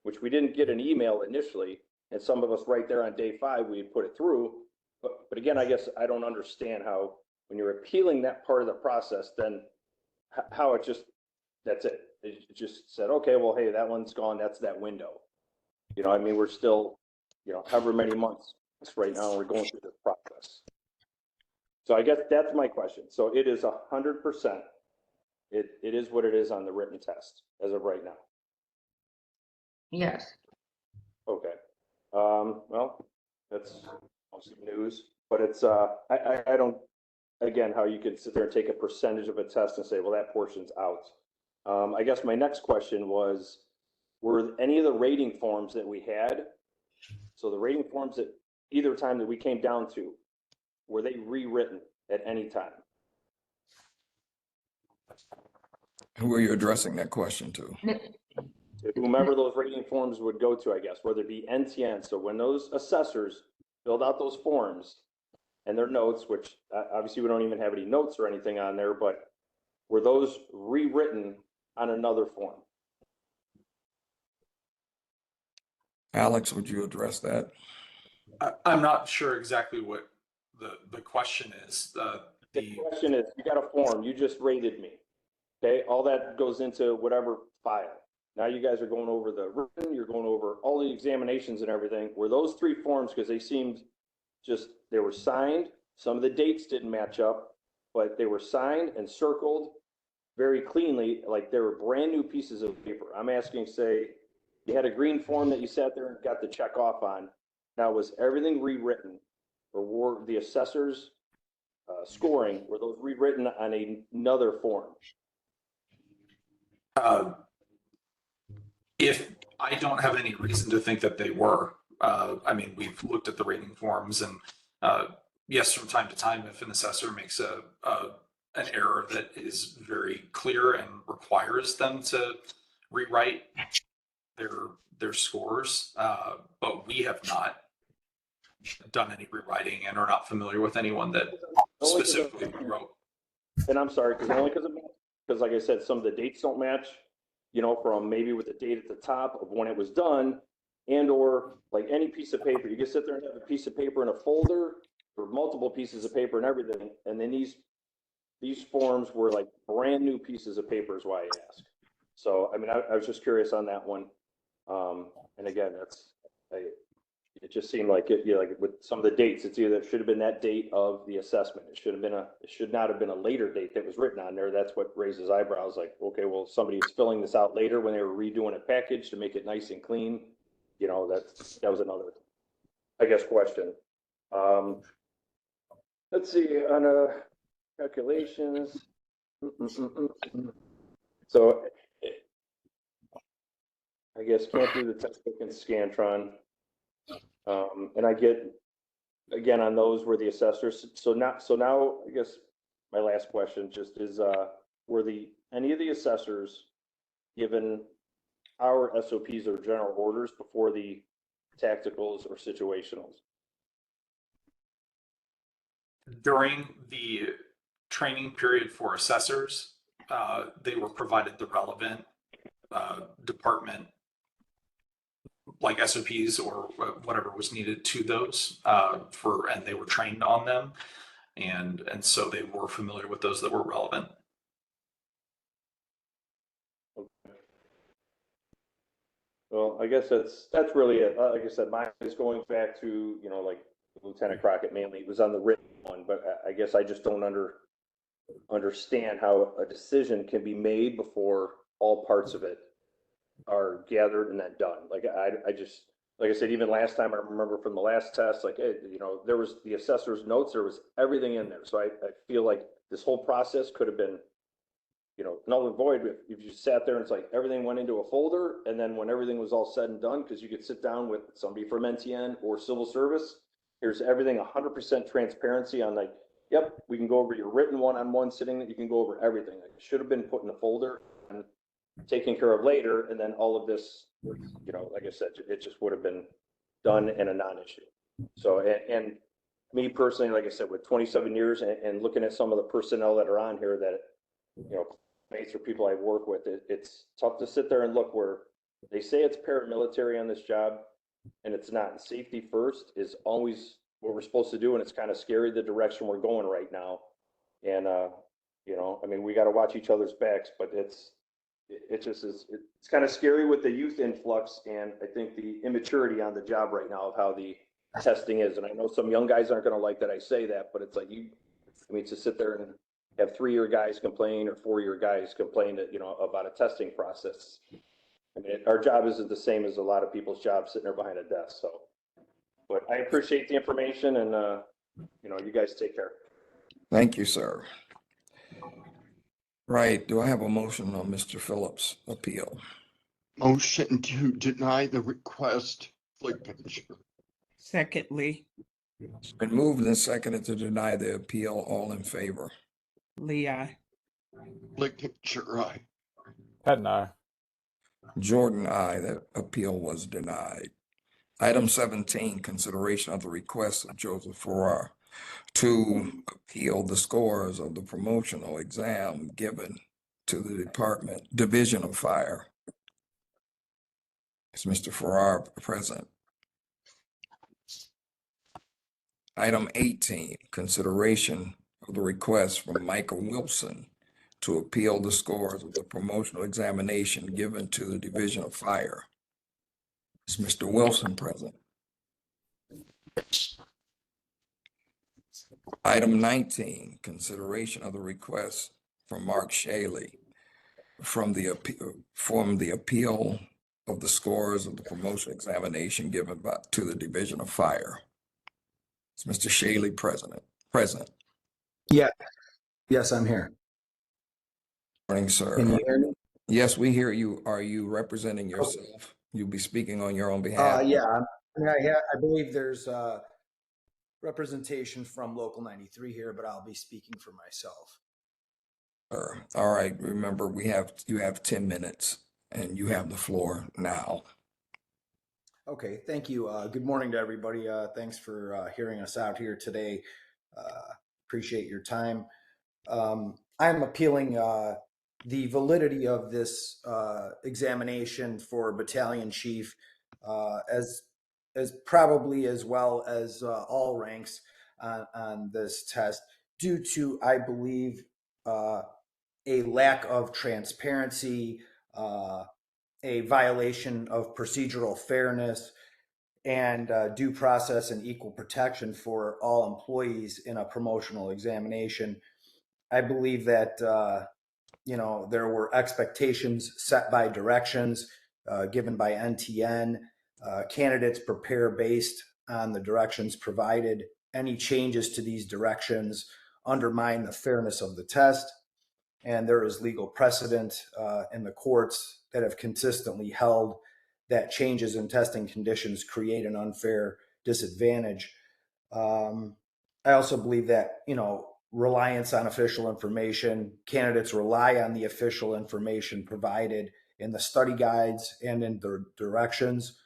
which we didn't get an email initially, and some of us right there on day 5, we put it through. But again, I guess I don't understand how, when you're appealing that part of the process, then how it just, that's it. It just said, okay, well, hey, that one's gone. That's that window. We're still, however many months right now, we're going through this process. So I guess that's my question. So it is 100%. It is what it is on the written test as of right now. Yes. Okay. Well, that's awesome news, but it's, I don't, again, how you could sit there and take a percentage of a test and say, well, that portion's out. I guess my next question was, were any of the rating forms that we had, so the rating forms that either time that we came down to, were they rewritten at any time? Who are you addressing that question to? Whomever those rating forms would go to, I guess, whether it be NTN. So when those assessors filled out those forms and their notes, which obviously we don't even have any notes or anything on there, but were those rewritten on another form? Alex, would you address that? I'm not sure exactly what the question is. The question is, you got a form, you just rated me. Okay, all that goes into whatever file. Now you guys are going over the written, you're going over all the examinations and everything. Were those 3 forms, because they seemed they were signed, some of the dates didn't match up, but they were signed and circled very cleanly, like they were brand new pieces of paper. I'm asking, say, you had a green form that you sat there and got the check off on. Now, was everything rewritten, or were the assessors scoring, were those rewritten on another form? If I don't have any reason to think that they were, we've looked at the rating forms, and yes, from time to time, if an assessor makes an error that is very clear and requires them to rewrite their scores, but we have not done any rewriting and are not familiar with anyone that specifically wrote. And I'm sorry, because like I said, some of the dates don't match, from maybe with the date at the top of when it was done, and or like any piece of paper. You can sit there and have a piece of paper in a folder or multiple pieces of paper and everything, and then these forms were like brand new pieces of paper is why I asked. So, I was just curious on that one. And again, it just seemed like like with some of the dates, it should have been that date of the assessment. It should not have been a later date that was written on there. That's what raises eyebrows. Like, okay, well, somebody was filling this out later when they were redoing a package to make it nice and clean. you know, that was another, I guess, question. Let's see, on calculations. So I guess can't do the textbook and Scantron. And I get, again, on those were the assessors. So now I guess my last question just is, were any of the assessors given our SOPs or general orders before the tacticals or situationals? During the training period for assessors, they were provided the relevant department like SOPs or whatever was needed to those and they were trained on them. And so they were familiar with those that were relevant. Well, I guess that's really it. Like I said, mine is going back to, you know, like Lieutenant Crockett mainly. It was on the written one, but I guess I just don't understand how a decision can be made before all parts of it are gathered and then done. Like I just, like I said, even last time I remember from the last test, like, hey, you know, there was the assessor's notes, there was everything in there. So I feel like this whole process could have been, you know, null and void if you sat there and it's like everything went into a folder, and then when everything was all said and done, because you could sit down with somebody from NTN or civil service, here's everything 100% transparency on, like, yep, we can go over your written one-on-one sitting, that you can go over everything. Like, it should have been put in a folder and taken care of later, and then all of this, you know, like I said, it just would have been done in a non-issue. So, and me personally, like I said, with 27 years and looking at some of the personnel that are on here that, you know, mates or people I work with, it's tough to sit there and look where they say it's paramilitary on this job and it's not. And safety first is always what we're supposed to do, and it's kind of scary the direction we're going right now. And you know, I mean, we got to watch each other's backs, but it's kind of scary with the youth influx, and I think the immaturity on the job right now of how the testing is. And I know some young guys aren't going to like that I say that, but it's like to sit there and have 3-year guys complain or 4-year guys complain that, you know, about a testing process. I mean, our job isn't the same as a lot of people's jobs sitting there behind a desk. So, but I appreciate the information, and you know, you guys take care. Thank you, sir. Right. Do I have a motion on Mr. Phillips' appeal? Motion to deny the request, flick picture. Secondly, It's been moved and seconded to deny the appeal. All in favor? Lee, aye. Flick picture, aye. Patton, aye. Jordan, aye. That appeal was denied. Item 17, consideration of the request of Joseph Farrar to appeal the scores of the promotional exam given to the Division of Fire. Is Mr. Farrar present? Item 18, consideration of the request from Michael Wilson to appeal the scores of the promotional examination given to the Division of Fire. Is Mr. Wilson present? Item 19, consideration of the request from Mark Shaley from the appeal of the scores of the promotion examination given to the Division of Fire. Is Mr. Shaley present? Yeah. Yes, I'm here. Morning, sir. Can you hear me? Yes, we hear you. Are you representing yourself? You'll be speaking on your own behalf. Yeah, I believe there's representation from Local 93 here, but I'll be speaking for myself. All right. Remember, you have 10 minutes, and you have the floor now. Okay, thank you. Good morning to everybody. Thanks for hearing us out here today. Appreciate your time. I'm appealing the validity of this examination for battalion chief, as probably as well as all ranks on this test, due to, I believe, a lack of transparency, a violation of procedural fairness, and due process and equal protection for all employees in a promotional examination. I believe that you know, there were expectations set by directions given by NTN Candidates prepare based on the directions provided. Any changes to these directions undermine the fairness of the test, and there is legal precedent in the courts that have consistently held that changes in testing conditions create an unfair disadvantage. I also believe that, reliance on official information, candidates rely on the official information provided in the study guides and in the directions.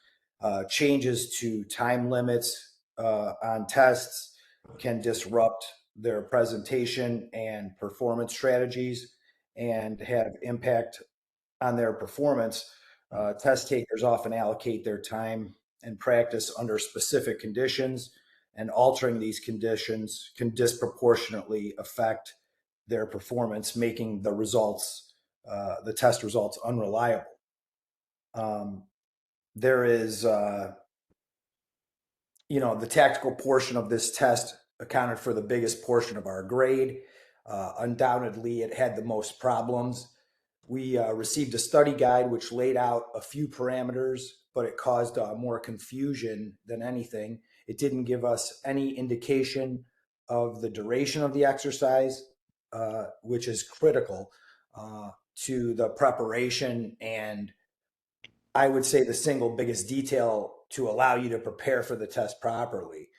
Changes to time limits on tests can disrupt their presentation and performance strategies and have impact on their performance. Test takers often allocate their time and practice under specific conditions, and altering these conditions can disproportionately affect their performance, making the results, the test results, unreliable. There is, the tactical portion of this test accounted for the biggest portion of our grade. Undoubtedly, it had the most problems. We received a study guide which laid out a few parameters, but it caused more confusion than anything. It didn't give us any indication of the duration of the exercise, which is critical to the preparation, and I would say the single biggest detail to allow you to prepare for the test properly.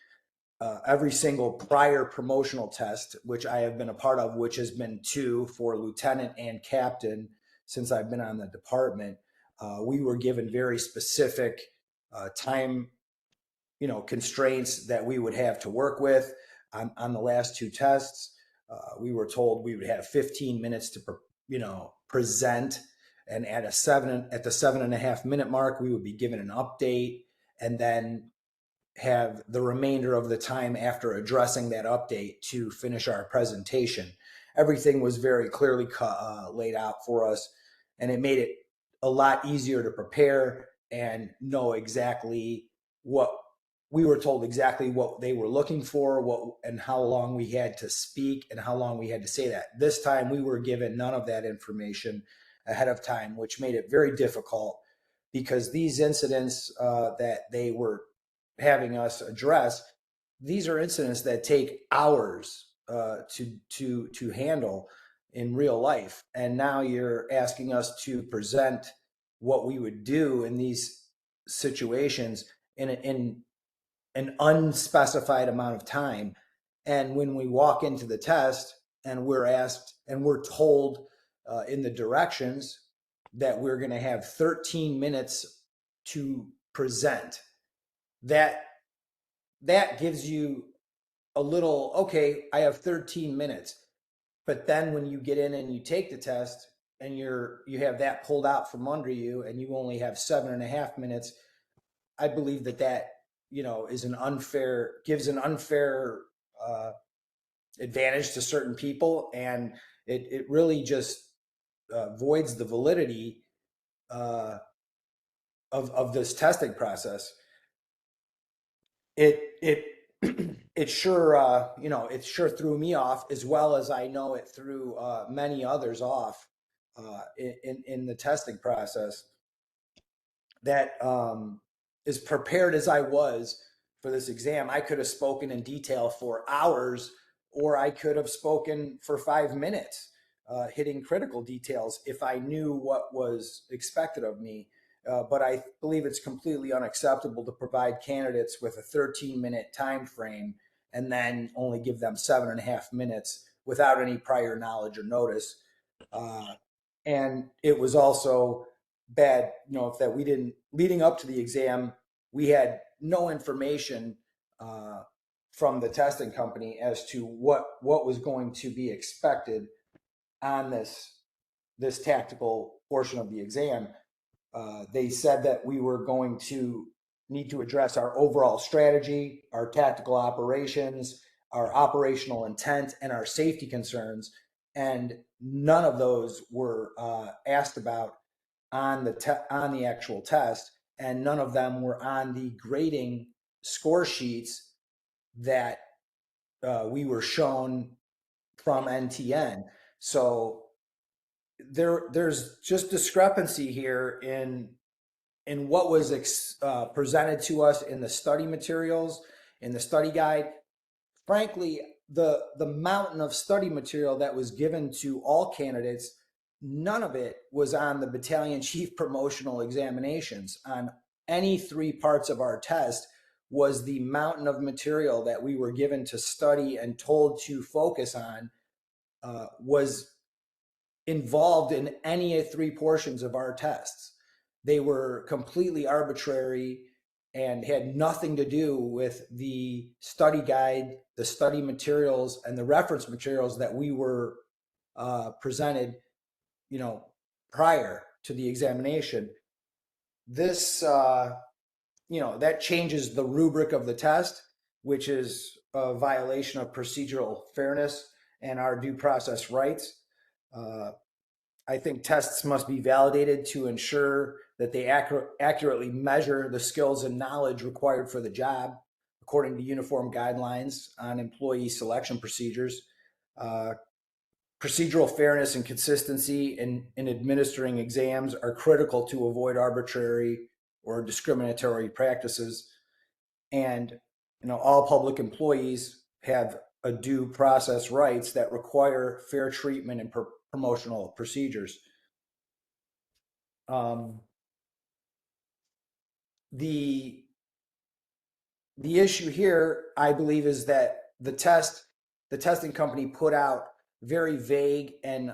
Every single prior promotional test, which I have been a part of, which has been 2 for lieutenant and captain since I've been on the department, we were given very specific time, constraints that we would have to work with. On the last 2 tests, we were told we would have 15 minutes to, present, and at the 7.5 minute mark, we would be given an update, and then have the remainder of the time after addressing that update to finish our presentation. Everything was very clearly laid out for us, and it made it a lot easier to prepare and know exactly what we were told, exactly what they were looking for, and how long we had to speak and how long we had to say that. This time we were given none of that information ahead of time, which made it very difficult, because these incidents that they were having us address, these are incidents that take hours to handle in real life. And now you're asking us to present what we would do in these situations in an unspecified amount of time. And when we walk into the test and we're asked and we're told in the directions that we're going to have 13 minutes to present, that gives you a little, okay, I have 13 minutes. But then when you get in and you take the test and you have that pulled out from under you and you only have 7.5 minutes, I believe that is gives an unfair advantage to certain people, and it really just voids the validity of this testing process. It sure it sure threw me off, as well as I know it threw many others off in the testing process. That as prepared as I was for this exam, I could have spoken in detail for hours, or I could have spoken for 5 minutes, hitting critical details if I knew what was expected of me. But I believe it's completely unacceptable to provide candidates with a 13-minute time frame and then only give them 7.5 minutes without any prior knowledge or notice. And it was also bad, that we didn't, leading up to the exam, we had no information from the testing company as to what was going to be expected on this tactical portion of the exam. They said that we were going to need to address our overall strategy, our tactical operations, our operational intent, and our safety concerns. And none of those were asked about on the actual test, and none of them were on the grading score sheets that we were shown from NTN. So there's just discrepancy here in in what was presented to us in the study materials, in the study guide, frankly, the mountain of study material that was given to all candidates, none of it was on the battalion chief promotional examinations. On any three parts of our test was the mountain of material that we were given to study and told to focus on, was involved in any three portions of our tests. They were completely arbitrary and had nothing to do with the study guide, the study materials, and the reference materials that we were presented, prior to the examination. This, that changes the rubric of the test, which is a violation of procedural fairness and our due process rights. I think tests must be validated to ensure that they accurately measure the skills and knowledge required for the job, according to uniform guidelines on employee selection procedures. Procedural fairness and consistency in administering exams are critical to avoid arbitrary or discriminatory practices. And all public employees have a due process rights that require fair treatment and promotional procedures. The issue here, I believe, is that the testing company put out very vague and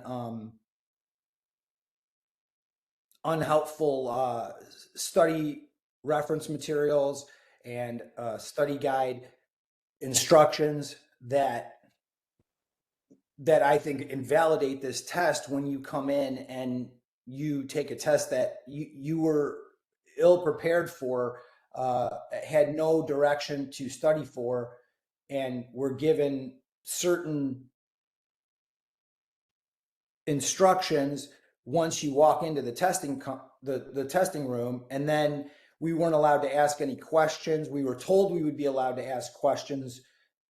unhelpful study reference materials and study guide instructions that I think invalidate this test when you come in and you take a test that you were ill prepared for, had no direction to study for, and were given certain instructions once you walk into the testing room, and then we weren't allowed to ask any questions. We were told we would be allowed to ask questions,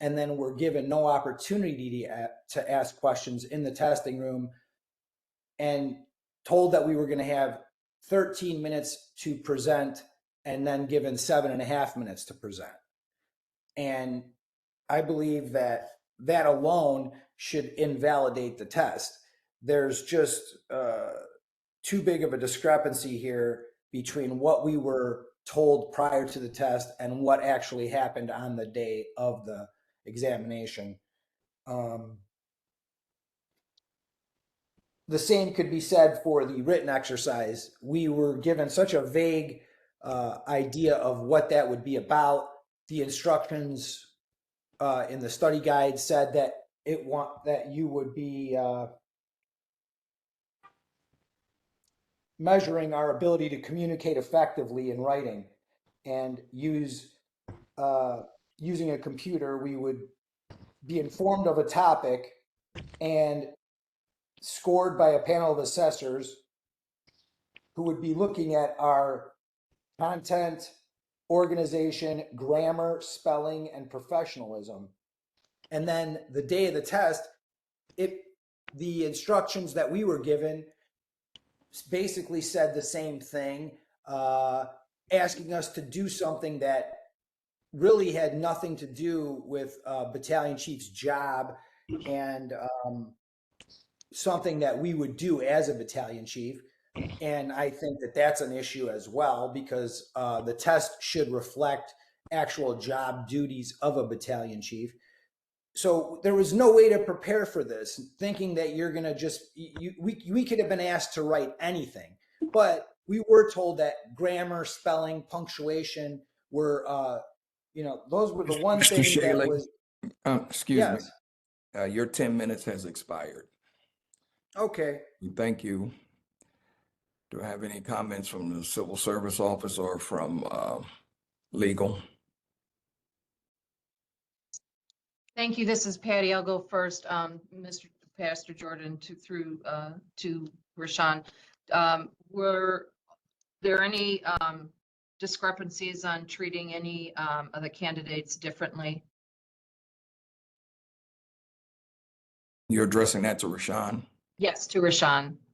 and then we're given no opportunity to ask questions in the testing room, and told that we were going to have 13 minutes to present, and then given 7.5 minutes to present. And I believe that alone should invalidate the test. There's just too big of a discrepancy here between what we were told prior to the test and what actually happened on the day of the examination. The same could be said for the written exercise. We were given such a vague idea of what that would be about. The instructions in the study guide said that you would be measuring our ability to communicate effectively in writing, and using a computer, we would be informed of a topic and scored by a panel of assessors who would be looking at our content, organization, grammar, spelling, and professionalism. And then the day of the test, the instructions that we were given basically said the same thing, asking us to do something that really had nothing to do with battalion chief's job, and something that we would do as a battalion chief. And I think that that's an issue as well, because the test should reflect actual job duties of a battalion chief. So there was no way to prepare for this, thinking that you're going to we could have been asked to write anything, but we were told that grammar, spelling, punctuation were, those were the one Mr. thing Shaley, that was. excuse Yes. me, your 10 minutes has expired. Okay. Thank you. Do I have any comments from the civil service office or from legal? Thank you. This is Patty. I'll go first. Mr. Pastor Jordan to Rashawn. Were there any discrepancies on treating any of the candidates differently? You're addressing that to Rashawn? Yes, to Rashawn.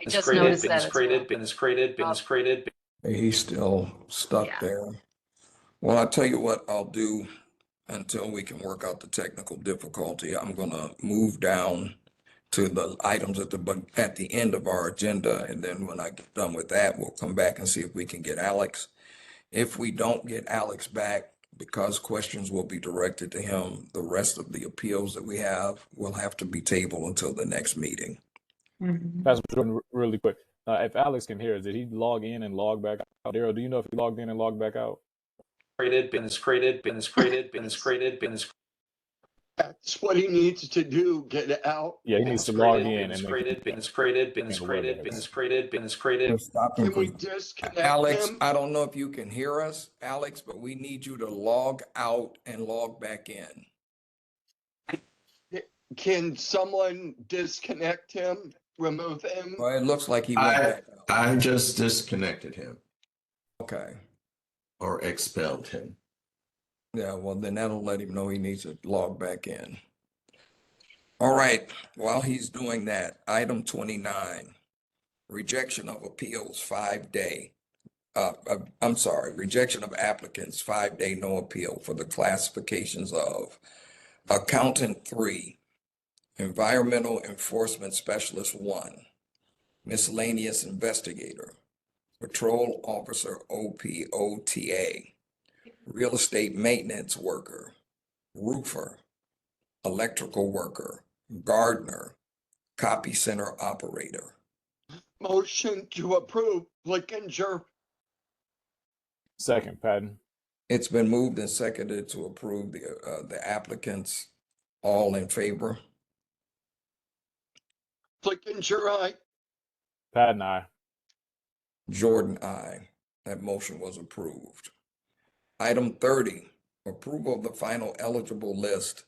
I just noticed that as well. Business created. He's still stuck Yeah. there. Well, I'll tell you what I'll do until we can work out the technical difficulty. I'm gonna move down to the items at the end of our agenda, and then when I get done with that, we'll come back and see if we can get Alex. If we don't get Alex back, because questions will be directed to him, the rest of the appeals that we have will have to be tabled until the next meeting. Pastor Jordan, really quick. If Alex can hear us, did he log in and log back out? Daryl, do you know if he logged in and logged back out? Business created. That's what he needs to do, get out. Yeah, he needs to log in and Business then created. Let's stop him Can we from- disconnect Alex, him? I don't know if you can hear us, Alex, but we need you to log out and log back in. Can someone disconnect him, remove him? Well, it looks like he went back out. I just disconnected him Okay. or expelled him. Yeah, well, then that'll let him know he needs to log back in. All right, while he's doing that, item 29, rejection of appeals, 5-day. Rejection of applicants, 5-day no appeal for the classifications of accountant 3, environmental enforcement specialist 1, miscellaneous investigator, patrol officer OPOTA, real estate maintenance worker, roofer, electrical worker, gardener, copy center operator. Motion to approve, Flickinger. second, Patton. It's been moved and seconded to approve the applicants. All in favor? Flickinger, aye. Patton, aye. Jordan, aye. That motion was approved. Item 30, approval of the final eligible list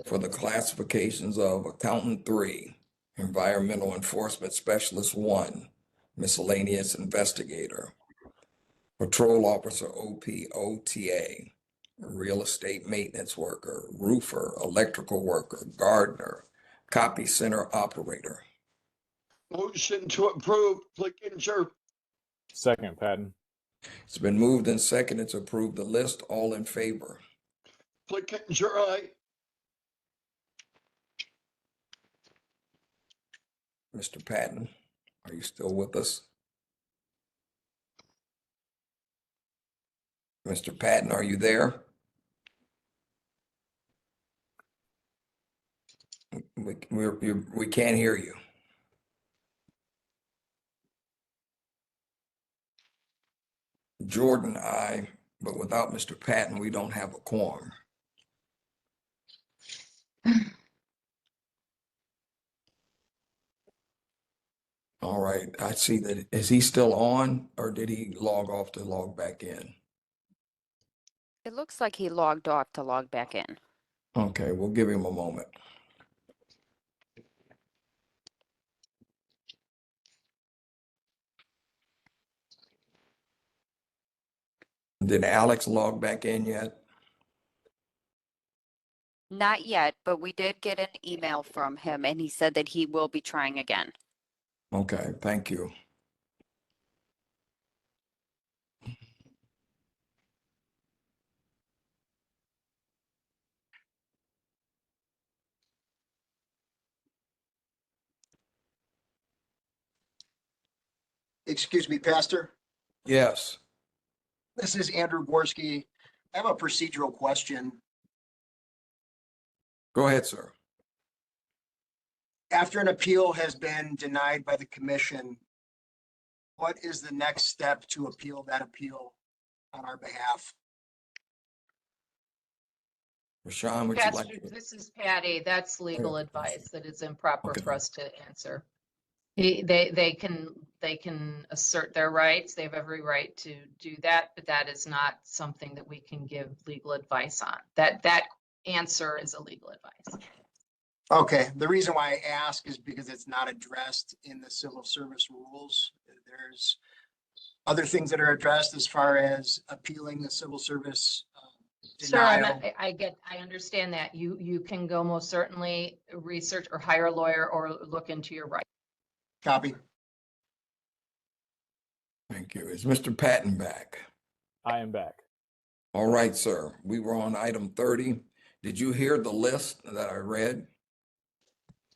for the classifications of accountant 3, environmental enforcement specialist 1, miscellaneous investigator, patrol officer OPOTA, real estate maintenance worker, roofer, electrical worker, gardener, copy center operator. Motion to approve, Flickinger. Second, Patton. It's been moved and seconded to approve the list. All in favor? Flickinger, aye. Mr. Patton, are you still with us? Mr. Patton, are you there? We can't hear you. Jordan, aye, but without Mr. Patton, we don't have a quorum. All right, I see that. Is he still on or did he log off to log back in? It looks like he logged off to log back in. Okay, we'll give him a moment. Did Alex log back in yet? Not yet, but we did get an email from him and he said that he will be trying again. Okay, thank you. Excuse me, Pastor. Yes. This is Andrew Gorski. I have a procedural question. Go ahead, sir. After an appeal has been denied by the commission, what is the next step to appeal that appeal on our behalf? Rashawn, would you Pastor, like to? this is Patty. That's legal advice that is improper Okay. for us to answer. They can assert their rights. They have every right to do that, but that is not something that we can give legal advice on. That answer is illegal advice. Okay, the reason why I ask is because it's not addressed in the civil service rules. There's other things that are addressed as far as appealing the civil service Sir, denial. I understand that. You can go most certainly research or hire a lawyer or look into your rights. Copy. Thank you. Is Mr. Patton back? I am back. All right, sir. We were on item 30. Did you hear the list that I read?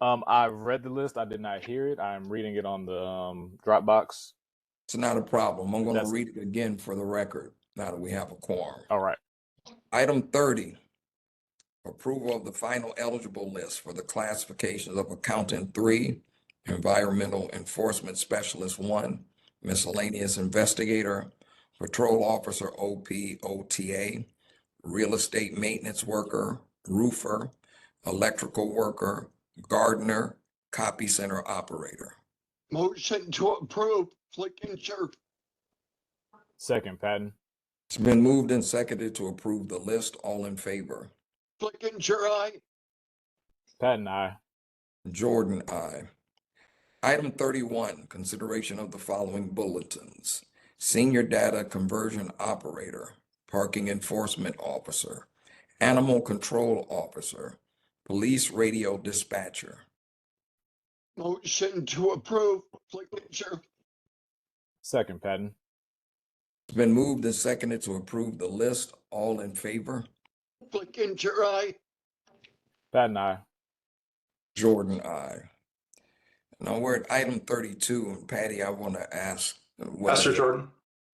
I read the list. I did not hear it. I'm reading it on the Dropbox. It's not a problem. I'm going to That's read it again for the record now that we have a quorum. all right. Item 30, approval of the final eligible list for the classifications of Accountant 3, Environmental Enforcement Specialist 1, Miscellaneous Investigator, Patrol Officer OP, OTA, Real Estate Maintenance Worker, Roofer, Electrical Worker, Gardener, Copy Center Operator. Motion to approve, Flickinger. Second, Patton. It's been moved and seconded to approve the list. All in favor? Flickinger, aye. Patton, aye. Jordan, aye. Item 31, consideration of the following bulletins. Senior Data Conversion Operator, Parking Enforcement Officer, Animal Control Officer, Police Radio Dispatcher. Motion to approve, Flickinger. Second, Patton. It's been moved and seconded to approve the list. All in favor? Flickinger, aye. Patton, aye. Jordan, aye. Now we're at item 32, and Patty, I want to ask. Pastor Jordan,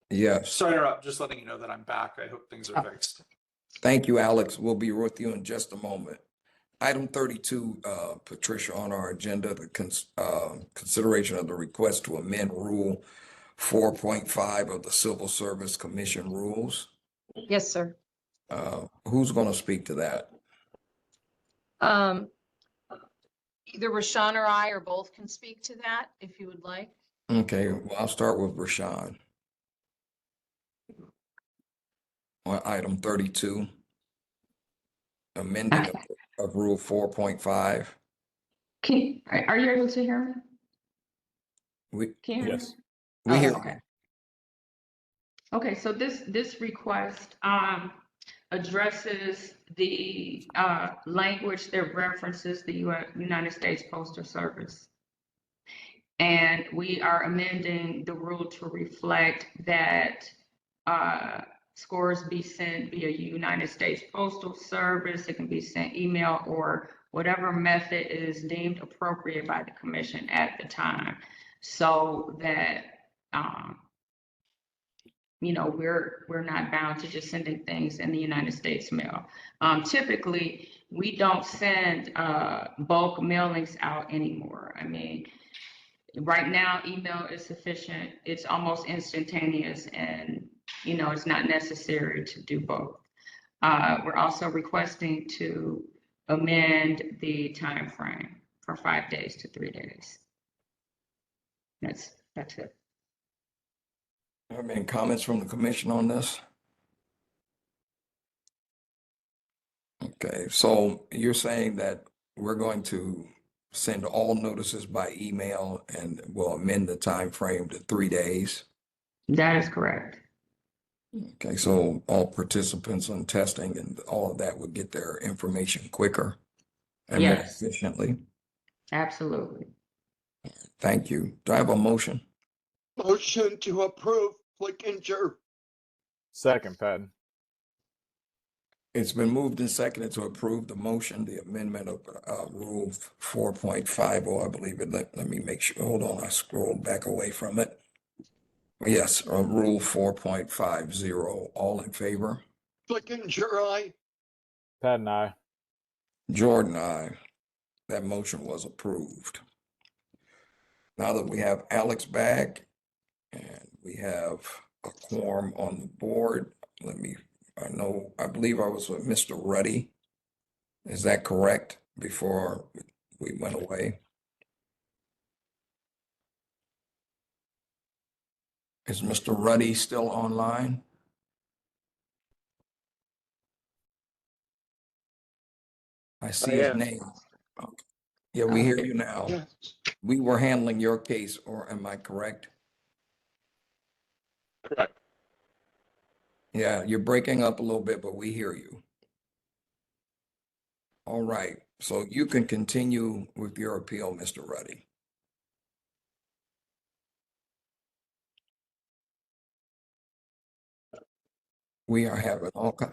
Yes. sorry to interrupt, just letting you know that I'm back. I hope things are fixed. Thank you, Alex. We'll be with you in just a moment. Item 32, Patricia, on our agenda, the consideration of the request to amend Rule 4.5 of the Civil Service Commission rules. Yes, sir. Who's going to speak to that? Either Rashawn or I or both can speak to that if you would like. Okay, well, I'll start with Rashawn. On item 32, amending of Rule 4.5. Are you able to hear me? Can you hear me? Yes. We hear okay. Okay, so this request addresses the language that references the United States Postal Service. And we are amending the rule to reflect that scores be sent via United States Postal Service. It can be sent email or whatever method is deemed appropriate by the commission at the time, so that we're not bound to just sending things in the United States mail. Typically, we don't send bulk mailings out anymore. I mean, right now, email is sufficient. It's almost instantaneous, and it's not necessary to do both. We're also requesting to amend the time frame from 5 days to 3 days. That's it. Have any comments from the commission on this? Okay, so you're saying that we're going to send all notices by email and we'll amend the time frame to 3 days? That is correct. Okay, so all participants on testing and all of that would get their information quicker and more Yes. efficiently? Absolutely. Thank you. Do I have a motion? Motion to approve, Flickinger. Second, Patton. It's been moved and seconded to approve the motion, the amendment of Rule 4.50, I believe it. Let me make sure. Hold on, I scrolled back away from it. Yes, Rule 4.50. All in favor? Flickinger, aye. Patton, aye. Jordan, aye. That motion was approved. Now that we have Alex back and we have a quorum on the board, I believe I was with Mr. Ruddy. Is that correct? Before we went away? Is Mr. Ruddy still online? I see his am. name. Okay. Yeah, we hear you now. Yes. We were handling your case, or am I correct? Correct. Yeah, you're breaking up a little bit, but we hear you. All right, so you can continue with your appeal, Mr. Ruddy. We are having all kind.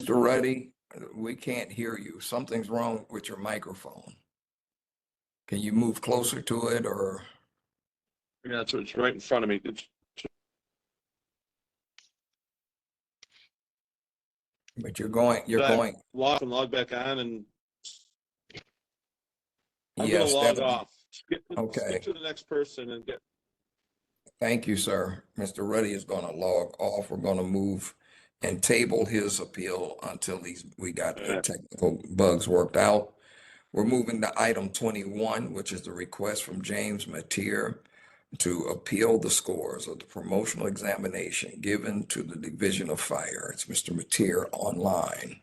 Mr. Ruddy, we can't hear you. Something's wrong with your microphone. Can you move closer to it or? Yeah, so it's right in front of me. But you're going. Log and log back on, and I'm gonna Yes, log that'll be off. Skip to the next person and get. Thank you, sir. Mr. Ruddy is going to log off. We're going to move and table his appeal until we got the technical bugs worked out. We're moving to item 21, which is the request from James Mateer to appeal the scores of the promotional examination given to the Division of Fire. It's Mr. Mateer online.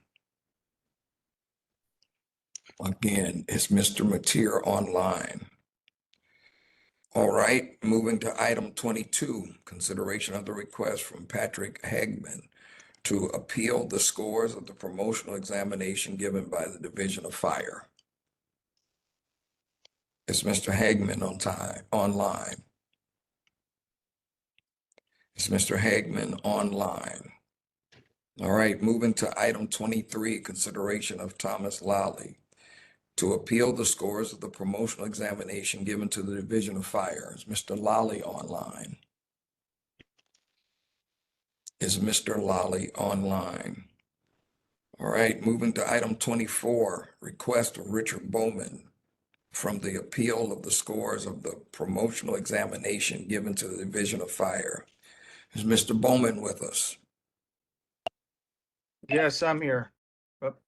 Again, it's Mr. Mateer online. All right, moving to item 22, consideration of the request from Patrick Hagman to appeal the scores of the promotional examination given by the Division of Fire. It's Mr. Hagman online. It's Mr. Hagman online. All right, moving to item 23, consideration of Thomas Lally to appeal the scores of the promotional examination given to the Division of Fire. Is Mr. Lally online? Is Mr. Lally online? All right, moving to item 24, request of Richard Bowman from the appeal of the scores of the promotional examination given to the Division of Fire. Is Mr. Bowman with us? Yes, I'm here.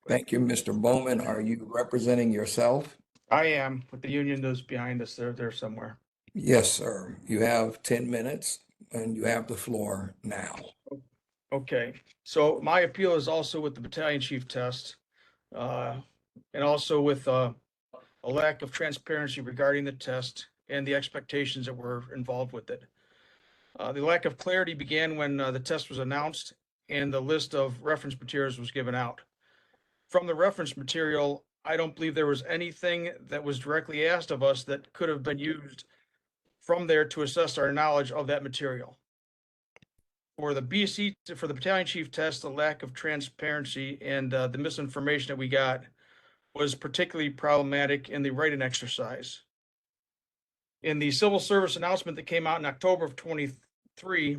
Thank you, Mr. Bowman. Are you representing yourself? I am with the union that's behind us. They're there somewhere. Yes, sir. You have 10 minutes and you have the floor now. Okay, so my appeal is also with the battalion chief test, and also with a lack of transparency regarding the test and the expectations that were involved with it. The lack of clarity began when the test was announced and the list of reference materials was given out. From the reference material, I don't believe there was anything that was directly asked of us that could have been used from there to assess our knowledge of that material. For the battalion chief test, the lack of transparency and the misinformation that we got was particularly problematic in the writing exercise. In the civil service announcement that came out in October of 23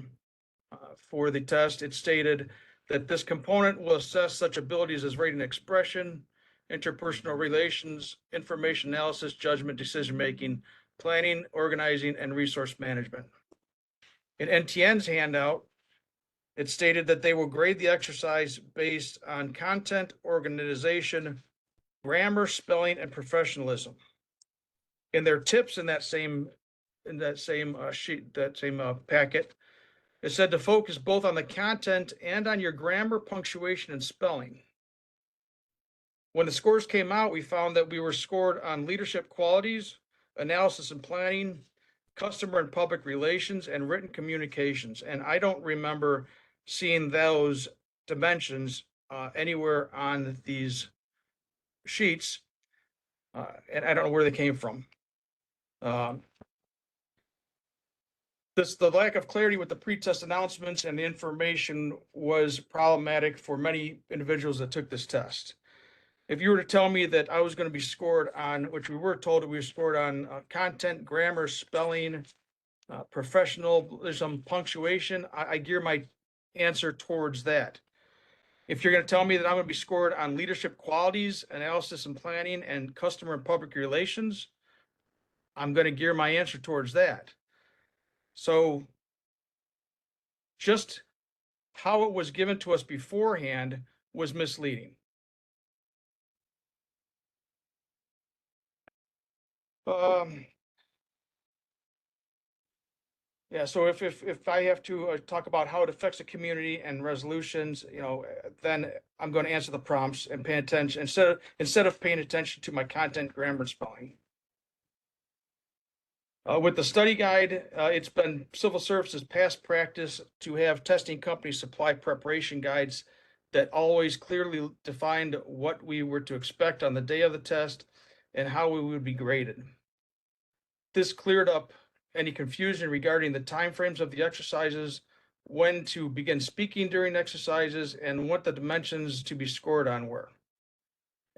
for the test, it stated that this component will assess such abilities as writing expression, interpersonal relations, information analysis, judgment, decision-making, planning, organizing, and resource management. In NTN's handout, it stated that they will grade the exercise based on content, organization, grammar, spelling, and professionalism. In their tips in that same sheet, that same packet, it said to focus both on the content and on your grammar, punctuation, and spelling. When the scores came out, we found that we were scored on leadership qualities, analysis and planning, customer and public relations, and written communications. And I don't remember seeing those dimensions anywhere on these sheets, and I don't know where they came from. The lack of clarity with the pre-test announcements and the information was problematic for many individuals that took this test. If you were to tell me that I was going to be scored on, which we were told that we were scored on content, grammar, spelling, professionalism, punctuation, I gear my answer towards that. If you're going to tell me that I'm going to be scored on leadership qualities, analysis and planning, and customer and public relations, I'm going to gear my answer towards that. So just how it was given to us beforehand was misleading. Yeah, so if I have to talk about how it affects the community and resolutions, then I'm going to answer the prompts and pay attention instead of paying attention to my content, grammar, and spelling. With the study guide, it's been civil services past practice to have testing companies supply preparation guides that always clearly defined what we were to expect on the day of the test and how we would be graded. This cleared up any confusion regarding the timeframes of the exercises, when to begin speaking during exercises, and what the dimensions to be scored on were.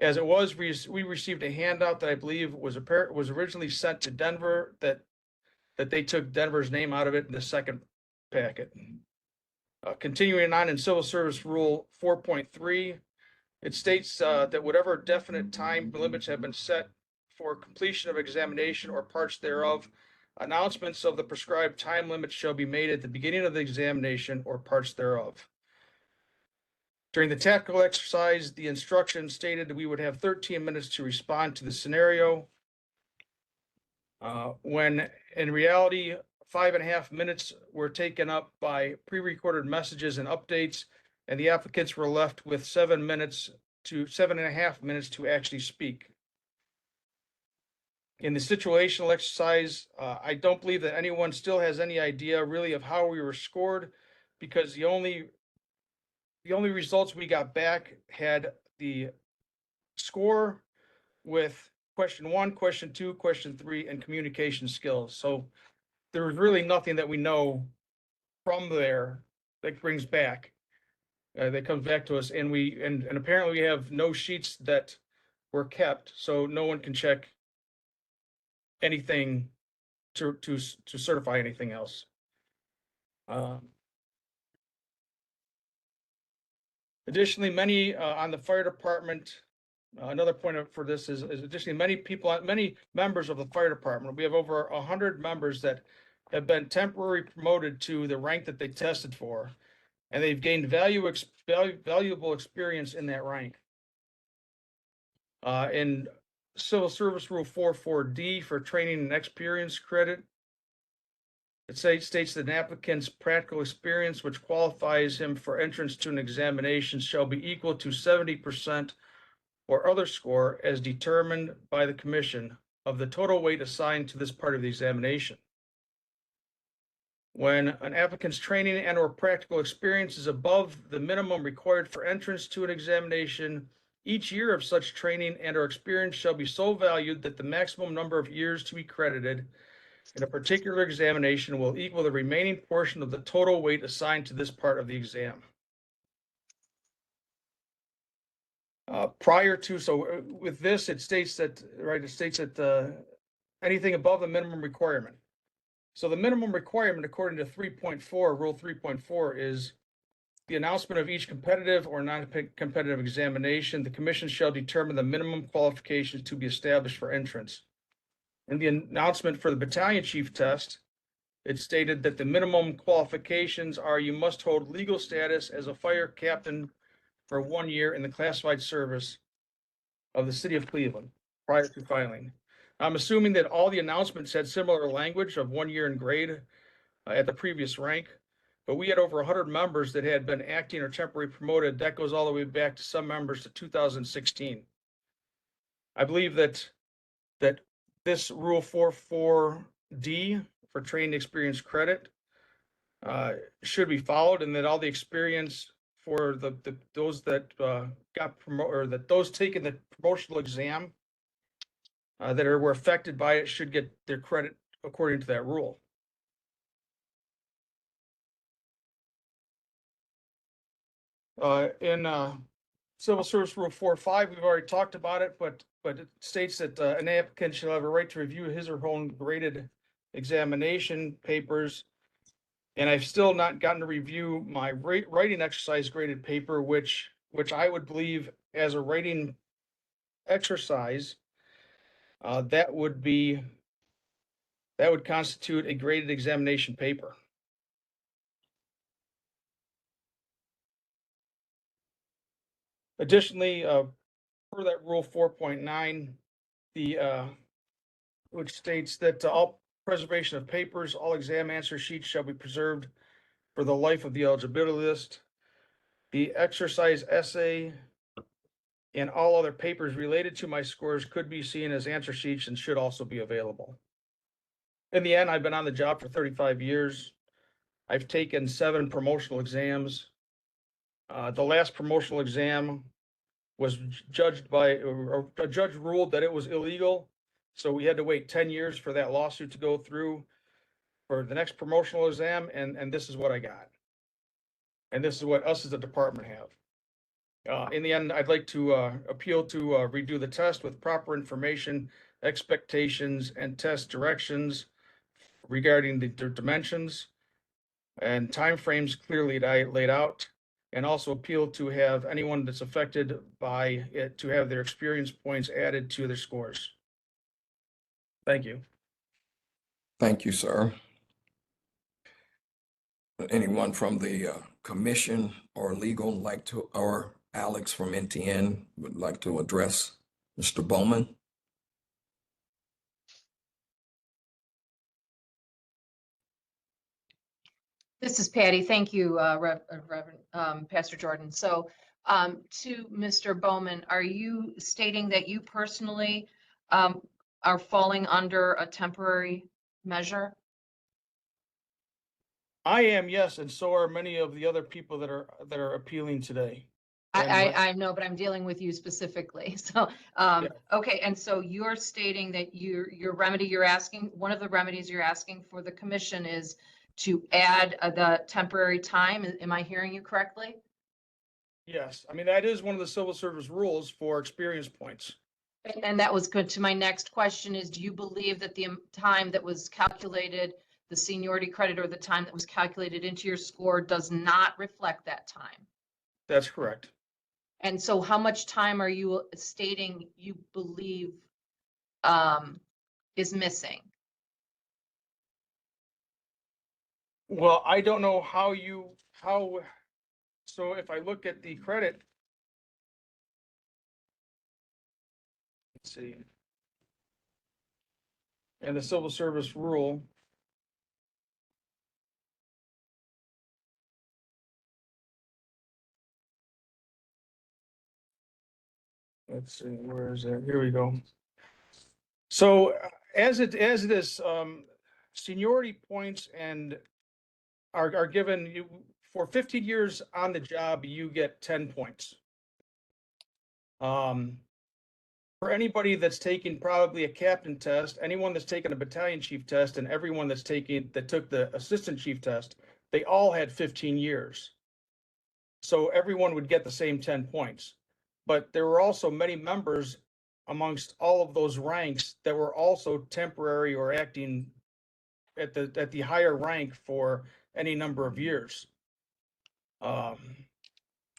As it was, we received a handout that I believe was originally sent to Denver that they took Denver's name out of it in the second packet. Continuing on in Civil Service Rule 4.3, it states that whatever definite time limits have been set for completion of examination or parts thereof, announcements of the prescribed time limits shall be made at the beginning of the examination or parts thereof. During the tactical exercise, the instruction stated that we would have 13 minutes to respond to the scenario, when in reality, 5.5 minutes were taken up by pre-recorded messages and updates, and the applicants were left with 7.5 minutes to actually speak. In the situational exercise, I don't believe that anyone still has any idea really of how we were scored, because the only results we got back had the score with question 1, question 2, question 3, and communication skills. So there was really nothing that we know from there that brings back, that comes back to us. And and apparently we have no sheets that were kept, so no one can check anything to certify anything else. Additionally, many on the fire department, another point for this is additionally many members of the fire department. We have over 100 members that have been temporarily promoted to the rank that they tested for, and they've gained valuable experience in that rank. In Civil Service Rule 4.4D for training and experience credit, it states that an applicant's practical experience which qualifies him for entrance to an examination shall be equal to 70% or other score as determined by the commission of the total weight assigned to this part of the examination. When an applicant's training and or practical experience is above the minimum required for entrance to an examination, each year of such training and or experience shall be so valued that the maximum number of years to be credited in a particular examination will equal the remaining portion of the total weight assigned to this part of the exam. With this, it states that, anything above the minimum requirement. So the minimum requirement, according to 3.4, Rule 3.4, is the announcement of each competitive or non-competitive examination. The commission shall determine the minimum qualifications to be established for entrance. In the announcement for the battalion chief test, it stated that the minimum qualifications are you must hold legal status as a fire captain for 1 year in the classified service of the city of Cleveland prior to filing. I'm assuming that all the announcements had similar language of 1 year in grade at the previous rank, but we had over 100 members that had been acting or temporarily promoted. That goes all the way back to some members to 2016. I believe that this Rule 4.4D for training experience credit should be followed, and that all the experience for those that got promoted, or that those taking the promotional exam that were affected by it should get their credit according to that rule. In Civil Service Rule 4.5, we've already talked about it, but it states that an applicant shall have a right to review his or her own graded examination papers. And I've still not gotten to review my writing exercise graded paper, which I would believe as a writing exercise, that would constitute a graded examination paper. Additionally, per that Rule 4.9, which states that all preservation of papers, all exam answer sheets shall be preserved for the life of the eligibility list. The exercise essay and all other papers related to my scores could be seen as answer sheets and should also be available. In the end, I've been on the job for 35 years. I've taken 7 promotional exams. The last promotional exam was judged by, or a judge ruled that it was illegal. So we had to wait 10 years for that lawsuit to go through. for the next promotional exam, and this is what I got. And this is what us as a department have. In the end, I'd like to appeal to redo the test with proper information, expectations, and test directions regarding the dimensions and timeframes clearly laid out, and also appeal to have anyone that's affected by it to have their experience points added to their scores. Thank you. Thank you, sir. Anyone from the commission or legal like to, or Alex from NTN would like to address Mr. Bowman? This is Patty. Thank you, Reverend Pastor Jordan. So to Mr. Bowman, are you stating that you personally are falling under a temporary measure? I am, yes, and so are many of the other people that are appealing today. I know, but I'm dealing with you specifically. So, okay, and so you're stating that your remedy you're asking, one of the remedies you're asking for the commission is to add the temporary time. Am I hearing you correctly? Yes, I mean, that is one of the civil service rules for experience points. And that was good to my next question is, do you believe that the time that was calculated, the seniority credit or the time that was calculated into your score does not reflect that time? That's correct. And so how much time are you stating you believe is missing? Well, I don't know so if I look at the credit, let's see, and the civil service rule, let's see, where is that? Here we go. So as this seniority points and are given you for 15 years on the job, you get 10 points. For anybody that's taking probably a captain test, anyone that's taken a battalion chief test, and everyone that took the assistant chief test, they all had 15 years. So everyone would get the same 10 points. But there were also many members amongst all of those ranks that were also temporary or acting at the higher rank for any number of years.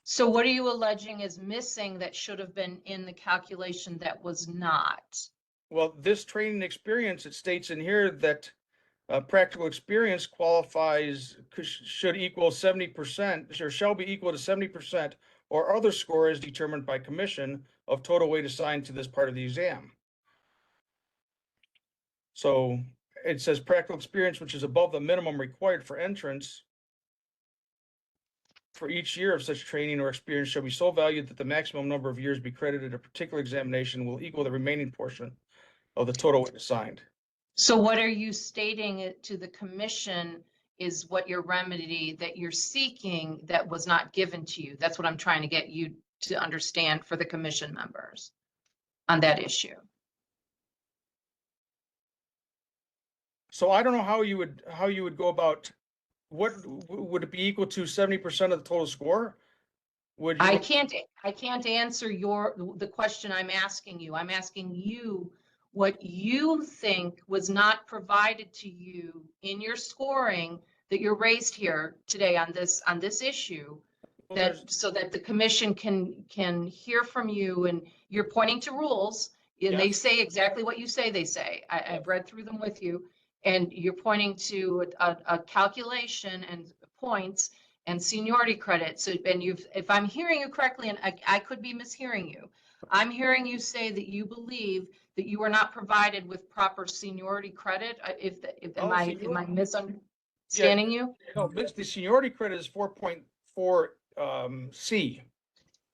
So what are you alleging is missing that should have been in the calculation that was not? Well, this training experience, it states in here that practical experience qualifies, should equal 70%, or shall be equal to 70%, or other score is determined by commission of total weight assigned to this part of the exam. So it says practical experience, which is above the minimum required for entrance for each year of such training or experience shall be so valued that the maximum number of years be credited a particular examination will equal the remaining portion of the total weight assigned. So what are you stating to the commission is what your remedy that you're seeking that was not given to you? That's what I'm trying to get you to understand for the commission members on that issue. So I don't know how you would go about, what would it be equal to 70% of the total score? Would you? I can't answer the question I'm asking you. I'm asking you what you think was not provided to you in your scoring that you're raised here today on this issue, so that the commission can hear from you. And you're pointing to rules, and they say exactly what you say they say. I've read through them with you, and you're pointing to a calculation and points and seniority credit. So, and if I'm hearing you correctly, and I could be mishearing you, I'm hearing you say that you believe that you were not provided with proper seniority credit. Am I misunderstanding you? No, the seniority credit is 4.4 C.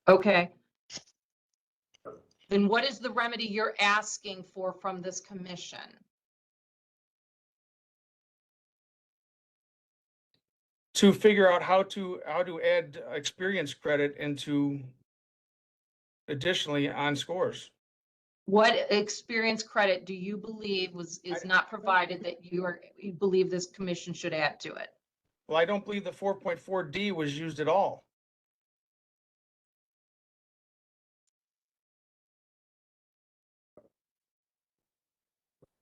Okay. Then what is the remedy you're asking for from this commission? To figure out how to add experience credit into additionally on scores. What experience credit do you believe is not provided that you believe this commission should add to it? Well, I don't believe the 4.4D was used at all.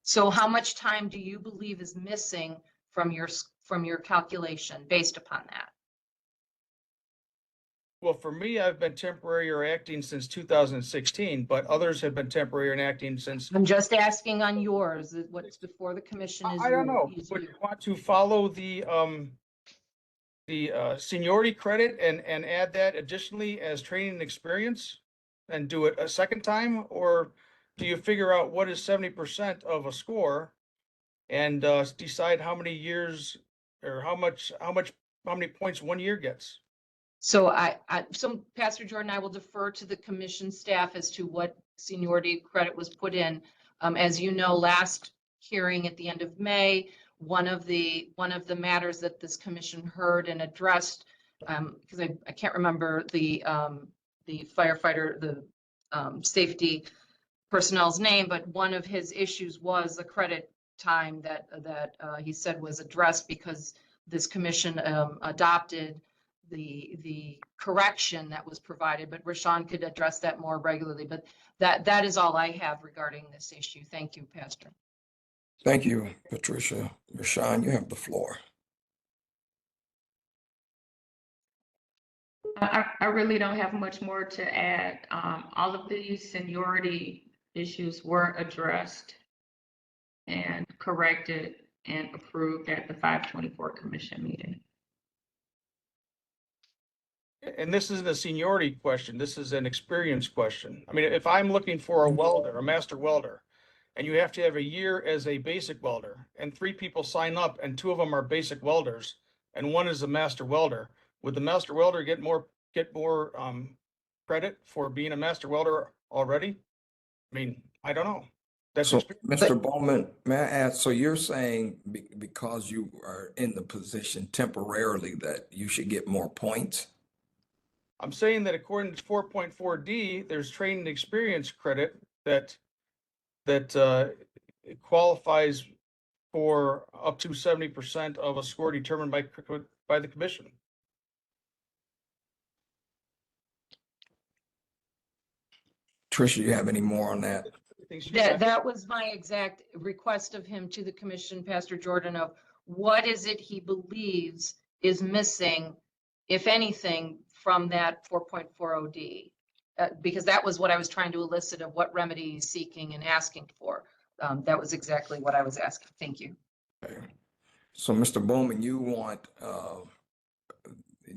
So how much time do you believe is missing from your calculation based upon that? Well, for me, I've been temporary or acting since 2016, but others have been temporary and acting since. I'm just asking on yours. What's before the commission is I don't know. is Would you. you want to follow the seniority credit and add that additionally as training and experience and do it a second time? Or do you figure out what is 70% of a score and decide how many years or how many points 1 year gets? So so Pastor Jordan, I will defer to the commission staff as to what seniority credit was put in. As you know, last hearing at the end of May, one of the matters that this commission heard and addressed, because I can't remember the firefighter, the safety personnel's name, but one of his issues was the credit time that he said was addressed because this commission adopted the correction that was provided, but Rashawn could address that more regularly. But that is all I have regarding this issue. Thank you, Pastor. Thank you, Patricia. Rashawn, you have the floor. I really don't have much more to add. All of these seniority issues were addressed and corrected and approved at the 524 commission meeting. And this isn't a seniority question. This is an experience question. I mean, if I'm looking for a welder, a master welder, and you have to have a year as a basic welder, and 3 people sign up and 2 of them are basic welders, and 1 is a master welder, would the master welder get more credit for being a master welder already? I mean, I don't know. That's So, Mr. Bowman, may I ask, so you're saying because you are in the position temporarily that you should get more points? I'm saying that according to 4.4D, there's training and experience credit that qualifies for up to 70% of a score determined by the commission. Tricia, you have any more on that? That was my exact request of him to the commission, Pastor Jordan, of what is it he believes is missing, if anything, from that 4.40D? Because that was what I was trying to elicit of what remedy he's seeking and asking for. That was exactly what I was asking. Thank you. Okay. So, Mr. Bowman, you want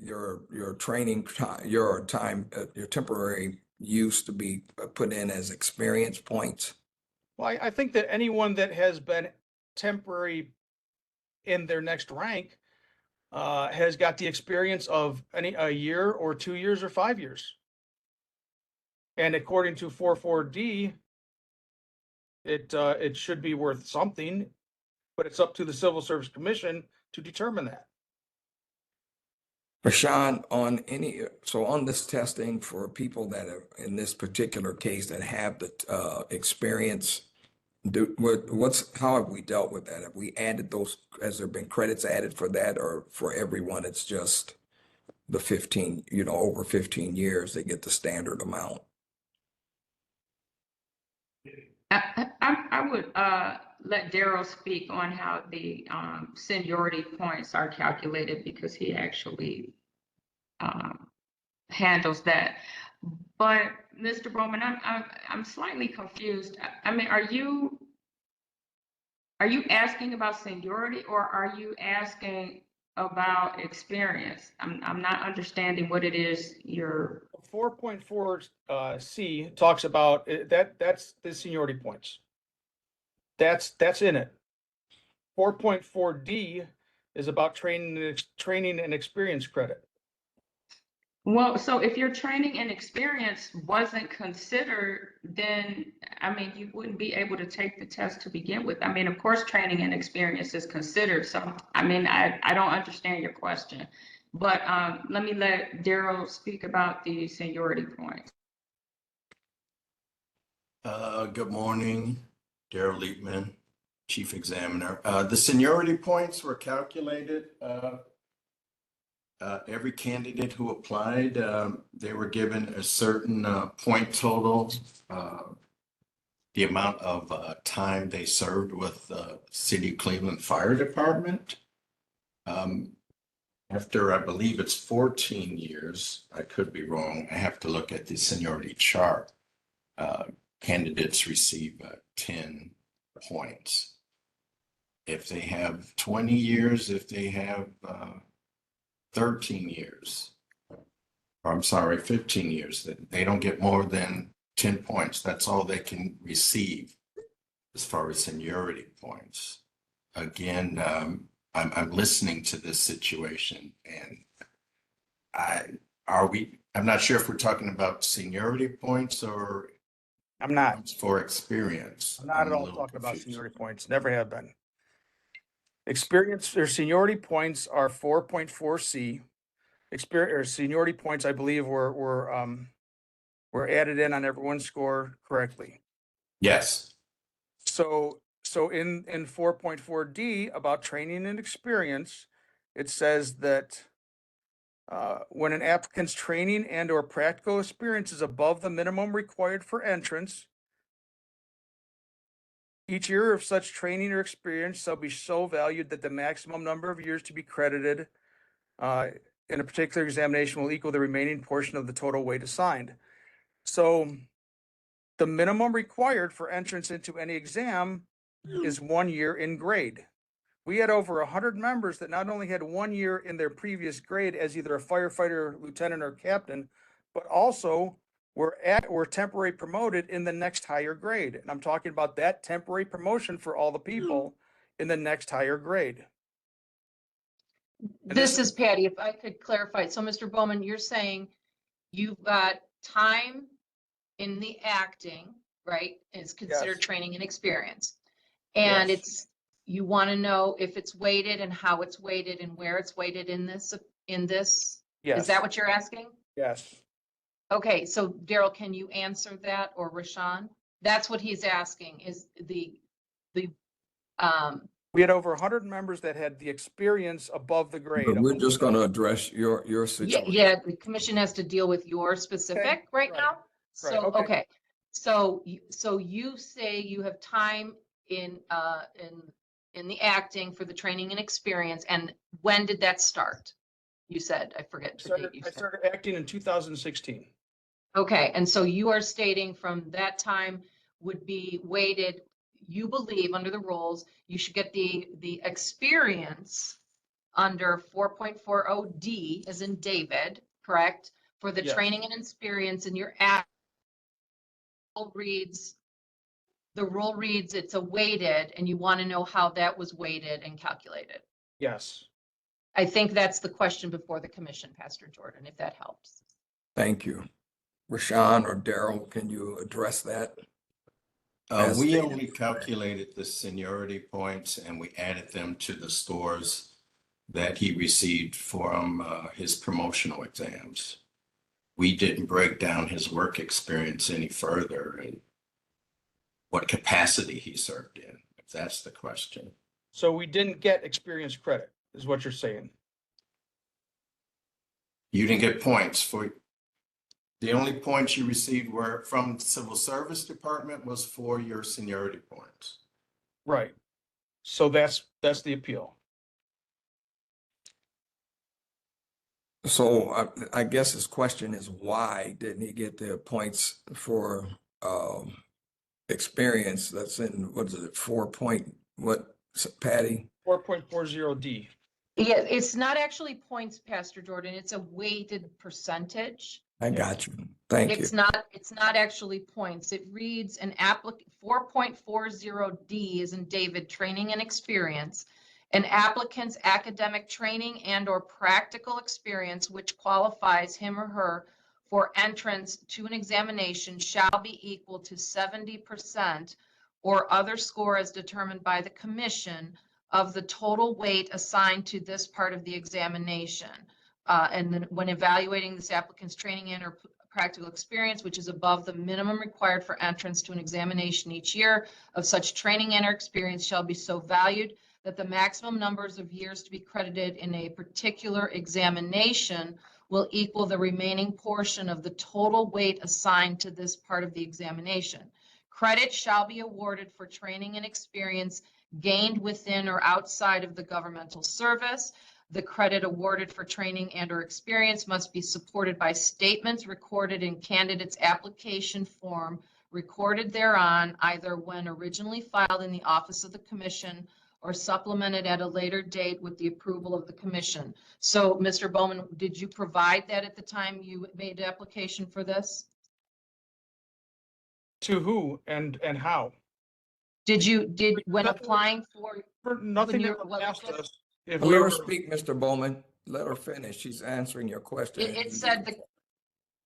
your training time, your temporary use to be put in as experience points? Well, I think that anyone that has been temporary in their next rank has got the experience of a year or 2 years or 5 years. And according to 4.4D, it should be worth something, but it's up to the Civil Service Commission to determine that. Rashawn, on this testing for people that are in this particular case that have the experience, how have we dealt with that? Have we added those? Has there been credits added for that, or for everyone it's just the 15? Over 15 years they get the standard amount. I would let Daryl speak on how the seniority points are calculated because he actually handles that. But Mr. Bowman, I'm slightly confused. I mean, are you asking about seniority or are you asking about experience? I'm not understanding what it is you're. 4.4 C talks about that's the seniority points. That's in it. 4.4 D is about training and experience credit. Well, so if your training and experience wasn't considered, then, I mean, you wouldn't be able to take the test to begin with. I mean, of course, training and experience is considered. So, I mean, I don't understand your question, but let me let Daryl speak about the seniority points. Good morning, Daryl Liebman, Chief Examiner. The seniority points were calculated. Every candidate who applied, they were given a certain point total, the amount of time they served with the City of Cleveland Fire Department. After, I believe it's 14 years, I could be wrong, I have to look at the seniority chart. Candidates receive 10 points. If they have 20 years, if they have 13 years, or I'm sorry, 15 years, they don't get more than 10 points. That's all they can receive as far as seniority points. Again, I'm listening to this situation, and I'm not sure if we're talking about seniority points or I'm not. for experience. I'm not at all talking about seniority points. Never have been. Experience or seniority points are 4.4C. Experience or seniority points, I believe, were added in on everyone's score correctly. Yes. So in 4.4D about training and experience, it says that when an applicant's training and or practical experience is above the minimum required for entrance, each year of such training or experience shall be so valued that the maximum number of years to be credited in a particular examination will equal the remaining portion of the total weight assigned. So the minimum required for entrance into any exam is 1 year in grade. We had over 100 members that not only had 1 year in their previous grade as either a firefighter, lieutenant, or captain, but also were temporary promoted in the next higher grade. And I'm talking about that temporary promotion for all the people in the next higher grade. This is Patty, if I could clarify. So Mr. Bowman, you're saying you've got time in the acting, right? Is considered training and experience. And Yes. you want to know if it's weighted and how it's weighted and where it's weighted in this? Yes. Is that what you're asking? Yes. Okay, so Daryl, can you answer that, or Rashawn? That's what he's asking, is we had over 100 members that had the experience above the grade. But we're just going to address your situation. Yeah, the commission has to deal with your specific right now. So, okay. So you say you have time in the acting for the training and experience, and when did that start? You said, I forget the date you said. I started acting in 2016. Okay, and so you are stating from that time would be weighted, you believe under the rules, you should get the experience under 4.40D as in David, correct? For the training and experience in your act reads, the rule reads it's a weighted, and you want to know how that was weighted and calculated. Yes. I think that's the question before the commission, Pastor Jordan, if that helps. Thank you. Rashawn or Daryl, can you address that? We only calculated the seniority points and we added them to the scores that he received from his promotional exams. We didn't break down his work experience any further and what capacity he served in, if that's the question. So we didn't get experience credit, is what you're saying? You didn't get points for, the only points you received were from the Civil Service Department was for your seniority points. Right. So that's the appeal. So I guess his question is, why didn't he get the points for experience? That's in, what is it, 4 point, what, Patty? 4.40D. Yeah, it's not actually points, Pastor Jordan. It's a weighted percentage. I got you. Thank you. It's not actually points. It reads an 4.40D is in David, training and experience. An applicant's academic training and or practical experience which qualifies him or her for entrance to an examination shall be equal to 70% or other score as determined by the commission of the total weight assigned to this part of the examination. And then when evaluating this applicant's training and or practical experience, which is above the minimum required for entrance to an examination each year of such training and or experience shall be so valued that the maximum numbers of years to be credited in a particular examination will equal the remaining portion of the total weight assigned to this part of the examination. Credit shall be awarded for training and experience gained within or outside of the governmental service. The credit awarded for training and or experience must be supported by statements recorded in candidate's application form, recorded thereon, either when originally filed in the office of the commission or supplemented at a later date with the approval of the commission. So, Mr. Bowman, did you provide that at the time you made the application for this? To who and how? When applying for? Nothing when that was asked us. If Let we her were, speak, Mr. Bowman. Let her finish. She's answering your question. It said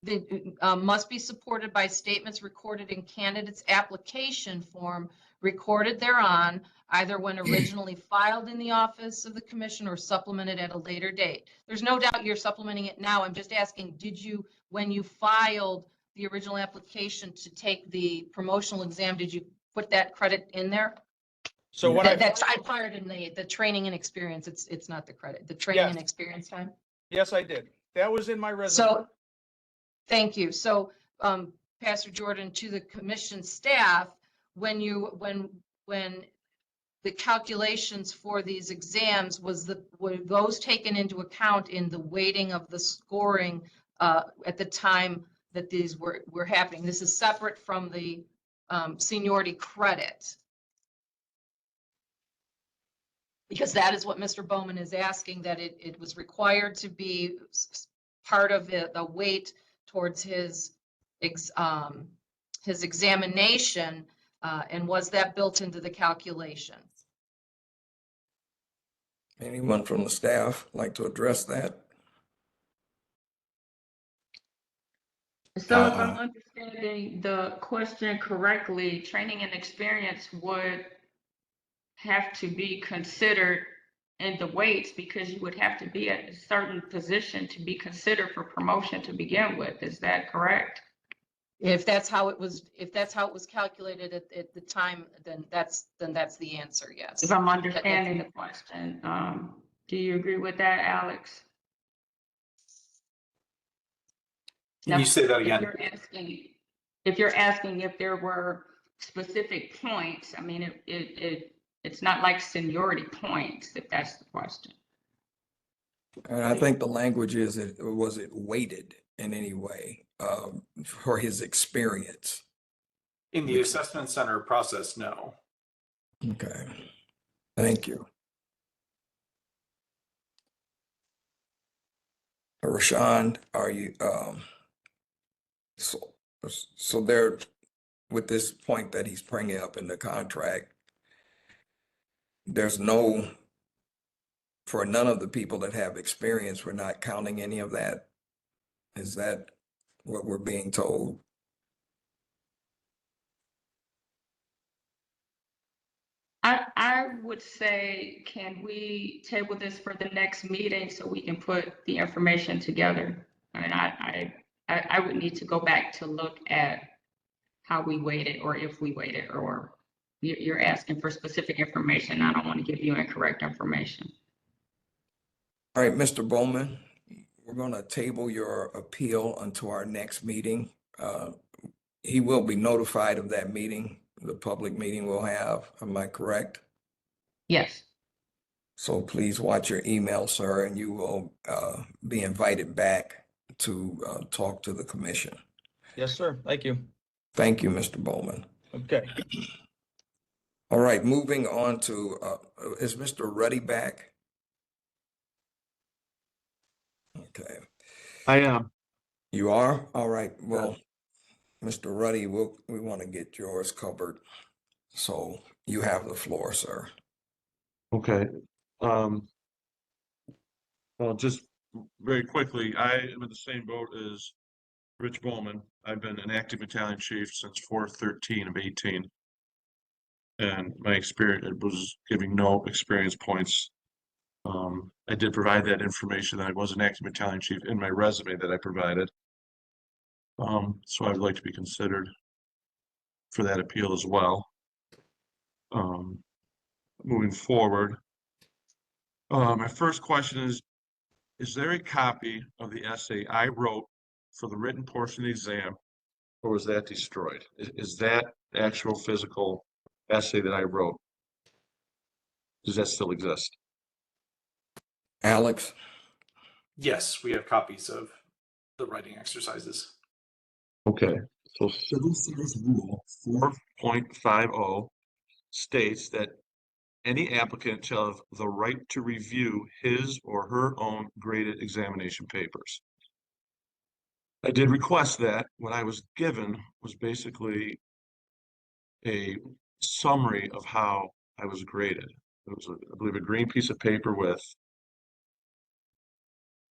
the must be supported by statements recorded in candidate's application form, recorded thereon, either when originally filed in the office of the commission or supplemented at a later date. There's no doubt you're supplementing it now. I'm just asking, did you, when you filed the original application to take the promotional exam, did you put that credit in there? so what That's I fired in the training and experience. It's not the credit, the training and experience time. Yes, I did. That was in my resume. So, thank you. So, Pastor Jordan, to the commission staff, when the calculations for these exams were those taken into account in the weighting of the scoring at the time that these were happening? This is separate from the seniority credit. Because that is what Mr. Bowman is asking, that it was required to be part of the weight towards his examination, and was that built into the calculation? Anyone from the staff like to address that? So if I'm understanding the question correctly, training and experience would have to be considered in the weights because you would have to be at a certain position to be considered for promotion to begin with. Is that correct? If that's how it was calculated at the time, then that's the answer, yes. If I'm understanding the question, do you agree with that, Alex? Can you say that again? If you're asking if there were specific points, I mean, it's not like seniority points, if that's the question. And I think the language is, was it weighted in any way for his experience? In the assessment center process, no. Okay, thank you. Rashawn, are you, so there, with this point that he's bringing up in the contract, there's no, for none of the people that have experience, we're not counting any of that. Is that what we're being told? I would say, can we table this for the next meeting so we can put the information together? I mean, I would need to go back to look at how we weighted, or if we weighted, or you're asking for specific information. I don't want to give you incorrect information. All right, Mr. Bowman, we're going to table your appeal until our next meeting. He will be notified of that meeting, the public meeting we'll have. Am I correct? Yes. So please watch your email, sir, and you will be invited back to talk to the commission. Yes, sir. Thank you. Thank you, Mr. Bowman. Okay. All right, moving on to, is Mr. Ruddy back? Okay. I am. You are? All right. Well, Mr. Ruddy, we want to get yours covered. So you have the floor, sir. Okay. Well, just very quickly, I am in the same boat as Rich Bowman. I've been an active battalion chief since 4/13 of 18. And my experience was giving no experience points. I did provide that information that I was an active battalion chief in my resume that I provided. So I'd like to be considered for that appeal as well. Moving forward, my first question is there a copy of the essay I wrote for the written portion of the exam, or was that destroyed? Is that actual physical essay that I wrote? Does that still exist? Alex? Yes, we have copies of the writing exercises. Okay, so Civil Service Rule 4.50 states that any applicant shall have the right to review his or her own graded examination papers. I did request that. What I was given was basically a summary of how I was graded. It was, I believe, a green piece of paper with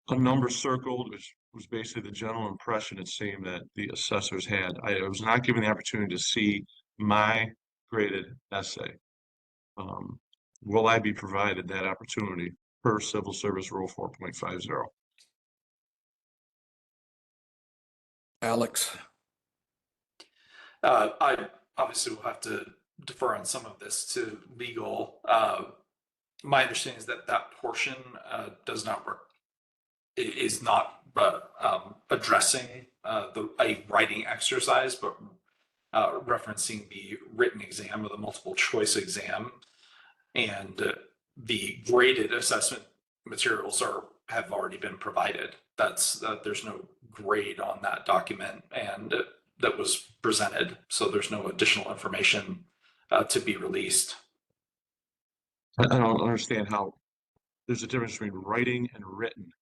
a number circled, which was basically the general impression it seemed that the assessors had. I was not given the opportunity to see my graded essay. Will I be provided that opportunity per Civil Service Rule 4.50? Alex? I obviously will have to defer on some of this to legal. My understanding is that that portion is not addressing a writing exercise, but referencing the written exam or the multiple choice exam, and the graded assessment materials have already been provided. There's no grade on that document, and that was presented, so there's no additional information to be released. I don't understand how there's a difference between writing and written,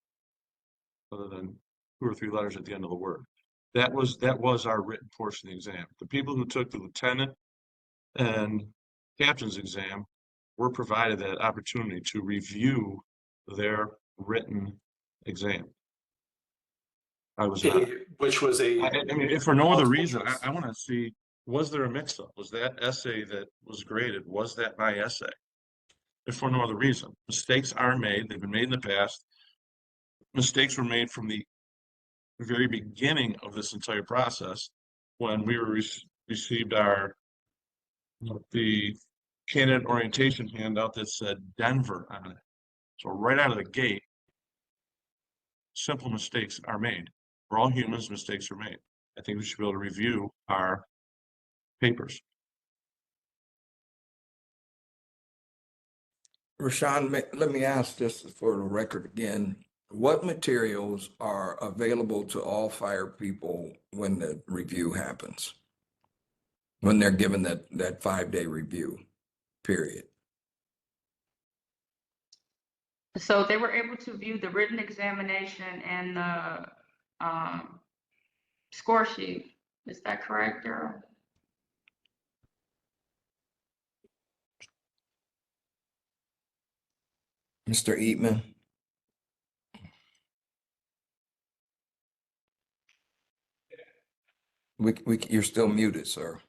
other than 2 or 3 letters at the end of the word. That was our written portion of the exam. The people who took the lieutenant and captain's exam were provided that opportunity to review their written exam. I was not. Which was I mean, if for no other reason, I want to see, was there a mix-up? Was that essay that was graded, was that my essay? If for no other reason. Mistakes are made. They've been made in the past. Mistakes were made from the very beginning of this entire process when we received the candidate orientation handout that said Denver on it. So right out of the gate, simple mistakes are made. We're all humans, mistakes are made. I think we should be able to review our papers. Rashawn, let me ask this for the record again. What materials are available to all fire people when the review happens? When they're given that 5-day review period? So they were able to view the written examination and the score sheet. Is that correct, Daryl? Mr. Eatman? You're still muted, sir.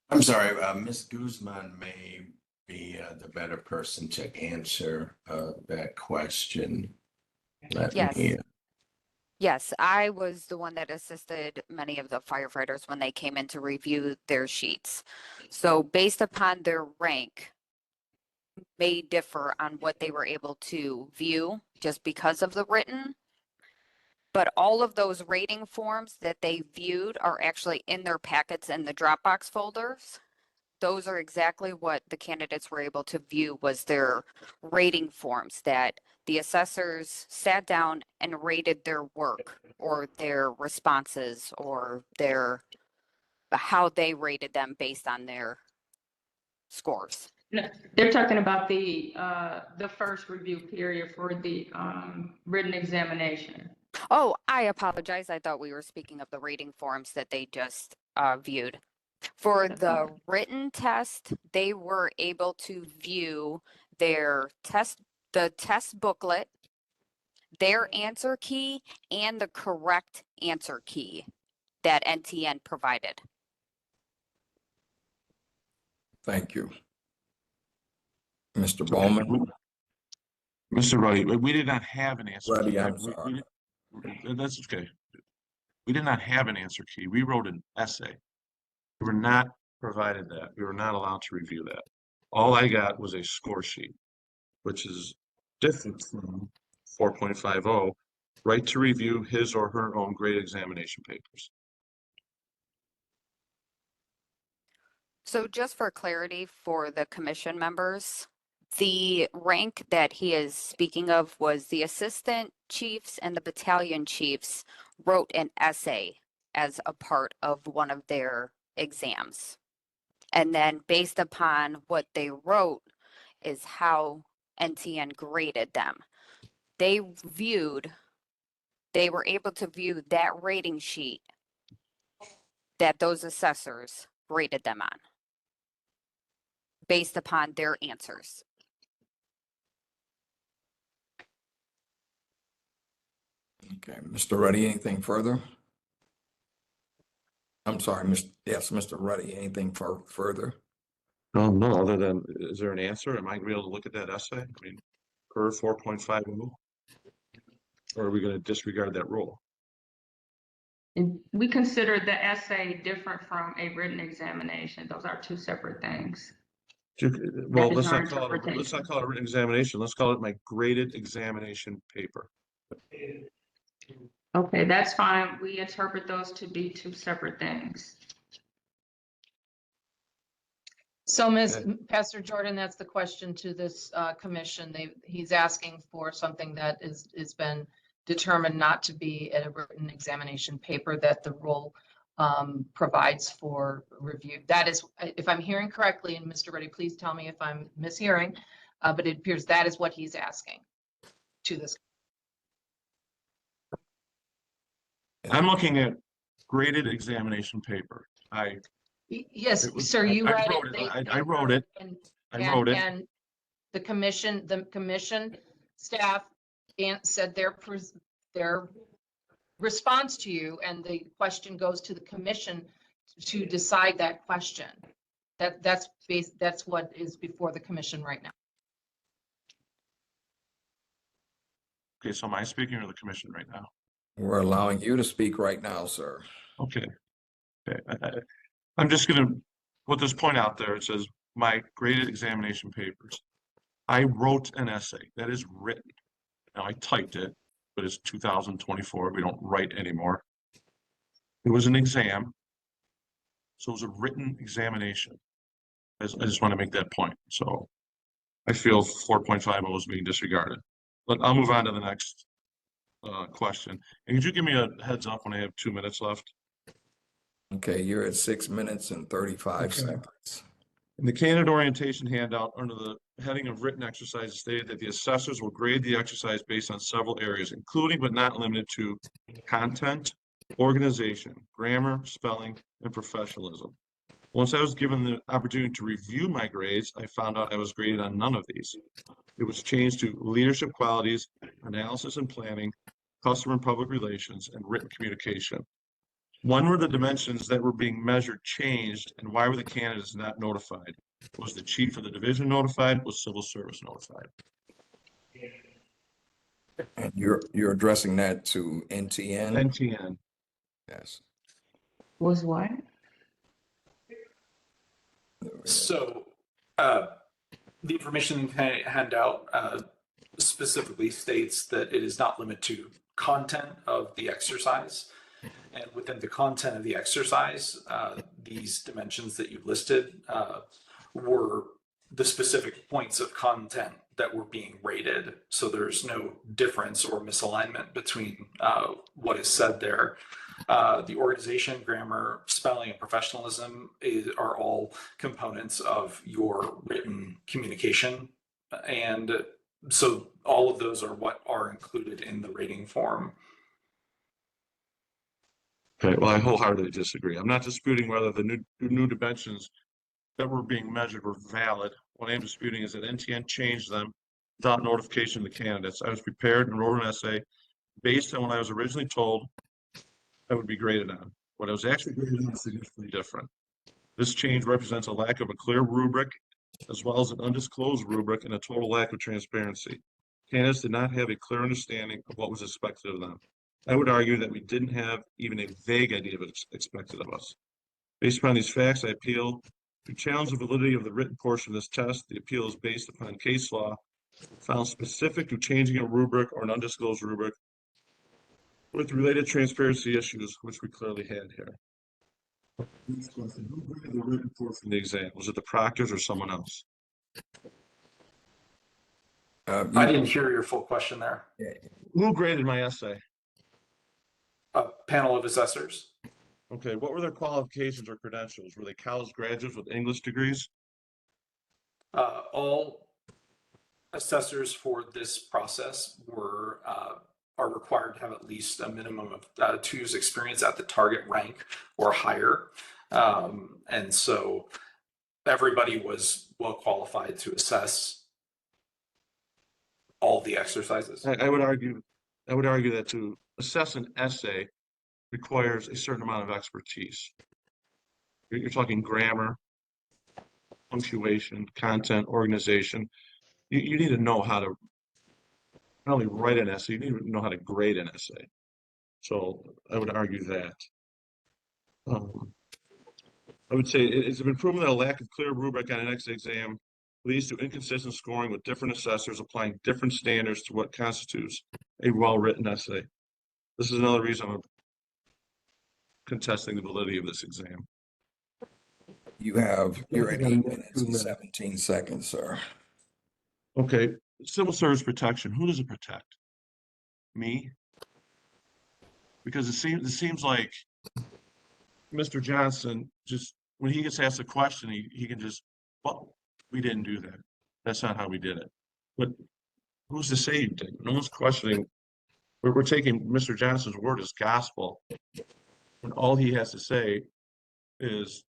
I'm sorry, Ms. Guzman may be the better person to answer that question. Let Yes. me. Yes, I was the one that assisted many of the firefighters when they came in to review their sheets. So based upon their rank, may differ on what they were able to view just because of the written. But all of those rating forms that they viewed are actually in their packets in the Dropbox folders. Those are exactly what the candidates were able to view, was their rating forms that the assessors sat down and rated their work or their responses or how they rated them based on their scores. No, they're talking about the first review period for the written examination. Oh, I apologize. I thought we were speaking of the rating forms that they just viewed. For the written test, they were able to view the test booklet, their answer key, and the correct answer key that NTN provided. Thank you. Mr. Bowman? Mr. Ruddy, we did not have an answer Ruddy, key. I'm sorry. That's okay. We did not have an answer key. We wrote an essay. We were not provided that. We were not allowed to review that. All I got was a score sheet, which is different from 4.50, right to review his or her own grade examination papers. So just for clarity for the commission members, the rank that he is speaking of was the assistant chiefs and the battalion chiefs wrote an essay as a part of one of their exams. And then based upon what they wrote is how NTN graded them. They were able to view that rating sheet that those assessors graded them on based upon their answers. Okay, Mr. Ruddy, anything further? I'm sorry, yes, Mr. Ruddy, anything further? No, other than, is there an answer? Am I gonna be able to look at that essay? I mean, per 4.50? Or are we gonna disregard that rule? And we consider the essay different from a written examination. Those are two separate things. Well, That is let's our not call it a written examination. Let's call it my graded examination paper. Okay, that's fine. We interpret those to be two separate things. So Pastor Jordan, that's the question to this commission. He's asking for something that has been determined not to be a written examination paper that the rule provides for review. That is, if I'm hearing correctly, and Mr. Reddy, please tell me if I'm mishearing, but it appears that is what he's asking to this. I'm looking at graded examination paper. Yes, sir, you read it. I wrote it. And the commission staff said their response to you, and the question goes to the commission to decide that question. That's what is before the commission right now. Okay, so am I speaking or the commission right now? We're allowing you to speak right now, sir. Okay. I'm just gonna put this point out there. It says my graded examination papers. I wrote an essay that is written. Now I typed it, but it's 2024. We don't write anymore. It was an exam. So it was a written examination. I just want to make that point. So I feel 4.50 is being disregarded. But I'll move on to the next question. And could you give me a heads up when I have 2 minutes left? Okay, you're at 6 minutes and 35 seconds. In the candidate orientation handout, under the heading of written exercises, stated that the assessors will grade the exercise based on several areas, including but not limited to content, organization, grammar, spelling, and professionalism. Once I was given the opportunity to review my grades, I found out I was graded on none of these. It was changed to leadership qualities, analysis and planning, customer and public relations, and written communication. When were the dimensions that were being measured changed, and why were the candidates not notified? Was the chief of the division notified? Was civil service notified? And you're addressing that to NTN? NTN. Yes. Was what? So the information handout specifically states that it is not limited to content of the exercise. And within the content of the exercise, these dimensions that you listed were the specific points of content that were being rated. So there's no difference or misalignment between what is said there. The organization, grammar, spelling, and professionalism are all components of your written communication. And so all of those are what are included in the rating form. Okay, well, I wholeheartedly disagree. I'm not disputing whether the new dimensions that were being measured were valid. What I am disputing is that NTN changed them without notification to the candidates. I was prepared and wrote an essay based on what I was originally told I would be graded on. What I was actually graded on is significantly different. This change represents a lack of a clear rubric, as well as an undisclosed rubric and a total lack of transparency. Candidates did not have a clear understanding of what was expected of them. I would argue that we didn't have even a vague idea of what's expected of us. Based upon these facts, I appeal to challenge the validity of the written portion of this test. The appeal is based upon case law found specific to changing a rubric or an undisclosed rubric with related transparency issues, which we clearly had here. Next question. Who graded the written portion of the exam? Was it the proctors or someone else? I didn't hear your full question there. Who graded my essay? A panel of assessors. Okay, what were their qualifications or credentials? Were they college graduates with English degrees? All assessors for this process are required to have at least a minimum of 2 years experience at the target rank or higher. And so everybody was well qualified to assess all the exercises. I would argue that to assess an essay requires a certain amount of expertise. You're talking grammar, punctuation, content, organization. You need to know how to not only write an essay, you need to know how to grade an essay. So I would argue that. I would say it's been proven that a lack of clear rubric on an exit exam leads to inconsistent scoring with different assessors applying different standards to what constitutes a well-written essay. This is another reason I'm contesting the validity of this exam. You're at 8 minutes and 17 seconds, sir. Okay, civil service protection. Who does it protect? Me? Because it seems like Mr. Johnson, just when he gets asked a question, he can just, well, we didn't do that. That's not how we did it. But who's to say you did? No one's questioning. We're taking Mr. Johnson's word as gospel, and all he has to say is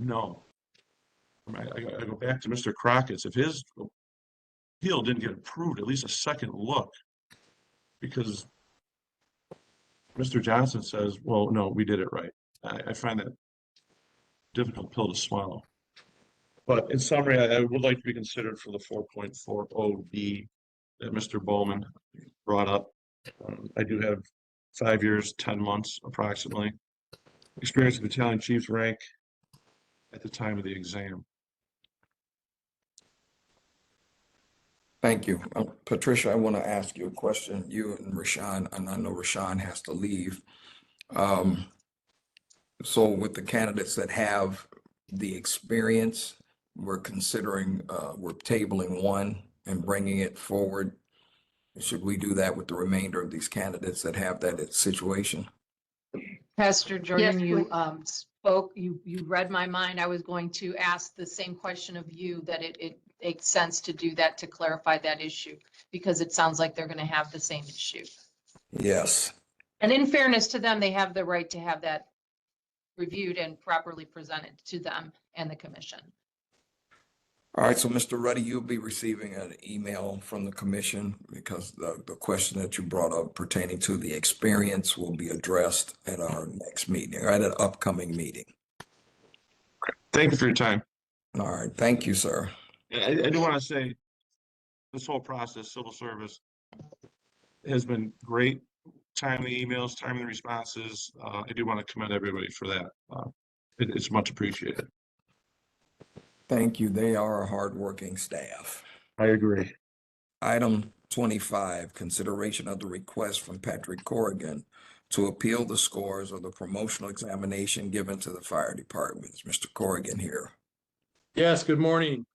no. I go back to Mr. Crockett's. If his appeal didn't get approved, at least a second look, because Mr. Johnson says, well, no, we did it right. I find that difficult pill to swallow. But in summary, I would like to be considered for the 4.40B that Mr. Bowman brought up. I do have 5 years, 10 months approximately experience in battalion chief's rank at the time of the exam. Thank you. Patricia, I want to ask you a question. You and Rashawn, and I know Rashawn has to leave. So with the candidates that have the experience, we're tabling one and bringing it forward. Should we do that with the remainder of these candidates that have that situation? Pastor Jordan, Yes, you please. spoke, you read my mind. I was going to ask the same question of you, that it makes sense to do that, to clarify that issue, because it sounds like they're going to have the same issue. Yes. And in fairness to them, they have the right to have that reviewed and properly presented to them and the commission. All right, so Mr. Ruddy, you'll be receiving an email from the commission because the question that you brought up pertaining to the experience will be addressed at our next meeting, or at an upcoming meeting. Thank you for your time. All right, thank you, sir. I do want to say this whole process, civil service, has been great. Timely emails, timely responses. I do want to commend everybody for that. It's much appreciated. Thank you. They are a hardworking staff. I agree. Item 25, consideration of the request from Patrick Corrigan to appeal the scores of the promotional examination given to the fire department. Is Mr. Corrigan here? Yes, good morning.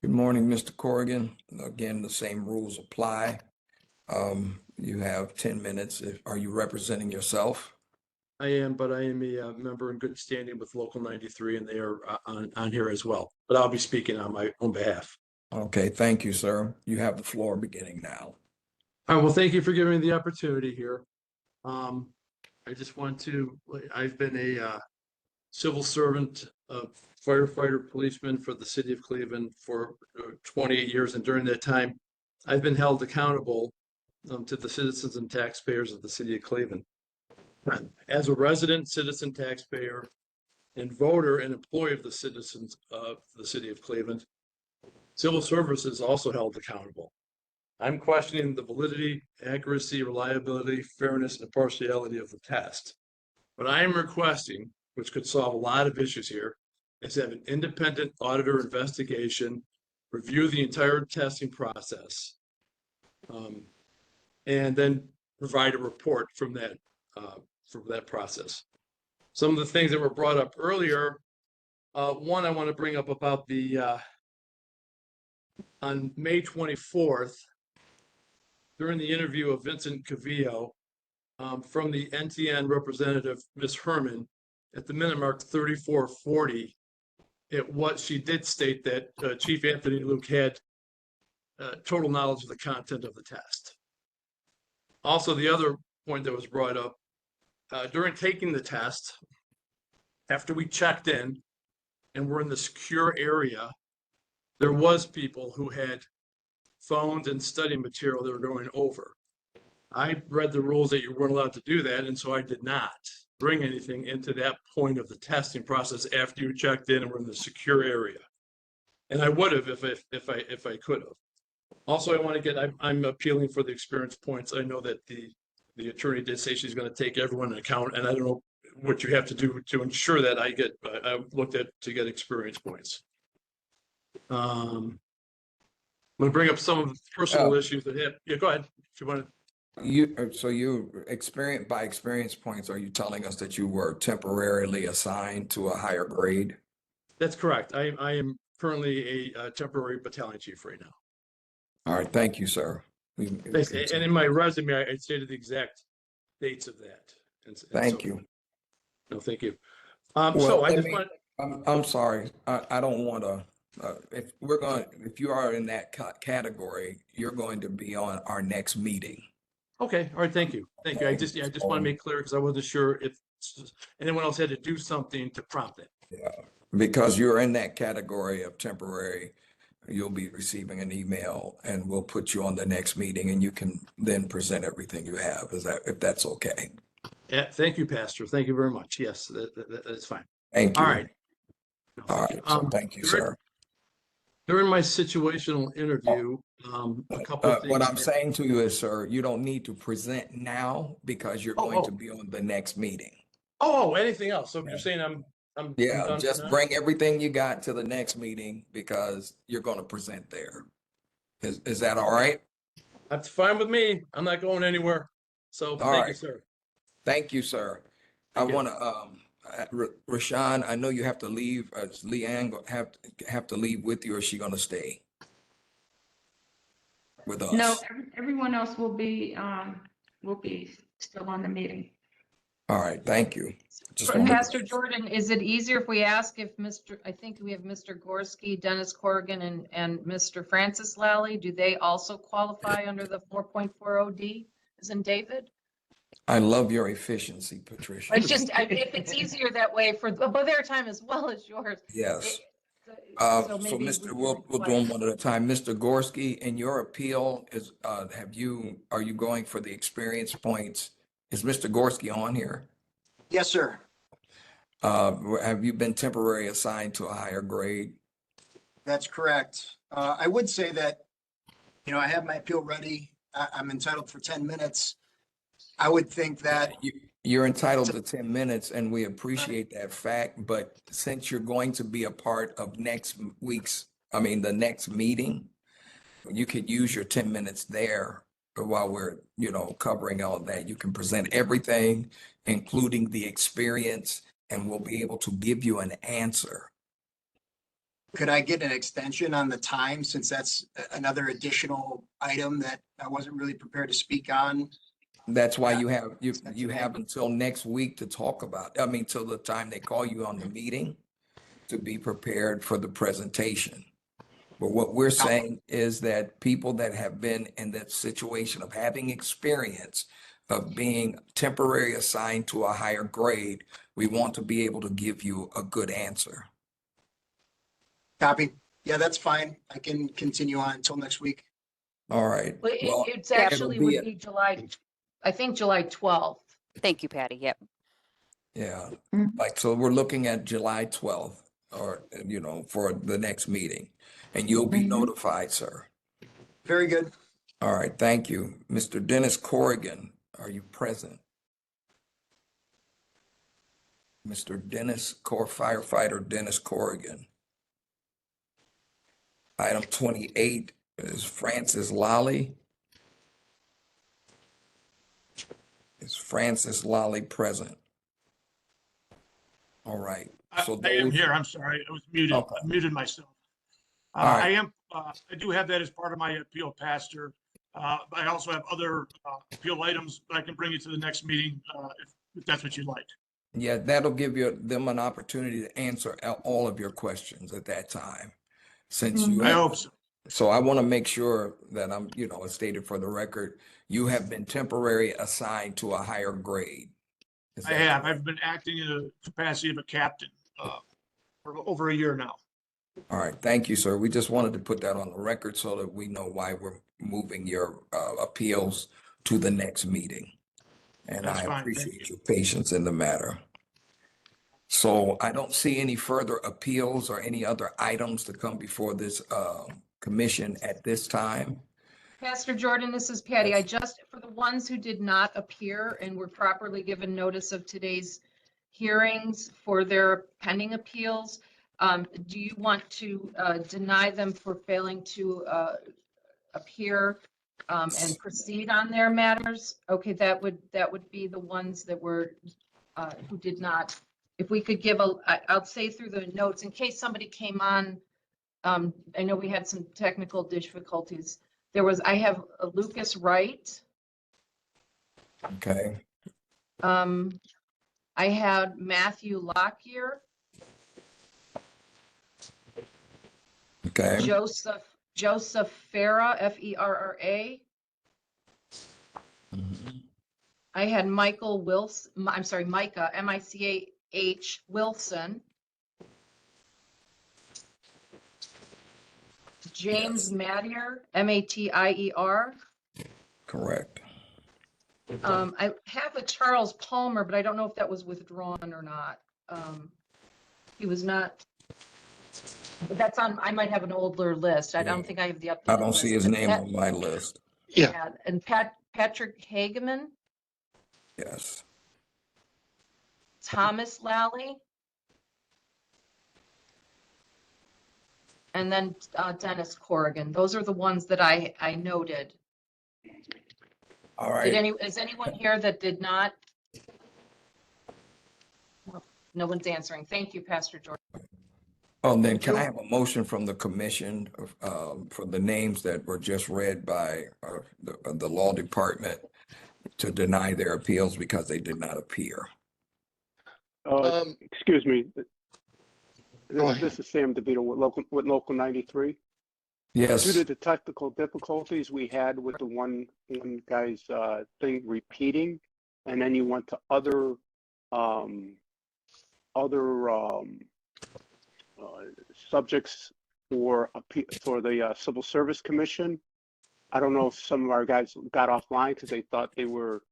Good morning, Mr. Corrigan. Again, the same rules apply. You have 10 minutes. Are you representing yourself? I am, but I am a member in good standing with Local 93, and they are on here as well. But I'll be speaking on my own behalf. Okay, thank you, sir. You have the floor beginning now. All right, well, thank you for giving me the opportunity here. I just want to, I've been a civil servant, firefighter, policeman for the city of Cleveland for 28 years. And during that time, I've been held accountable to the citizens and taxpayers of the city of Cleveland. As a resident, citizen, taxpayer, and voter and employee of the citizens of the city of Cleveland, civil service is also held accountable. I'm questioning the validity, accuracy, reliability, fairness, and impartiality of the test. What I am requesting, which could solve a lot of issues here, is have an independent auditor investigation, review the entire testing process, and then provide a report from that process. Some of the things that were brought up earlier, one I want to bring up about on May 24th, during the interview of Vincent Cavillo, from the NTN representative, Ms. Herman, at the minute mark 3440, she did state that Chief Anthony Luke had total knowledge of the content of the test. Also, the other point that was brought up, during taking the test, after we checked in and were in the secure area, there was people who had phones and study material they were going over. I read the rules that you weren't allowed to do that, and so I did not bring anything into that point of the testing process after you checked in and were in the secure area. And I would have if I could have. Also, I want to I'm appealing for the experience points. I know that the attorney did say she's going to take everyone into account, and I don't know what you have to do to ensure that I looked at to get experience points. I'm going to bring up some of the personal issues that have. Yeah, go ahead. If you want to. So by experience points, are you telling us that you were temporarily assigned to a higher grade? That's correct. I am currently a temporary battalion chief right now. All right, thank you, sir. Thanks. And in my resume, I stated the exact dates of that. Thank you. No, thank you. So I just want. I'm sorry. I don't want to. If you are in that category, you're going to be on our next meeting. Okay. All right. Thank you. Thank you. I just want to make clear because I wasn't sure if anyone else had to do something to prompt it. Yeah, because you're in that category of temporary, you'll be receiving an email and we'll put you on the next meeting and you can then present everything you have. If that's okay? Yeah. Thank you, Pastor. Thank you very much. Yes, that's fine. Thank you. All right. All right. So thank you, sir. During my situational interview, a couple of things. What I'm saying to you is, sir, you don't need to present now because you're going to be on the next meeting. Oh, anything else? So you're saying I'm yeah, just bring everything you got to the next meeting because you're going to present there. Is that all right? That's fine with me. I'm not going anywhere. So thank you, sir. Thank you, sir. I want to Rashawn, I know you have to leave. Is Leanne have to leave with you, or is she going to stay with us? No, everyone else will be still on the meeting. All right, thank you. Pastor Jordan, is it easier if we ask if I think we have Mr. Gorski, Dennis Corrigan, and Mr. Francis Lally, do they also qualify under the 4.40D as in David? I love your efficiency, Patricia. It's just, if it's easier that way for their time as well as yours. Yes. So we'll do them one at a time. Mr. Gorski, in your appeal, are you going for the experience points? Is Mr. Gorski on here? Yes, sir. Have you been temporarily assigned to a higher grade? That's correct. I would say that, I have my appeal ready. I'm entitled for 10 minutes. I would think that you're entitled to 10 minutes and we appreciate that fact, but since you're going to be a part of the next meeting, you could use your 10 minutes there while we're, covering all of that. You can present everything, including the experience, and we'll be able to give you an answer. Could I get an extension on the time since that's another additional item that I wasn't really prepared to speak on? That's why you have until next week to talk about, till the time they call you on the meeting to be prepared for the presentation. But what we're saying is that people that have been in that situation of having experience of being temporarily assigned to a higher grade, we want to be able to give you a good answer. Copy. Yeah, that's fine. I can continue on until next week. All right. Well, it's actually would be July 12th. Thank you, Patty. Yep. Yeah. So we're looking at July 12th or, for the next meeting, and you'll be notified, sir. Very good. All right, thank you. Mr. Dennis Corrigan, are you present? Mr. Firefighter Dennis Corrigan. Item 28 is Francis Lally. Is Francis Lally present? All right. So I am those, here. I'm sorry. I was muted. okay. I muted myself. All right. I do have that as part of my appeal, Pastor. But I also have other appeal items that I can bring you to the next meeting if that's what you'd like. Yeah, that'll give them an opportunity to answer all of your questions at that time. Since you I hope so. So I want to make sure that I'm, it's stated for the record, you have been temporarily assigned to a higher grade. Is I that have. correct? I've been acting in the capacity of a captain for over a year now. All right, thank you, sir. We just wanted to put that on the record so that we know why we're moving your appeals to the next meeting. And That's I fine. Thank appreciate you. your patience in the matter. So I don't see any further appeals or any other items to come before this commission at this time. Pastor Jordan, this is Patty. For the ones who did not appear and were properly given notice of today's hearings for their pending appeals, do you want to deny them for failing to appear and proceed on their matters? Okay, that would be the ones that were who did not. If we could give I'll say through the notes in case somebody came on. I know we had some technical difficulties. I have Lucas Wright. Okay. I had Matthew Lockyer. Okay. Joseph Farah, Ferra. I had Michael Wilson. I'm sorry, Micah, Micah Wilson. James Mattier, Mattier. Correct. I have a Charles Palmer, but I don't know if that was withdrawn or not. He was not. But that's on. I might have an older list. I don't think I have the updated. I don't see his name on my list. Yeah, and Patrick Hageman. Yes. Thomas Lally. And then Dennis Corrigan. Those are the ones that I noted. All right. Is anyone here that did not? Well, no one's answering. Thank you, Pastor Jordan. Oh, then can I have a motion from the commission for the names that were just read by the law department to deny their appeals because they did not appear? Excuse me. This is Sam DeVito with local 93. Yes. Due to the technical difficulties we had with the one guy's thing repeating, and then you went to other subjects for the Civil Service Commission. I don't know if some of our guys got offline because they thought they were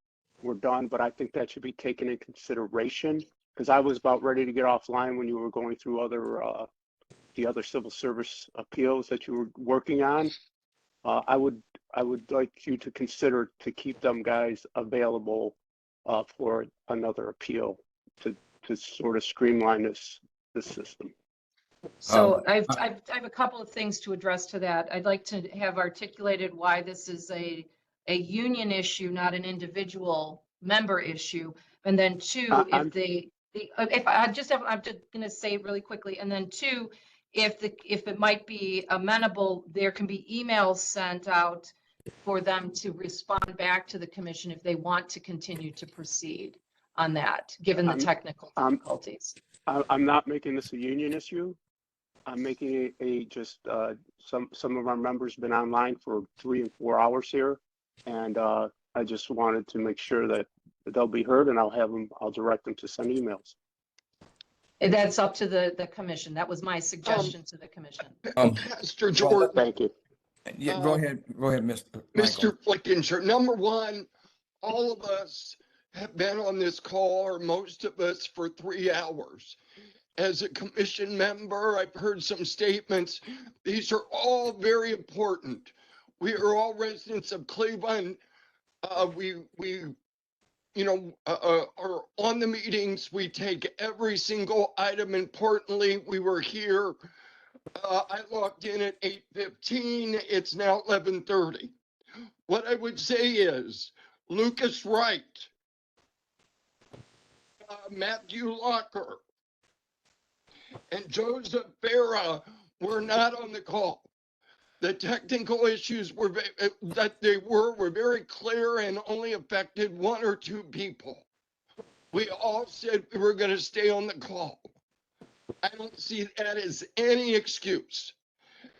done, but I think that should be taken in consideration because I was about ready to get offline when you were going through the other civil service appeals that you were working on. I would like you to consider to keep them guys available for another appeal to sort of streamline this system. So I have a couple of things to address to that. I'd like to have articulated why this is a union issue, not an individual member issue. And then two, I'm just going to say really quickly. And then two, if it might be amenable, there can be emails sent out for them to respond back to the commission if they want to continue to proceed on that, given the technical difficulties. I'm not making this a union issue. I'm making it just some of our members have been online for 3 and 4 hours here, and I just wanted to make sure that they'll be heard, and I'll direct them to send emails. That's up to the commission. That was my suggestion to the commission. Pastor Jordan. Thank you. Yeah, go ahead, Mr. Flickinger. Number one, all of us have been on this call, or most of us, for 3 hours. As a commission member, I've heard some statements. These are all very important. We are all residents of Cleveland. Are on the meetings. We take every single item. Importantly, we were here. I logged in at 8:15. It's now 11:30. What I would say is Lucas Wright, Matthew Locker, and Joseph Farah were not on the call. The technical issues were very clear and only affected one or two people. We all said we were going to stay on the call. I don't see that as any excuse.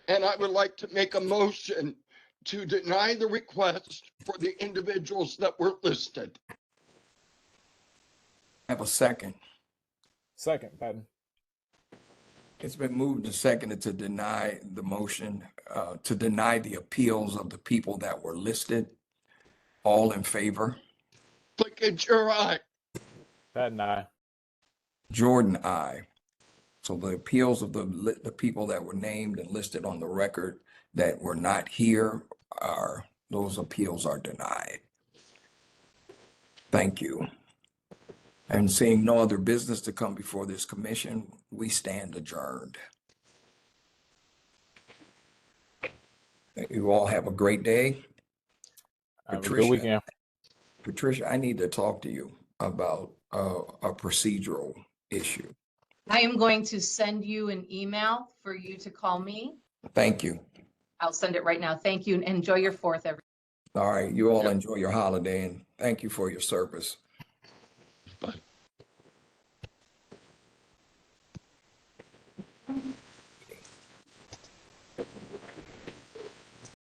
And I would like to make a motion to deny the request for the individuals that were listed. Have a second. Second, Patton. It's been moved and seconded to deny the motion, to deny the appeals of the people that were listed. All in favor? Click at your eye. Patton, aye. Jordan, aye. So the appeals of the people that were named and listed on the record that were not here those appeals are denied. Thank you. And seeing no other business to come before this commission, we stand adjourned. You all have a great day. Have a good weekend. Patricia, I need to talk to you about a procedural issue. I am going to send you an email for you to call me. Thank you. I'll send it right now. Thank you and enjoy your 4th, everyone. All right, you all enjoy your holiday and thank you for your service. Bye.